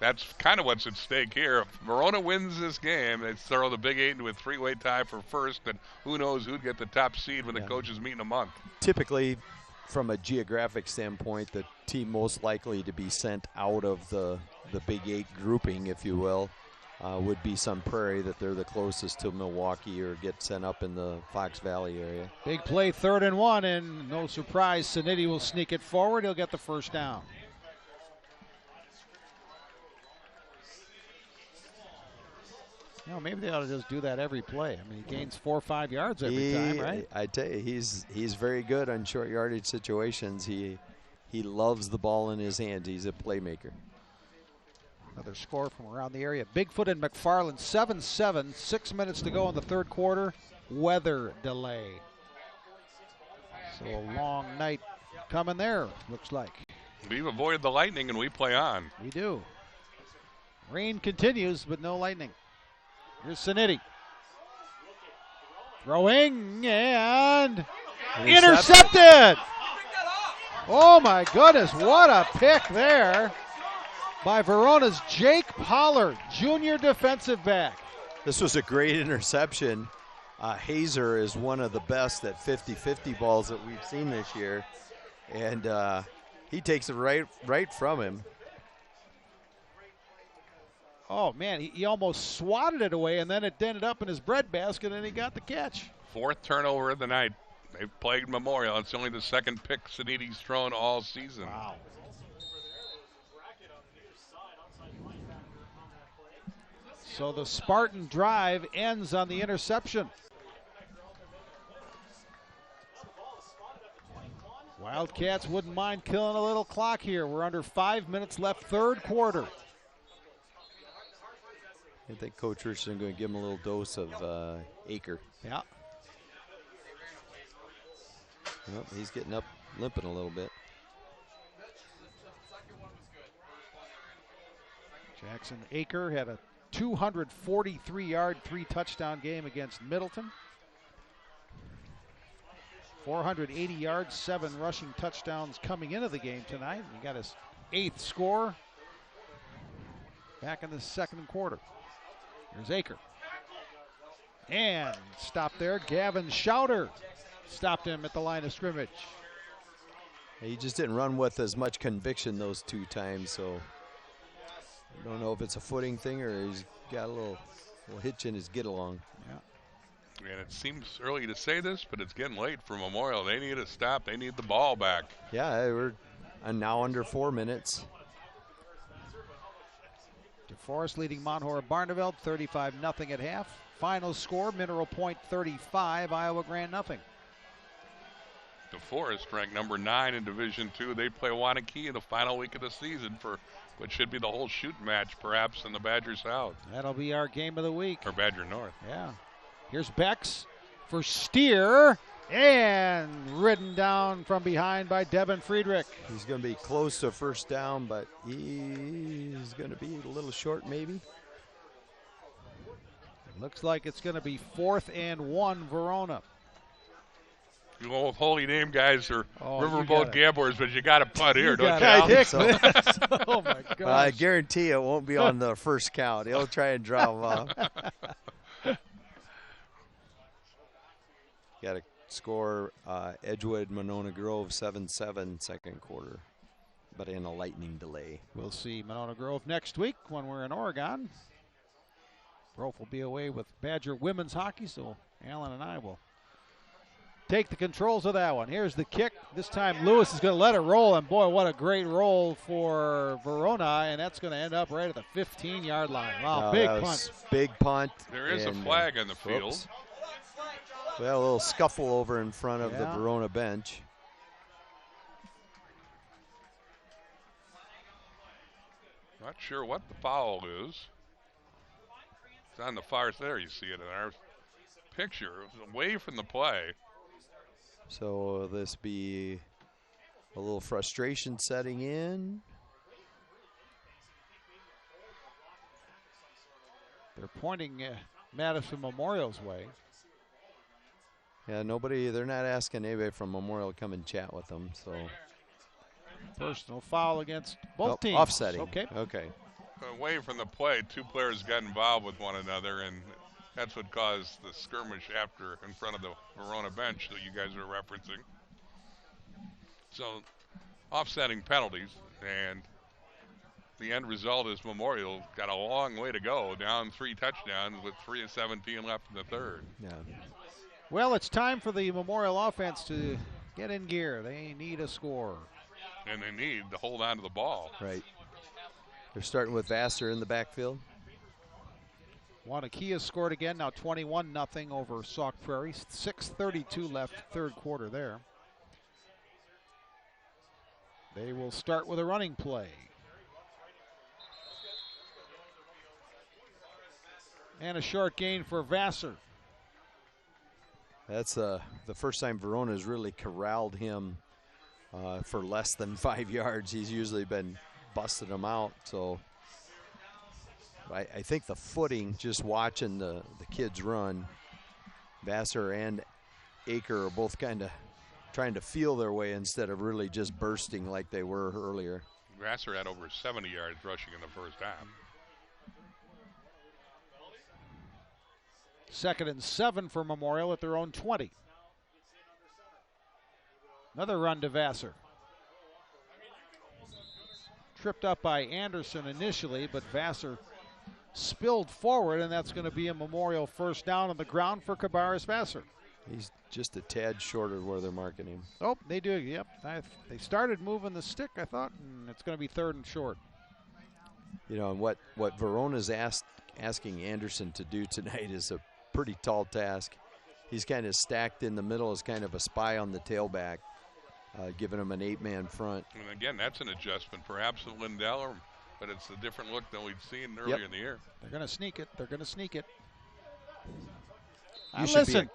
that's kind of what's at stake here. If Verona wins this game, they throw the Big 8 into a three-way tie for first, and who knows who'd get the top seed when the coaches meet in a month. Typically, from a geographic standpoint, the team most likely to be sent out of the Big 8 grouping, if you will, would be Sun Prairie, that they're the closest to Milwaukee or get sent up in the Fox Valley area. Big play, 3rd and 1, and no surprise, Sanity will sneak it forward. He'll get the first down. You know, maybe they ought to just do that every play. I mean, he gains 4 or 5 yards every time, right? I tell you, he's very good on short yardage situations. He loves the ball in his hands. He's a playmaker. Another score from around the area. Bigfoot and McFarland, 7-7. 6 minutes to go in the third quarter. Weather delay. So a long night coming there, looks like. We've avoided the lightning, and we play on. We do. Rain continues, but no lightning. Here's Sanity. Throwing and intercepted. Oh my goodness, what a pick there by Verona's Jake Pollard, junior defensive back. This was a great interception. Hazer is one of the best at 50-50 balls that we've seen this year. And he takes it right from him. Oh, man, he almost swatted it away, and then it ended up in his breadbasket, and he got the catch. 4th turnover of the night. They've played Memorial. It's only the second pick Saniti's thrown all season. Wow. So the Spartan drive ends on the interception. Wildcats wouldn't mind killing a little clock here. We're under 5 minutes left, third quarter. I think Coach Richardson going to give him a little dose of Acre. Yeah. Yep, he's getting up, limping a little bit. Jackson Acre had a 243-yard, 3-touchdown game against Middleton. 480 yards, 7 rushing touchdowns coming into the game tonight. He got his 8th score back in the second quarter. Here's Acre. And stopped there. Gavin Schauder stopped him at the line of scrimmage. He just didn't run with as much conviction those 2 times, so I don't know if it's a footing thing or he's got a little hitch in his get-along. Yeah. And it seems early to say this, but it's getting late for Memorial. They need a stop. They need the ball back. Yeah, we're now under 4 minutes. DeForest leading Montour Barneveld 35-0 at half. Final score, Mineral Point 35, Iowa Grand 0. DeForest ranked number 9 in Division II. They play Wanakee in the final week of the season for what should be the whole shoot match, perhaps, in the Badger South. That'll be our game of the week. Or Badger North. Yeah. Here's Bex for Steer, and ridden down from behind by Devin Friedrich. He's going to be close to first down, but he's going to be a little short maybe. Looks like it's going to be 4th and 1 Verona. You old holy name guys are Oh, riverboat gamblers, but you got to putt here, don't got you? it. Oh, my gosh. I guarantee it won't be on the first count. He'll try and draw them off. Got to score Edgewood, Monona Grove 7-7 second quarter, but in a lightning delay. We'll see Monona Grove next week when we're in Oregon. Rolf will be away with Badger women's hockey, so Alan and I will take the controls of that one. Here's the kick. This time Lewis is going to let it roll, and boy, what a great roll for Verona, and that's going to end up right at the 15-yard line. Wow, big punt. Big punt. There is a flag on the field. Whoops. Well, a little scuffle over in front of the Verona bench. Not sure what the foul is. It's on the far there. You see it in our picture. It was away from the play. So will this be a little frustration setting in? They're pointing Madison Memorial's way. Yeah, they're not asking anybody from Memorial to come and chat with them, so. Personal foul against both teams. Offsetting. Okay. Away from the play, two players got involved with one another, and that's what caused the skirmish after in front of the Verona bench that you guys are referencing. So, offsetting penalties, and the end result is Memorial got a long way to go, down 3 touchdowns with 3:17 left in the third. Yeah. Well, it's time for the Memorial offense to get in gear. They need a score. And they need to hold on to the ball. Right. They're starting with Vassar in the backfield. Wanakia scored again, now 21-0 over Sauk Prairie. 6:32 left, third quarter there. They will start with a running play. And a short gain for Vassar. That's the first time Verona has really corralled him for less than 5 yards. He's usually been busting them out. So I think the footing, just watching the kids run, Vassar and Aker are both kind of trying to feel their way instead of really just bursting like they were earlier. Vassar had over 70 yards rushing in the first half. 2nd and 7 for Memorial at their own 20. Another run to Vassar. Tripped up by Anderson initially, but Vassar spilled forward, and that's going to be a Memorial first down on the ground for Cabarrus Vassar. He's just a tad short of where they're marking him. Oh, they do, yep. They started moving the stick, I thought, and it's going to be 3rd and short. You know, and what Verona's asking Anderson to do tonight is a pretty tall task. He's kind of stacked in the middle as kind of a spy on the tailback, giving him an 8-man front. And again, that's an adjustment perhaps of Lindell, but it's a different look than we'd seen earlier in the year. They're going to sneak it. They're going to sneak it.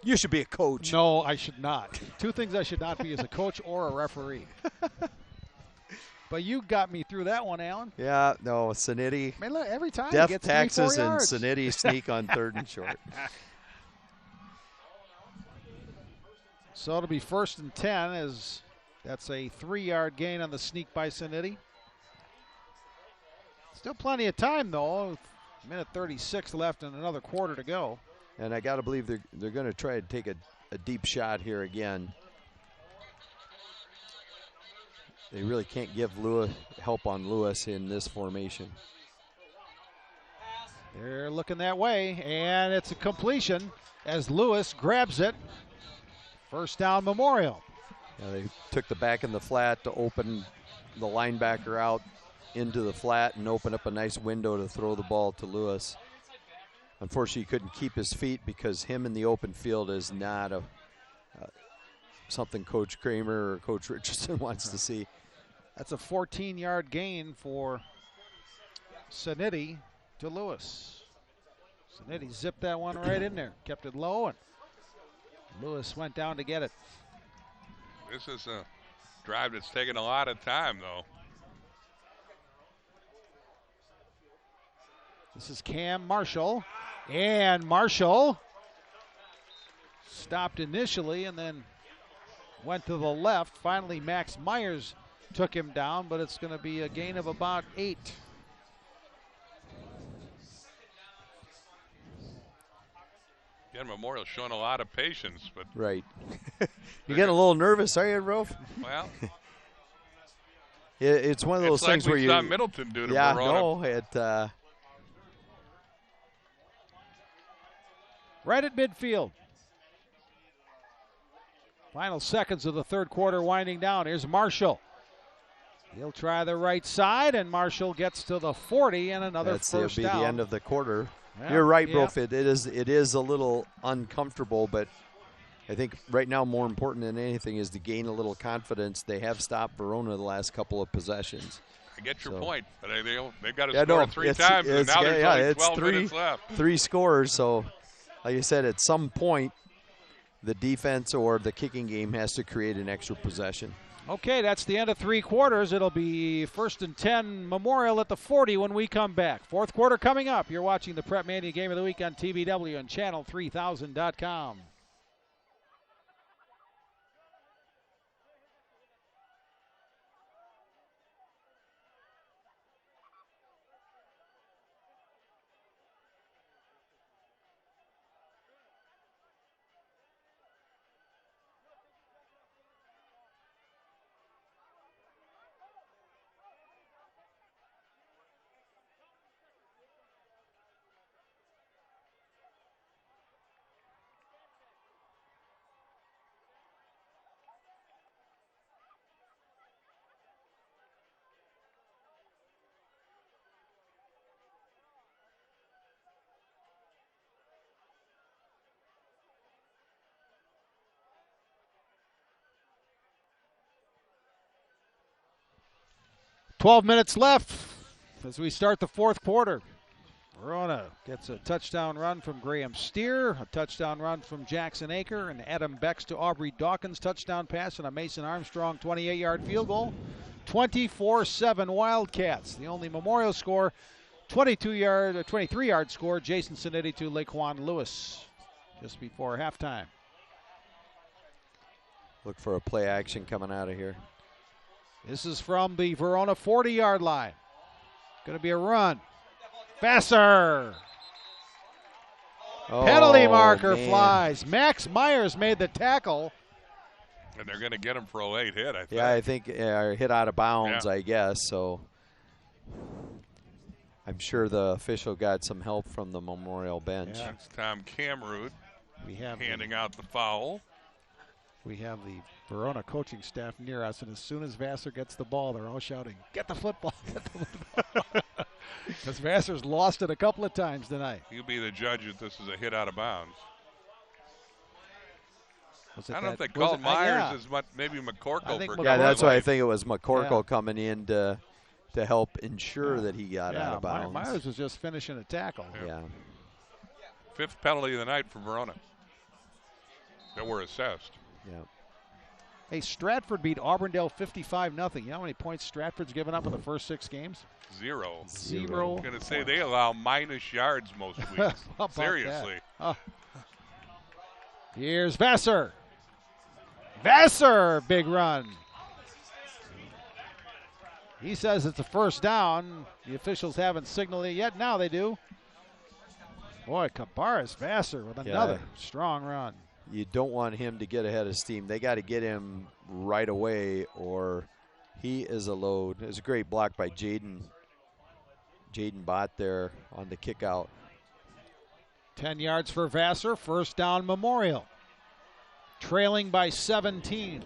You should be a coach. No, I should not. 2 things I should not be is a coach or a referee. But you got me through that one, Alan. Yeah, no, Sanitti. Man, look, every time Death he gets taxes 3-4 and yards. Sanitti sneak on 3rd and short. So it'll be 1st and 10 as that's a 3-yard gain on the sneak by Sanitti. Still plenty of time, though. 1:36 left and another quarter to go. And I got to believe they're going to try to take a deep shot here again. They really can't give help on Lewis in this formation. They're looking that way, and it's a completion as Lewis grabs it. First down, Memorial. Yeah, they took the back in the flat to open the linebacker out into the flat and open up a nice window to throw the ball to Lewis. Unfortunately, he couldn't keep his feet because him in the open field is not something Coach Kramer or Coach Richardson wants to see. That's a 14-yard gain for Sanitti to Lewis. Sanitti zipped that one right in there, kept it low, and Lewis went down to get it. This is a drive that's taken a lot of time, though. This is Cam Marshall, and Marshall stopped initially and then went to the left. Finally, Max Myers took him down, but it's going to be a gain of about 8. Again, Memorial showing a lot of patience, but Right. You're getting a little nervous, are you, Rolf? well, It's one of those it's like things where we you. saw Middleton do to Yeah, Verona. no, right at midfield. Final seconds of the third quarter winding down. Here's Marshall. He'll try the right side, and Marshall gets to the 40 and another first That'll be down. the end of the quarter. Yeah, You're right, yeah. Brofit. It is a little uncomfortable, but I think right now more important than anything is to gain a little confidence. They have stopped Verona the last couple of possessions. I get your So- point, but they've got to Yeah, score no, three it's- times, and it's- now there's yeah, only it's 12 minutes three. left. 3 scores, so like I said, at some point, the defense or the kicking game has to create an extra possession. Okay, that's the end of 3 quarters. It'll be 1st and 10 Memorial at the 40 when we come back. Fourth quarter coming up. You're watching the Prep Mania Game of the Week on TVW and channel3000.com. .12 minutes left as we start the fourth quarter. Verona gets a touchdown run from Graham Steer, a touchdown run from Jackson Aker, and Adam Becks to Aubrey Dawkins touchdown pass, and a Mason Armstrong 28-yard field goal. 24-7 Wildcats. The only Memorial score, 23-yard score, Jason Sinetti to Laquan Lewis just before halftime. Look for a play action coming out of here. This is from the Verona 40-yard line. Going to be a run. Vassar. Penalty marker flies. Max Myers made the tackle. And they're going to get him for a late hit, I think. Yeah, I think hit out of bounds, Yeah. I guess. So I'm sure the official got some help from the Memorial bench. Yeah. It's Tom Camroot We have handing out the foul. We have the Verona coaching staff near us, and as soon as Vassar gets the ball, they're all shouting, "Get the football, get the football." Because Vassar's lost it a couple of times tonight. You be the judge if this is a hit out of bounds. Was it I don't know if that- they was called it- Myers yeah. as much, maybe McCorkle. I think for Yeah, that's going why I late. think it was McCorkle Yeah. coming in to help ensure that he got out of bounds. Myers was just finishing a tackle. Yeah. Fifth penalty of the night for Verona. That were assessed. Yeah. Hey, Stratford beat Auburndale 55-0. You know how many points Stratford's given up in the first 6 games? Zero. Zero. I'm going to say they allow minus yards most How weeks. about Seriously. that? Here's Vassar. Vassar, big run. He says it's a first down. The officials haven't signaled it yet. Now they do. Boy, Cabarrus Vassar with another strong run. You don't want him to get ahead of steam. They got to get him right away or he is a load. It was a great block by Jaden Bott there on the kick out. 10 yards for Vassar. First down Memorial. Trailing by 17.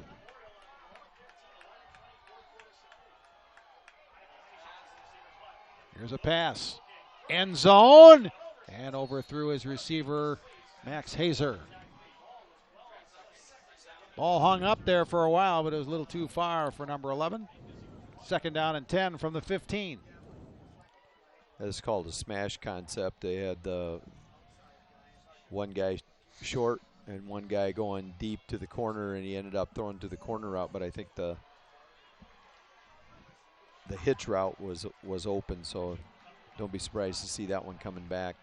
Here's a pass. End zone. And overthrew his receiver, Max Hazer. Ball hung up there for a while, but it was a little too far for number 11. Second down and 10 from the 15. That's called a smash concept. They had the one guy short and one guy going deep to the corner, and he ended up throwing to the corner route. But I think the hitch route was open, so don't be surprised to see that one coming back.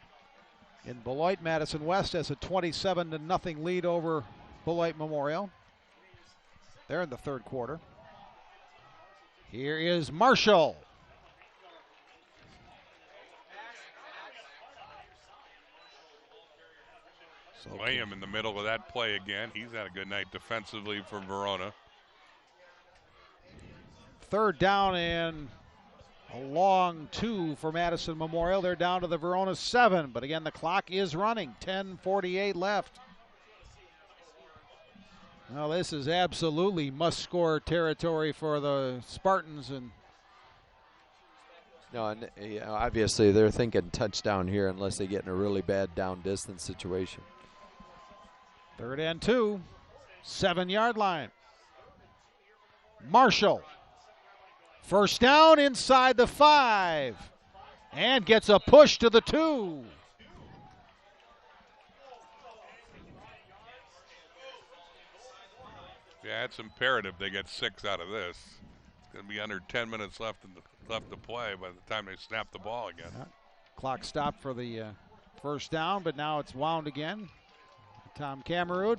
In Beloit, Madison West has a 27-0 lead over Beloit Memorial. They're in the third quarter. Here is Marshall. Lamb in the middle of that play again. He's had a good night defensively for Verona. Third down and A long 2 for Madison Memorial. They're down to the Verona 7, but again, the clock is running. 10:48 left. Well, this is absolutely must-score territory for the Spartans. And no, and obviously they're thinking touchdown here unless they get in a really bad down distance situation. 3rd and 2, 7-yard line. Marshall. First down inside the 5. And gets a push to the 2. Yeah, it's imperative they get 6 out of this. It's going to be under 10 minutes left to play by the time they snap the ball again. Clock stopped for the first down, but now it's wound again. Tom Cameroon.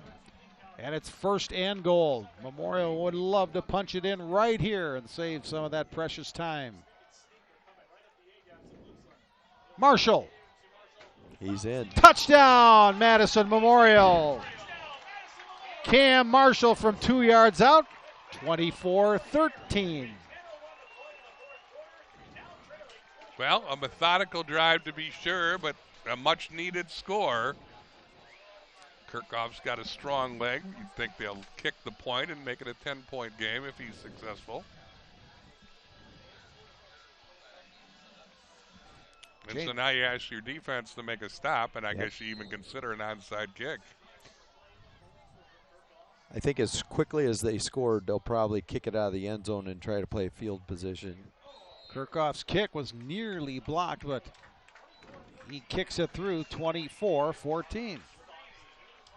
And it's 1st and goal. Memorial would love to punch it in right here and save some of that precious time. Marshall. He's in. Touchdown, Madison Memorial. Cam Marshall from 2 yards out. 24-13. Well, a methodical drive to be sure, but a much-needed score. Kirchhoff's got a strong leg. You'd think they'll kick the point and make it a 10-point game if he's successful. And so now you ask your defense to make a stop, and I guess you even consider an onside kick. I think as quickly as they scored, they'll probably kick it out of the end zone and try to play field position. Kirchhoff's kick was nearly blocked, but he kicks it through. 24-14.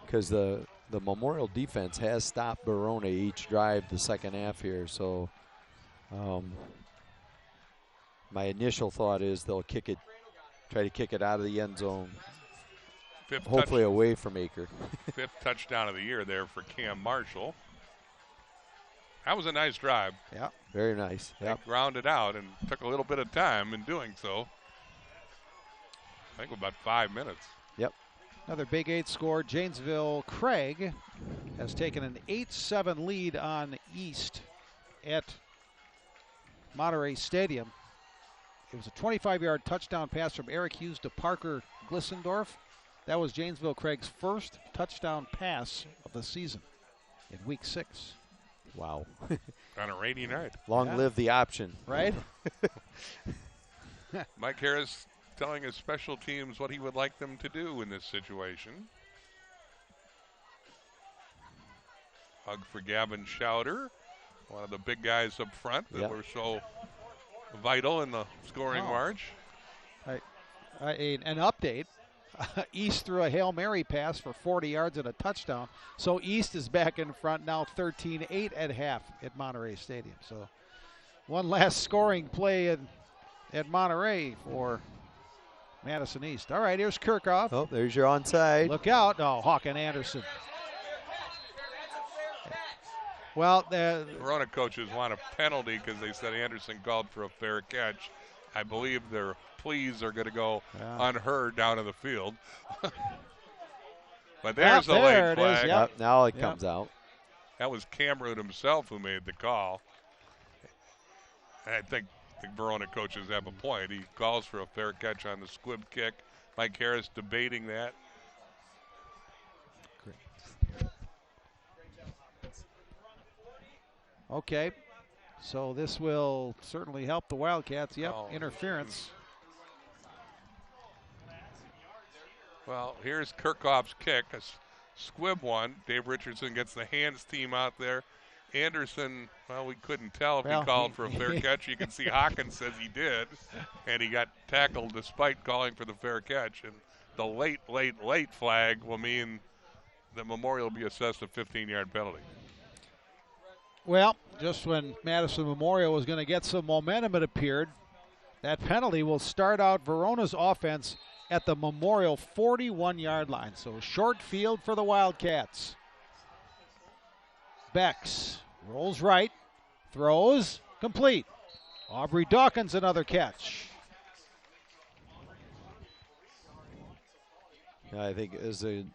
Because the Memorial defense has stopped Verona each drive the second half here. So my initial thought is they'll try to kick it out of the end zone, hopefully away from Aker. 5th touchdown of the year there for Cam Marshall. That was a nice drive. Yeah, very nice. They grounded out and took a little bit of time in doing so. I think about 5 minutes. Yep. Another Big 8 score. Janesville Craig has taken an 8-7 lead on East at Monterey Stadium. It was a 25-yard touchdown pass from Eric Hughes to Parker Glissendorf. That was Janesville Craig's first touchdown pass of the season in week 6. Wow. On a rainy night. Long live the option. Right? Mike Harris telling his special teams what he would like them to do in this situation. Hug for Gavin Schauder, one of the big guys up front that were so vital in the scoring march. An update. East threw a Hail Mary pass for 40 yards and a touchdown. So East is back in front now 13-8 at half at Monterey Stadium. So one last scoring play at Monterey for Madison East. All right, here's Kirchhoff. Oh, there's your onside. Look out. Oh, Hawk and Anderson. Well, the Verona coaches want a penalty because they said Anderson called for a fair catch. I believe their pleas are going to go unheard down in the field. But there's the late flag. Yep, now it comes out. That was Cameron himself who made the call. And I think the Verona coaches have a point. He calls for a fair catch on the squib kick. Mike Harris debating that. Okay, so this will certainly help the Wildcats. Yep, interference. Well, here's Kirchhoff's kick, a squib one. Dave Richardson gets the hands team out there. Anderson, well, we couldn't tell if he called for a fair catch. You can see Hawkins says he did, and he got tackled despite calling for the fair catch. And the late flag will mean that Memorial will be assessed a 15-yard penalty. Well, just when Madison Memorial was going to get some momentum, it appeared, that penalty will start out Verona's offense at the Memorial 41-yard line. So short field for the Wildcats. Becks rolls right, throws, complete. Aubrey Dawkins another catch. I think there's a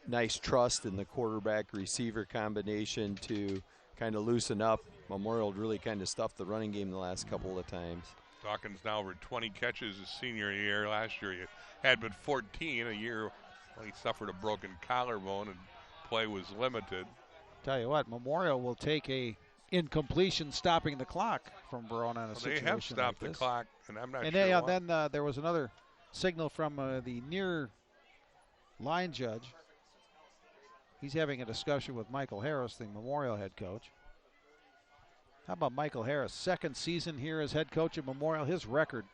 nice trust in the quarterback receiver combination to kind of loosen up Memorial really kind of stuffed the running game the last couple of times. Dawkins now over 20 catches his senior year. Last year he had but 14. A year when he suffered a broken collarbone and play was limited. Tell you what, Memorial will take a incompletion stopping the clock from Verona in a situation They have stopped like the clock, and I'm not and sure why. then there was another signal from the near line judge. He's having a discussion with Michael Harris, the Memorial head coach. How about Michael Harris? Second season here as head coach at Memorial. His record,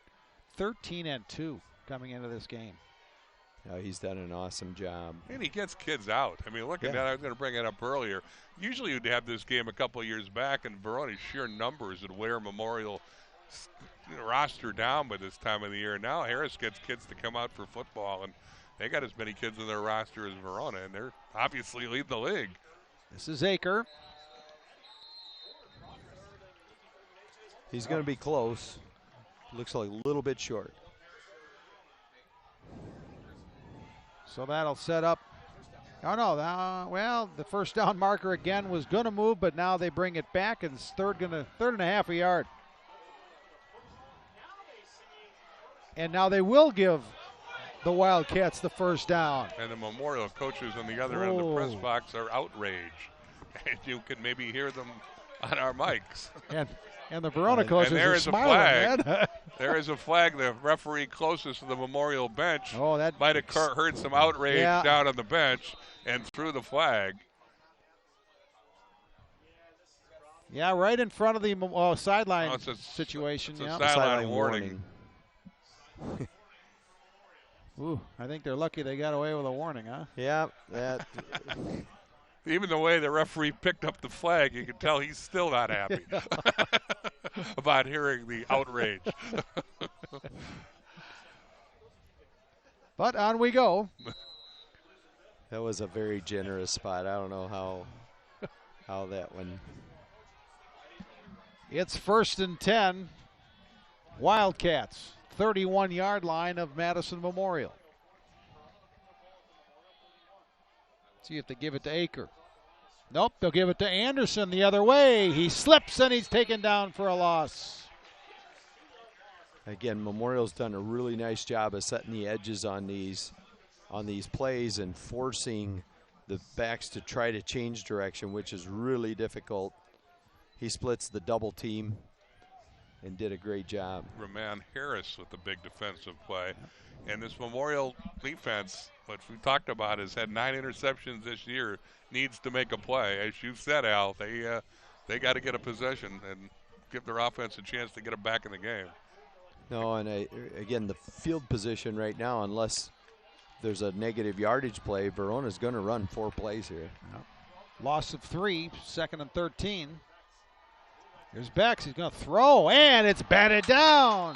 13-2 coming into this game. He's done an awesome job. And he gets kids out. I mean, look at that. I was going to bring it up earlier. Usually you'd have this game a couple of years back, and Verona's sheer numbers would wear Memorial roster down by this time of the year. Now Harris gets kids to come out for football, and they got as many kids in their roster as Verona, and they're obviously leading the league. This is Aker. He's going to be close. Looks like a little bit short. So that'll set up. Oh, no. Well, the first down marker again was going to move, but now they bring it back, and it's third and a half a yard. And now they will give the Wildcats the first down. And the Memorial coaches on the other end of the press box are outraged. And you can maybe hear them on our mics. And the Verona coaches there are is smiling. A flag. There is a flag. The referee closest to the Memorial bench that might have heard some outrage down on the bench and threw the flag. Yeah, right in front of the sideline situation. It's a sideline warning. Ooh, I think they're lucky they got away with a warning, huh? Yeah, that. Even the way the referee picked up the flag, you can tell he's still not happy about hearing the outrage. But on we go. That was a very generous spot. I don't know how that one. It's 1st and 10. Wildcats, 31-yard line of Madison Memorial. See if they give it to Aker. Nope, they'll give it to Anderson the other way. He slips and he's taken down for a loss. Again, Memorial's done a really nice job of setting the edges on these plays and forcing the backs to try to change direction, which is really difficult. He splits the double team and did a great job. Roman Harris with the big defensive play. And this Memorial defense, which we talked about, has had 9 interceptions this year, needs to make a play. As you said, Al, they got to get a possession and give their offense a chance to get it back in the game. No, and again, the field position right now, unless there's a negative yardage play, Verona's going to run 4 plays here. Yep. Loss of 3, 2nd and 13. Here's Bex. He's going to throw, and it's batted down.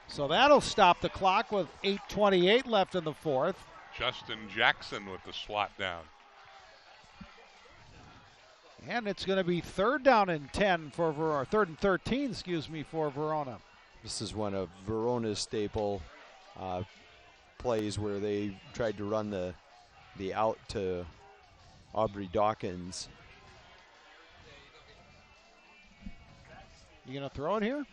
So that'll stop the clock with 8:28 left in the 4th. Justin Jackson with the slot down. And it's going to be 3rd down and 10 for Verona. 3rd and 13, excuse me, for Verona. This is one of Verona's staple plays where they tried to run the out to Aubrey Dawkins. You going to throw it here?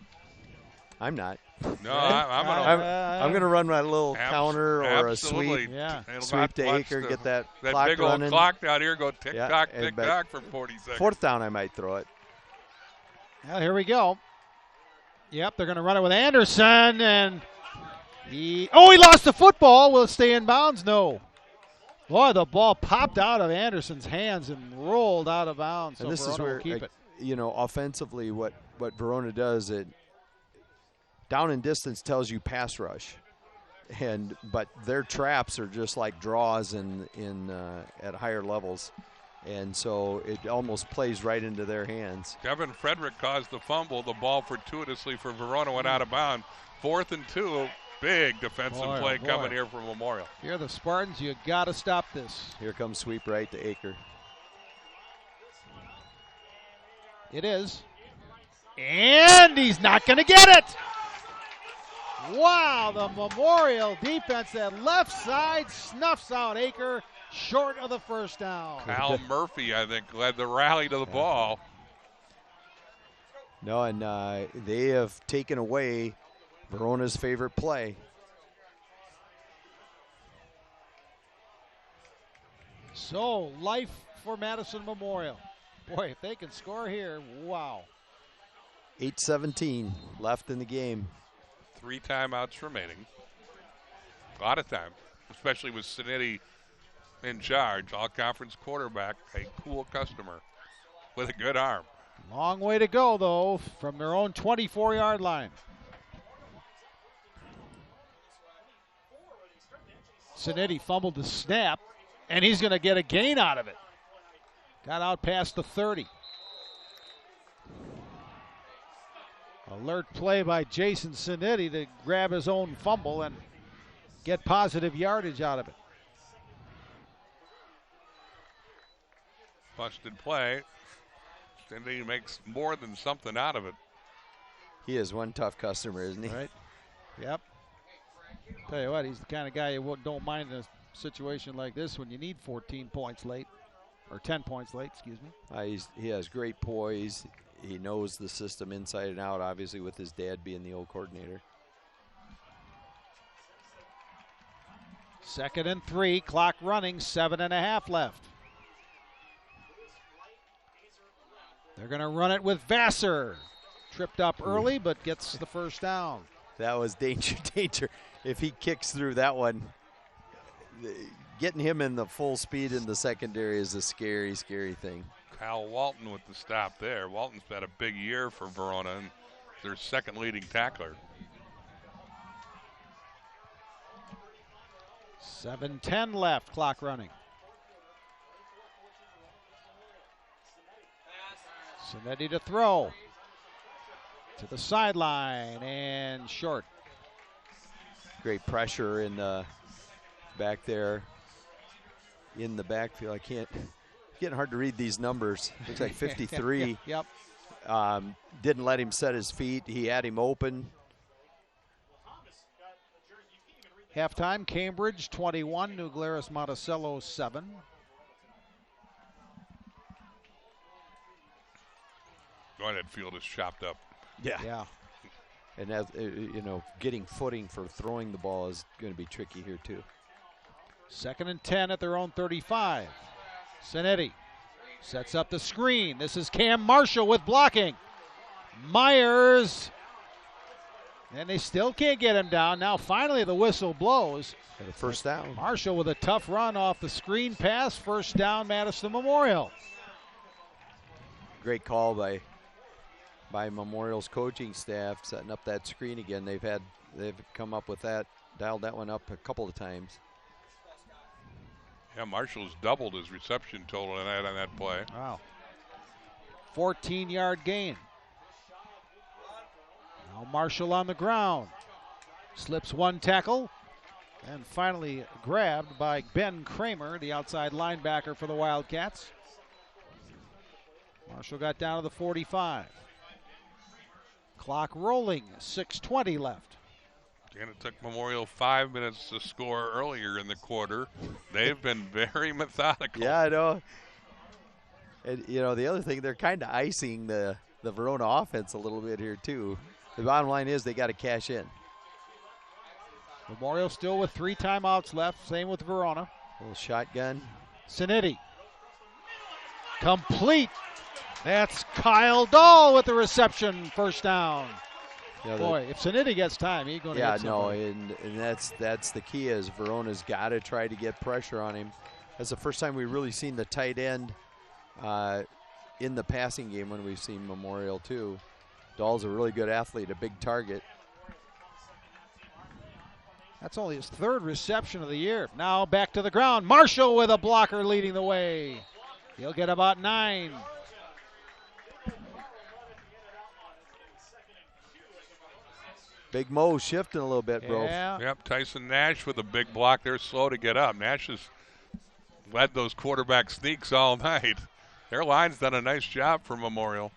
I'm not. No, I'm going to run my little counter or a sweep. Yeah. Sweep to Aker, get that clock big running. old clock down here, go tick-tock, and tick-tock for 40 seconds. 4th down, I might throw it. Well, here we go. Yep, they're going to run it with Anderson, and he lost the football. Will it stay in bounds? No. Boy, the ball popped out of Anderson's hands and rolled out of bounds. And so this Verona is where, will keep it. Offensively, what Verona does, it down and distance tells you pass rush, but their traps are just like draws at higher levels, and so it almost plays right into their hands. Kevin Frederick caused the fumble. The ball fortuitously for Verona went out of bounds. 4th and 2, big defensive play coming here from Memorial. Here are the Spartans. You got to stop this. Here comes sweep right to Aker. It is. And he's not going to get it. Wow, the Memorial defense, that left side snuffs out Aker short of the first down. Kyle Murphy, I think, led the rally to the ball. No, and they have taken away Verona's favorite play. So, life for Madison Memorial. Boy, if they can score here, wow. 8:17 left in the game. 3 timeouts remaining. A lot of time, especially with Sinetti in charge. All-conference quarterback, a cool customer with a good arm. Long way to go, though, from their own 24-yard line. Sinetti fumbled the snap, and he's going to get a gain out of it. Got out past the 30. Alert play by Jason Sinetti to grab his own fumble and get positive yardage out of it. Busted play. Sinetti makes more than something out of it. He is one tough customer, isn't he? Right. Yep. Tell you what, he's the kind of guy you don't mind in a situation like this when you need 14 points late, or 10 points late, excuse me. He has great poise. He knows the system inside and out, obviously with his dad being the old coordinator. 2nd and 3, clock running, 7.5 left. They're going to run it with Vassar. Tripped up early, but gets the first down. That was danger, danger. If he kicks through that one, getting him in the full speed in the secondary is a scary, scary thing. Kyle Walton with the stop there. Walton's had a big year for Verona, and their second leading tackler. 7:10 left, clock running. Sinetti to throw. To the sideline and short. Great pressure in the back there in the backfield. I can't. Getting hard to read these numbers. Looks like 53. Yep. Didn't let him set his feet. He had him open. Halftime, Cambridge 21, New Glarus Monticello 7. That field is chopped up. Yeah. And as, getting footing for throwing the ball is going to be tricky here too. 2nd and 10 at their own 35. Sinetti sets up the screen. This is Cam Marshall with blocking. Myers. And they still can't get him down. Now finally the whistle blows. And a first down. Marshall with a tough run off the screen pass. First down, Madison Memorial. Great call by Memorial's coaching staff, setting up that screen again. They've come up with that, dialed that one up a couple of times. Yeah, Marshall's doubled his reception total on that play. Wow. 14-yard gain. Now Marshall on the ground. Slips one tackle. And finally grabbed by Ben Kramer, the outside linebacker for the Wildcats. Marshall got down to the 45. Clock rolling, 6:20 left. And it took Memorial 5 minutes to score earlier in the quarter. They've been very methodical. Yeah, I know. And, the other thing, they're kind of icing the Verona offense a little bit here, too. The bottom line is they got to cash in. Memorial still with 3 timeouts left, same with Verona. Little shotgun. Sinetti. Complete. That's Kyle Dahl with the reception, first down. Boy, if Sinetti gets time, he's going to get somebody. and that's the key is Verona's got to try to get pressure on him. That's the first time we've really seen the tight end in the passing game when we've seen Memorial too. Dahl's a really good athlete, a big target. That's only his 3rd reception of the year. Now back to the ground. Marshall with a blocker leading the way. He'll get about 9. Big Mo shifting a little bit, bro. Yeah. Yep, Tyson Nash with a big block. They're slow to get up. Nash has led those quarterback sneaks all night. Their line's done a nice job for Memorial.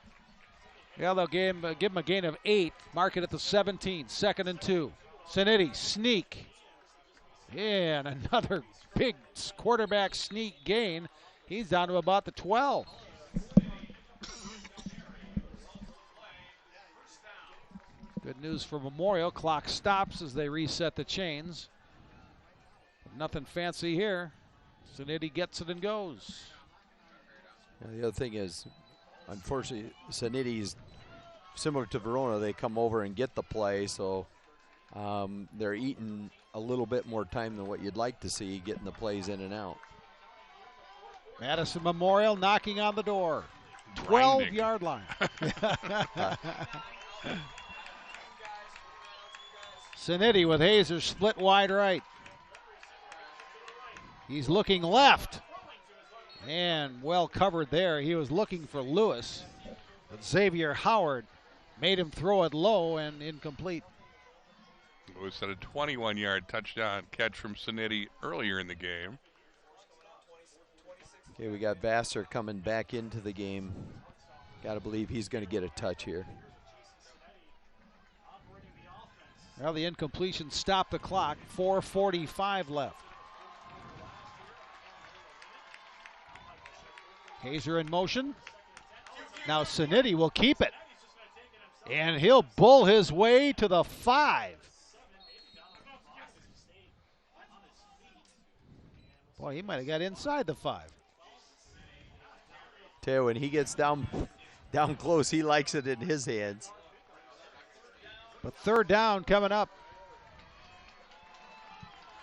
Yeah, they'll give him a gain of 8. Mark it at the 17. 2nd and 2. Sinetti, sneak. Yeah, and another big quarterback sneak gain. He's down to about the 12. Good news for Memorial. Clock stops as they reset the chains. But nothing fancy here. Sanity gets it and goes. The other thing is, unfortunately, Sanity's similar to Verona. They come over and get the play, so they're eating a little bit more time than what you'd like to see, getting the plays in and out. Madison Memorial knocking on the door. 12-yard line. Sanity with Hazer split wide right. He's looking left. And well covered there. He was looking for Lewis. But Xavier Howard made him throw it low and incomplete. Lewis had a 21-yard touchdown catch from Sanity earlier in the game. Okay, we got Vassar coming back into the game. Got to believe he's going to get a touch here. Well, the incompletion stopped the clock. 4:45 left. Hazer in motion. Now Sanity will keep it. And he'll bull his way to the 5. Boy, he might have got inside the 5. Tell you, when he gets down close, he likes it in his hands. But third down coming up.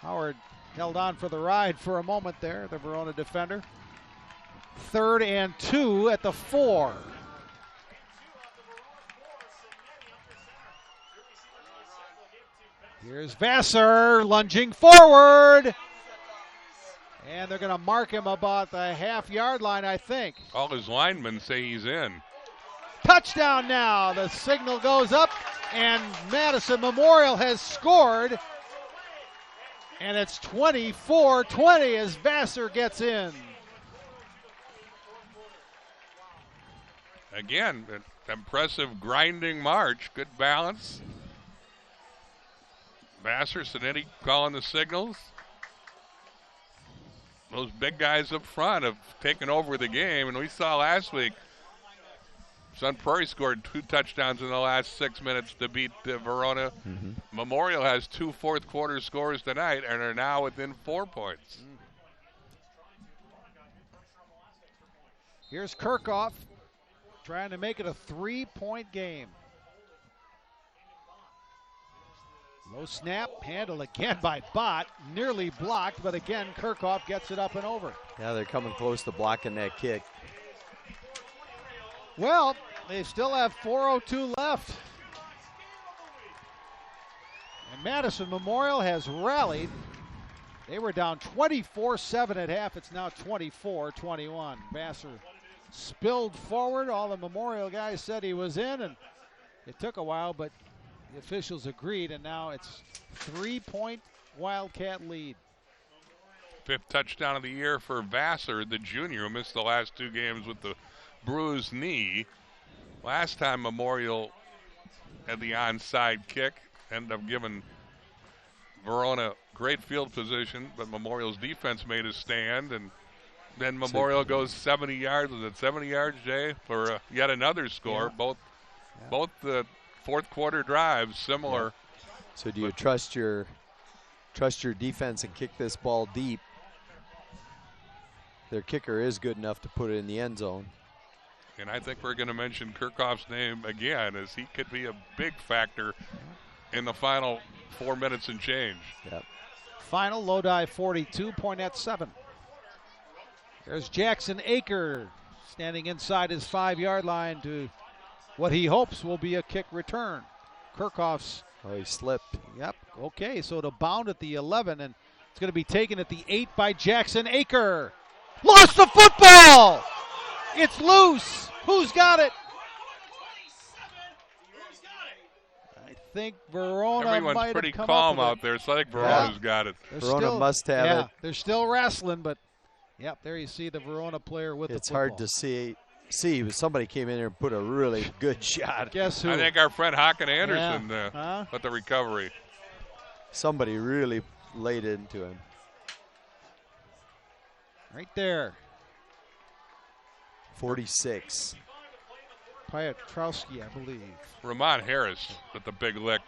Howard held on for the ride for a moment there, the Verona defender. 3rd and 2 at the 4. Here's Vassar lunging forward. And they're going to mark him about the half-yard line, I think. All his linemen say he's in. Touchdown now. The signal goes up, and Madison Memorial has scored. And it's 24-20 as Vassar gets in. Again, an impressive grinding march. Good balance. Vassar, Sanity calling the signals. Those big guys up front have taken over the game, and we saw last week Sun Prairie scored 2 touchdowns in the last 6 minutes to beat Verona. Memorial has 2 fourth-quarter scores tonight and are now within 4 points. Here's Kirchhoff trying to make it a 3-point game. Low snap, handled again by Bott, nearly blocked, but again Kirchhoff gets it up and over. Yeah, they're coming close to blocking that kick. Well, they still have 4:02 left. And Madison Memorial has rallied. They were down 24-7 at half. It's now 24-21. Vassar spilled forward. All the Memorial guys said he was in, and it took a while, but the officials agreed, and now it's 3-point Wildcat lead. 5th touchdown of the year for Vassar, the junior, who missed the last 2 games with the bruised knee. Last time Memorial had the onside kick, ended up giving Verona great field position, but Memorial's defense made a stand, and then Memorial goes 70 yards. Was it 70 yards, Jay, for yet another score? Yeah. Both the fourth-quarter drives similar. Yeah. So do you trust your defense and kick this ball deep? Their kicker is good enough to put it in the end zone. And I think we're going to mention Kirchhoff's name again, as he could be a big factor in the final 4 minutes and change. Yep. Final, Lodi 42, Poinette 7. There's Jackson Aker standing inside his 5-yard line to what he hopes will be a kick return. Kirchhoff's. Oh, he slipped. Yep. Okay, so to bound at the 11, and it's going to be taken at the 8 by Jackson Aker. Lost the football! It's loose. Who's got it? I think Verona Everyone's might pretty have come calm up with out there, so I think Verona's got it. Verona must have it. They're still wrestling, but yep, there you see the Verona player with It's the football. hard to see, but somebody came in there and put a really good shot. Guess who? I think our friend Hakan Anderson Huh? with the recovery. Somebody really laid into him. Right there. 46. Piotrowski, I believe. Ramon Harris with the big lick.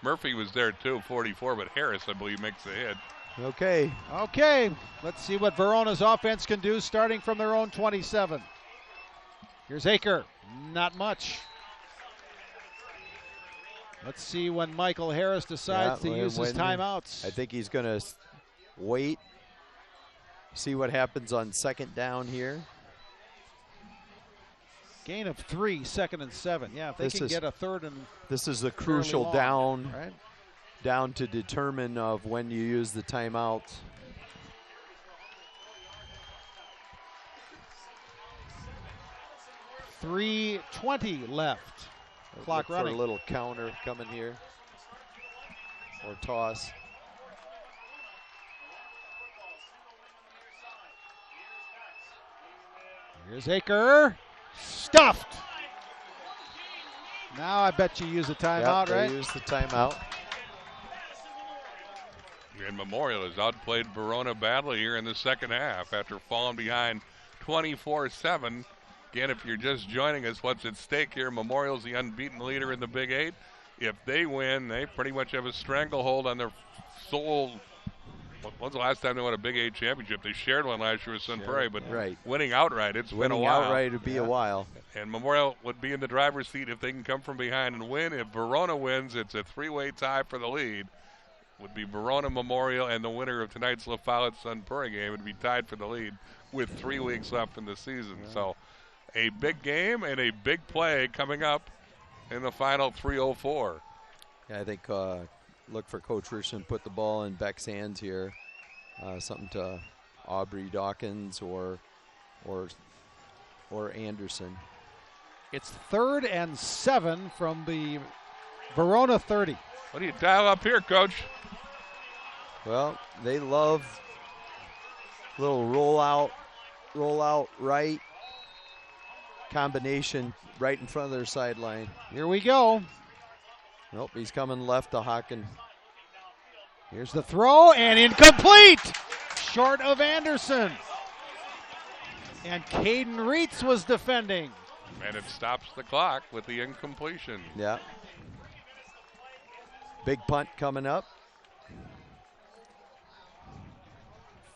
Murphy was there too, 44, but Harris, I believe, makes the hit. Okay. Okay, let's see what Verona's offense can do starting from their own 27. Here's Aker. Not much. Let's see when Michael Harris decides to use his timeouts. I think he's going to wait, see what happens on second down here. Gain of 3, 2nd and 7. Yeah, if they can get a third and this is the crucial down, right? Down to determine of when you use the timeout. .320 left. Clock running. For a little counter coming here. Or toss. Here's Aker. Stuffed. Now I bet you use a timeout, right? Use the timeout. And Memorial has outplayed Verona badly here in the second half after falling behind 24-7. Again, if you're just joining us, what's at stake here? Memorial's the unbeaten leader in the Big Eight. If they win, they pretty much have a stranglehold on their sole. When's the last time they won a Big Eight championship? They shared one last year with Sun Prairie, but winning outright, it's been a while. Winning outright would be a while. And Memorial would be in the driver's seat if they can come from behind and win. If Verona wins, it's a three-way tie for the lead. Would be Verona, Memorial, and the winner of tonight's La Follette Sun Prairie game would be tied for the lead with 3 weeks left in the season. So a big game and a big play coming up in the final 3:04. Yeah, I think look for Coach Richardson to put the ball in Beck's hands here. Something to Aubrey Dawkins or Anderson. It's 3rd and 7 from the Verona 30. What do you dial up here, Coach? Well, they love little roll out right combination right in front of their sideline. Here we go. Nope, he's coming left to Hocken. Here's the throw, and incomplete! Short of Anderson. And Caden Reitz was defending. And it stops the clock with the incompletion. Yeah. Big punt coming up.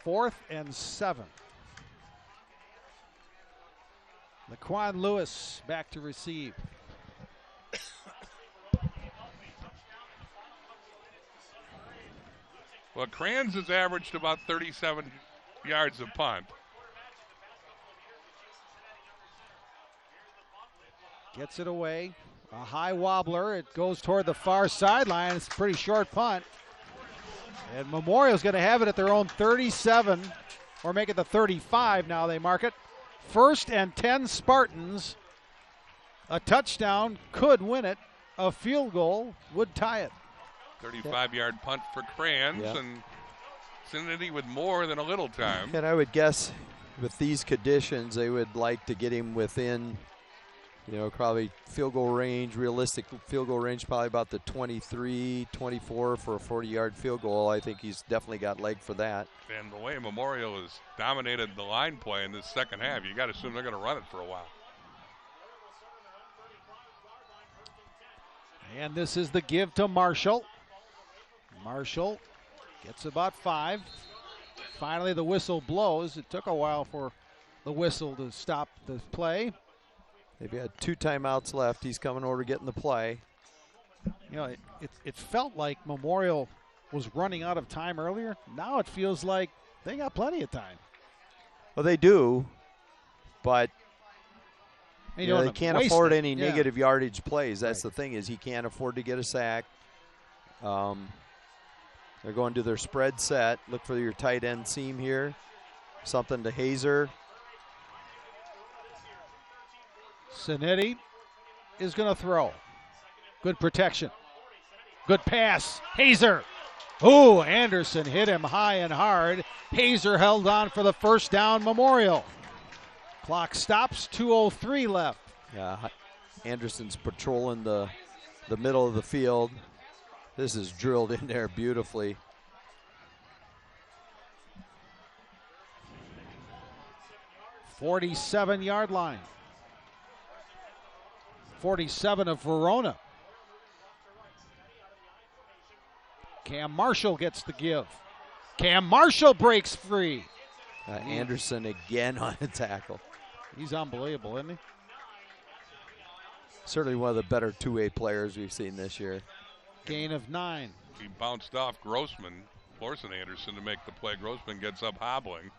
4th and 7. Laquan Lewis back to receive. Well, Kranz has averaged about 37 yards a punt. Gets it away. A high wobbler. It goes toward the far sideline. It's a pretty short punt. And Memorial's going to have it at their own 37, or make it the 35 now they mark it. 1st and 10 Spartans. A touchdown could win it. A field goal would tie it. 35-yard punt for Kranz, and Cincinnati with more than a little time. And I would guess with these conditions, they would like to get him within, probably field goal range, realistic field goal range, probably about the 23, 24 for a 40-yard field goal. I think he's definitely got leg for that. And the way Memorial has dominated the line play in this second half, you got to assume they're going to run it for a while. And this is the give to Marshall. Marshall gets about 5. Finally, the whistle blows. It took a while for the whistle to stop the play. They've had 2 timeouts left. He's coming over getting the play. It felt like Memorial was running out of time earlier. Now it feels like they got plenty of time. Well, they do, but they can't afford any negative yardage plays. That's the thing, is he can't afford to get a sack. They're going to their spread set. Look for your tight end seam here. Something to Hazer. Cincinnati is going to throw. Good protection. Good pass. Hazer. Oh, Anderson hit him high and hard. Hazer held on for the first down. Memorial. Clock stops. 2:03 left. Yeah, Anderson's patrolling the middle of the field. This is drilled in there beautifully. .47-yard line. 47 of Verona. Cam Marshall gets the give. Cam Marshall breaks free. Anderson again on a tackle. He's unbelievable, isn't he? Certainly one of the better two-way players we've seen this year. Gain of 9. He bounced off Grossman, forcing Anderson to make the play. Grossman gets up hobbling.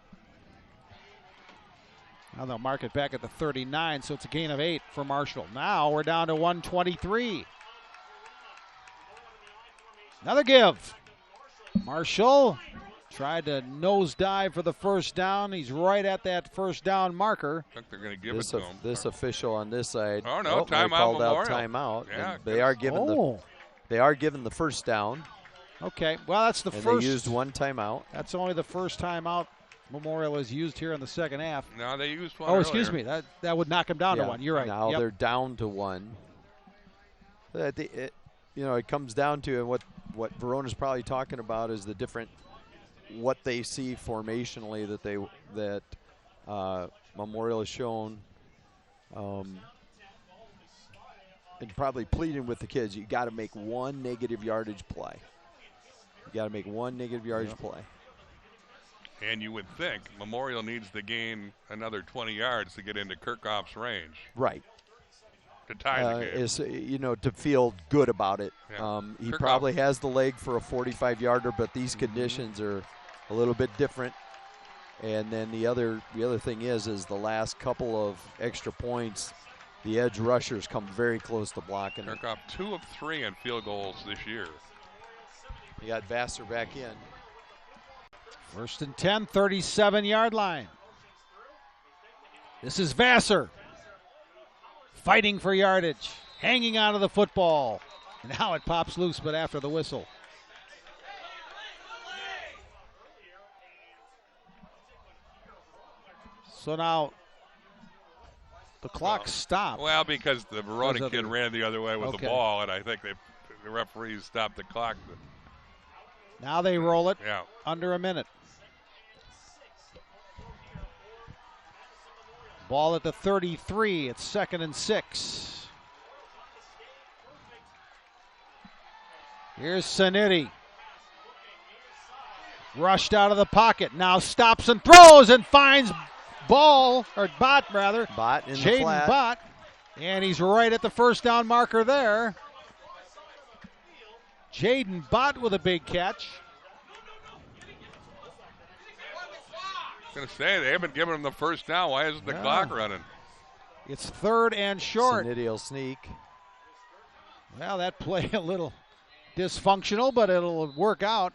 Now they'll mark it back at the 39, so it's a gain of 8 for Marshall. Now we're down to 123. Another give. Marshall tried to nosedive for the first down. He's right at that first down marker. I think they're going to give it to him. This official on this side. Oh, no, they timeout called Memorial. out timeout. Yeah, And they are given the first down. Okay, well, that's the And first. they used one timeout. That's only the first timeout Memorial has used here in the second half. No, they used one Oh, excuse earlier. me. That would knock him down to Yeah, 1. You're right. Now Yep. they're down to 1. It comes down to what Verona's probably talking about is the different what they see formationally that Memorial has shown, and probably pleading with the kids. You got to make one negative yardage play. Play. And you would think Memorial needs to gain another 20 yards to get into Kirchhoff's range. Right. To tie the game. To feel good about it. Yeah. He Kirchhoff. probably has the leg for a 45-yarder, but these conditions are a little bit different. And then the other thing is the last couple of extra points, the edge rushers come very close to blocking it. Kirchhoff 2 of 3 on field goals this year. You got Vassar back in. 1st and 10, 37-yard line. This is Vassar. Fighting for yardage. Hanging onto the football. Now it pops loose, but after the whistle. So now the clock stopped. Well, because the Verona Those kid other- ran the other way with Okay. the ball, and I think the referees stopped the clock. Now they roll it Yeah. under a minute. Ball at the 33. It's 2nd and 6. Here's Sanity. Rushed out of the pocket. Now stops and throws and finds Bott in the Jaden flat. Bott. And he's right at the first down marker there. Jaden Bott with a big catch. I was going to say, they haven't given him the first down. Why isn't the clock running? It's 3rd and short. Sanity will sneak. Well, that play a little dysfunctional, but it'll work out.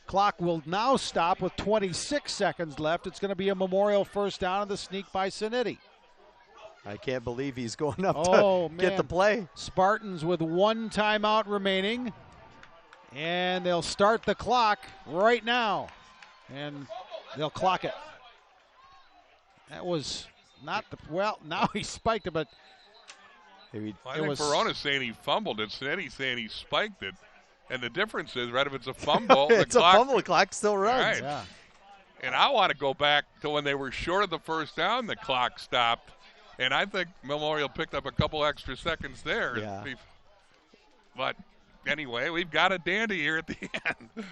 Clock will now stop with 26 seconds left. It's going to be a Memorial first down on the sneak by Sanity. I can't believe he's going up Oh, to man. get the play. Spartans with 1 timeout remaining. And they'll start the clock right now. And they'll clock it. That was not the, well, now he spiked it, but Well, I think Verona's saying he fumbled it. Sanetti's saying he spiked it. And the difference is, right, if it's a fumble, it's the a fumble, the clock still runs. Right. yeah. And I want to go back to when they were short of the first down, the clock stopped. And I think Memorial picked up a couple extra seconds there. Yeah. But anyway, we've got a dandy here at the end.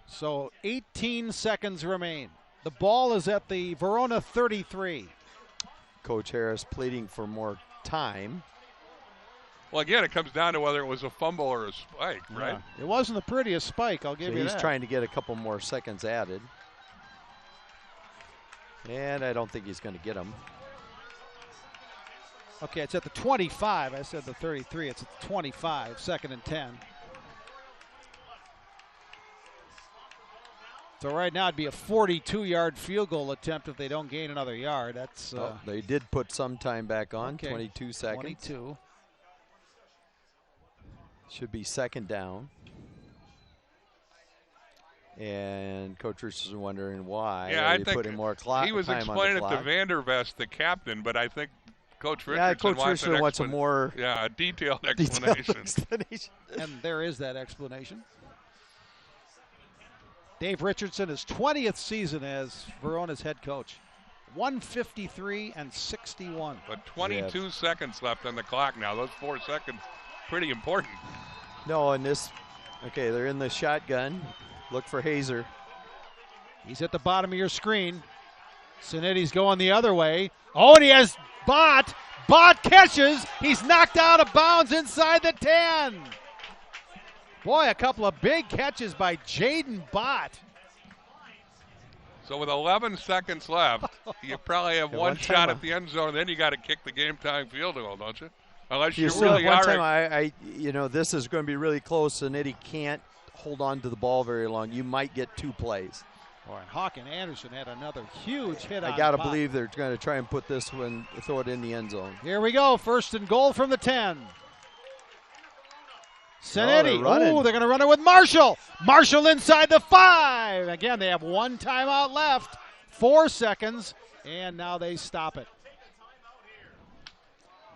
So 18 seconds remain. The ball is at the Verona 33. Coach Harris pleading for more time. Well, again, it comes down to whether it was a fumble or a spike, right? Yeah. It wasn't the prettiest spike, I'll give So you he's that. trying to get a couple more seconds added. And I don't think he's going to get them. Okay, it's at the 25. I said the 33. It's at the 25, 2nd and 10. So right now it'd be a 42-yard field goal attempt if they don't gain another yard. That's They did put some time back on, okay. 22 seconds. 22. Should be 2nd down. And Coach Richardson wondering why. Yeah, Are I you think putting more clock, he was time on the explaining it to clock? Vandervest, the captain, but I think Coach Richardson Yeah, Coach Richardson wants a more a detailed detailed explanation. explanation. And there is that explanation. Dave Richardson, his 20th season as Verona's head coach. 153 and 61. But 22 seconds left on the clock now. Those 4 seconds, pretty important. No, and this, okay, they're in the shotgun. Look for Hazer. He's at the bottom of your screen. Sanetti's going the other way. Oh, and he has Bott. Bott catches. He's knocked out of bounds inside the 10. Boy, a couple of big catches by Jaden Bott. So with 11 seconds left, you probably have one shot at the end zone, and then you got to kick the game-time field goal, don't you? Unless you still really have one are. time, this is going to be really close, and Eddie can't hold on to the ball very long. You might get 2 plays. Boy, and Hawk and Anderson had another huge hit on I got to Bott. believe they're going to try and put this one, throw it in the end zone. Here we go, 1st and goal from the 10. Sanetti, they're going to run it with Marshall. Marshall inside the 5. Again, they have 1 timeout left, 4 seconds, and now they stop it.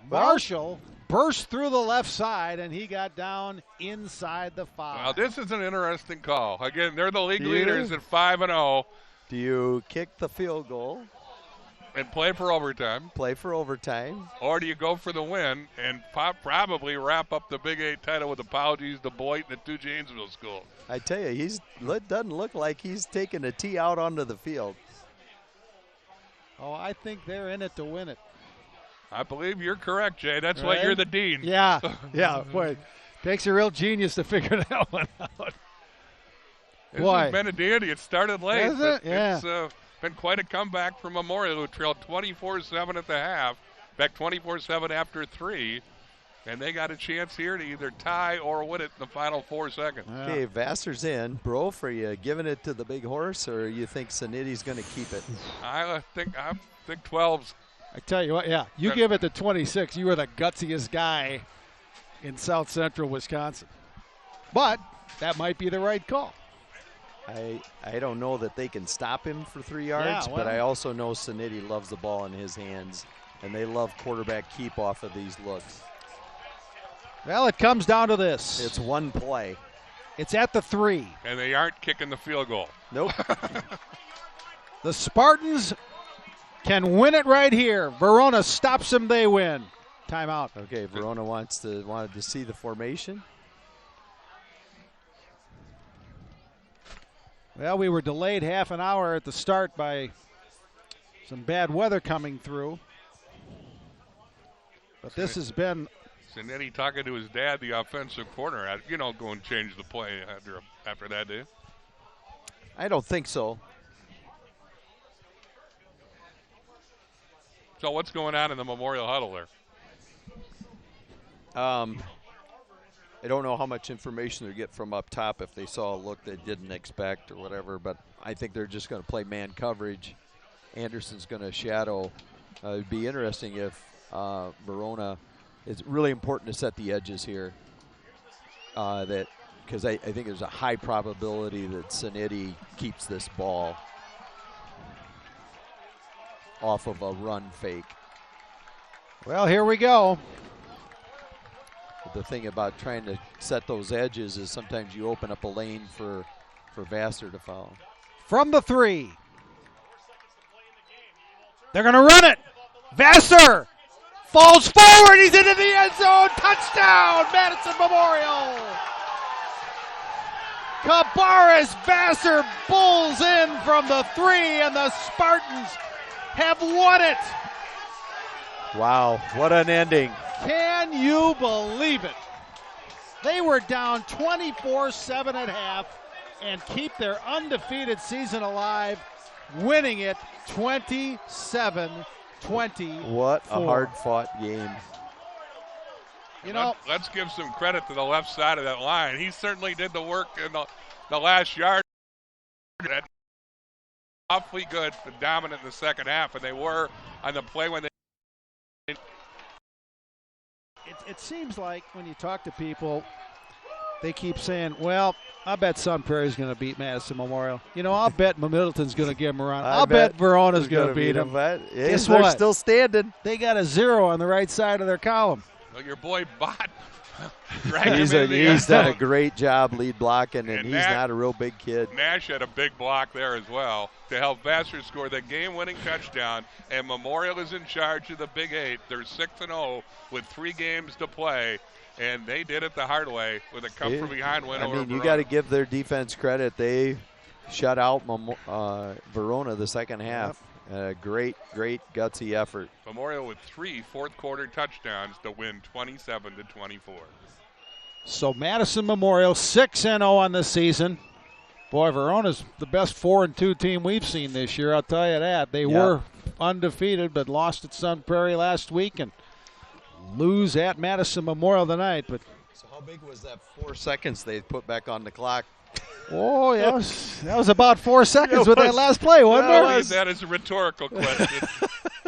Marshall burst through the left side, and he got down inside the 5. Well, this is an interesting call. Again, they're the league leaders at 5-0. Do you kick the field goal? And play for overtime. Play for overtime. Or do you go for the win and probably wrap up the Big 8 title with apologies to Boyd and the 2 Janesville schools? I tell you, doesn't look like he's taking a tee out onto the field. Oh, I think they're in it to win it. I believe you're correct, Jay. That's why you're the dean. Yeah, yeah. Boy, takes a real genius to figure that one out. This has been a dandy. It started late. Is it? Yeah. It's been quite a comeback for Memorial, who trailed 24-7 at the half, back 24-7 after 3, and they got a chance here to either tie or win it in the final 4 seconds. Yeah. Okay, Vassar's in. Brof, are you giving it to the big horse, or you think Sanetti's going to keep it? I think 12's. I tell you what, yeah, you give it to 26. You are the gutsiest guy in South Central Wisconsin. But that might be the right call. I don't know that they can stop him for 3 yards, but I also know Sanetti loves the ball in his hands, and they love quarterback keep off of these looks. Well, it comes down to this. It's 1 play. It's at the 3. And they aren't kicking the field goal. Nope. The Spartans can win it right here. Verona stops them, they win. Timeout. Okay, Verona wanted to see the formation. Well, we were delayed half an hour at the start by some bad weather coming through. But this has been... Sanetti talking to his dad, the offensive corner. Go and change the play after that, do you? I don't think so. So what's going on in the Memorial huddle there? I don't know how much information they get from up top if they saw a look they didn't expect or whatever, but I think they're just going to play man coverage. Anderson's going to shadow. It'd be interesting if Verona. It's really important to set the edges here. Because I think there's a high probability that Sanetti keeps this ball off of a run fake. Well, here we go. The thing about trying to set those edges is sometimes you open up a lane for Vassar to foul. From the 3. They're going to run it. Vassar falls forward. He's into the end zone. Touchdown, Madison Memorial. Cabarrus Vassar bulls in from the 3, and the Spartans have won it. Wow, what an ending. Can you believe it? They were down 24-7 at half and keep their undefeated season alive, winning it 27-24. What a hard-fought game. Let's give some credit to the left side of that line. He certainly did the work in the last yard. Awfully good and dominant in the second half, and they were on the play when they. It seems like when you talk to people, they keep saying, well, I bet Sun Prairie's going to beat Madison Memorial. I'll bet Middleton's going to give them a run. I'll bet Verona's going to beat them. Guess what? They're still standing. They got a 0 on the right side of their column. Well, your boy Bott Drag him He's into the end he's done a zone. great job lead blocking, and And he's that- not a real big kid. Nash had a big block there as well to help Vassar score the game-winning touchdown, and Memorial is in charge of the Big 8. They're 6-0 with 3 games to play, and they did it the hard way with a come-from-behind win I over mean, you Verona. got to give their defense credit. They shut out Verona the second half. Great gutsy effort. Memorial with 3 fourth-quarter touchdowns to win 27-24. So Madison Memorial 6-0 on the season. Boy, Verona's the best 4-2 team we've seen this year. I'll tell you that. They were undefeated, but lost at Sun Prairie last week and lose at Madison Memorial tonight. But So how big was that 4 seconds they put back on the clock? oh yes, that was about 4 seconds with that last play, wasn't I'll there? leave that as a rhetorical question.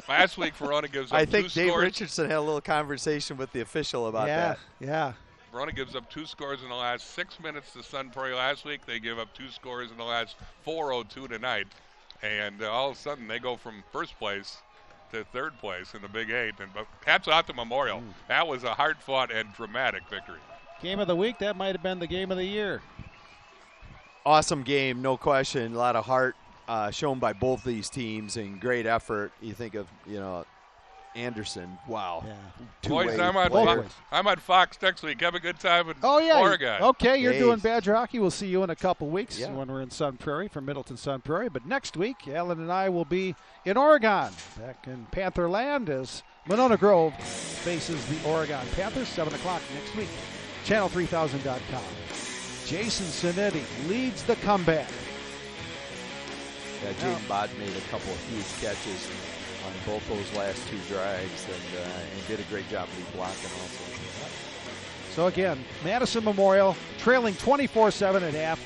Last week, Verona gives up I 2 think Dave scores. Richardson had a little conversation with the official about that. Yeah. Verona gives up 2 scores in the last 6 minutes to Sun Prairie last week. They give up 2 scores in the last 4:02 tonight. And all of a sudden, they go from first place to third place in the Big 8. And but hats off to Memorial. That was a hard-fought and dramatic victory. Game of the week, that might have been the game of the year. Awesome game, no question. A lot of heart shown by both these teams and great effort. You think of, Anderson. Wow. Yeah. Boys, Two-way I'm on, player. I'm on Fox next week. Have a good time in Oh, yeah. Oregon. Okay, you're Hey. doing Badger hockey. We'll see you in a couple weeks Yeah. when we're in Sun Prairie for Middleton Sun Prairie. But next week, Alan and I will be in Oregon, back in Panther Land as Monona Grove faces the Oregon Panthers, 7 o'clock next week. Channel3000.com. Jason Sinetti leads the comeback. Yeah, Jaden Bod made a couple of huge catches on both those last 2 drives and did a great job lead blocking also. So again, Madison Memorial trailing 24-7 at half.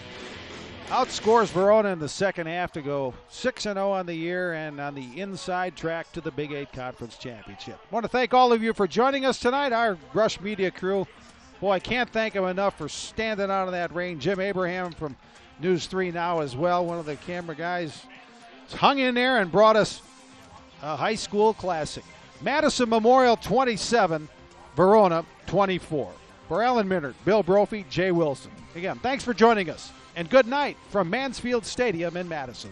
Outscores Verona in the second half to go 6-0 on the year and on the inside track to the Big 8 Conference Championship. I want to thank all of you for joining us tonight, our Rush Media crew. Boy, I can't thank them enough for standing out of that rain. Jim Abraham from News 3 Now as well, one of the camera guys, hung in there and brought us a high school classic. Madison Memorial 27, Verona 24. For Alan Minard, Bill Brophy, Jay Wilson. Again, thanks for joining us, and good night from Mansfield Stadium in Madison.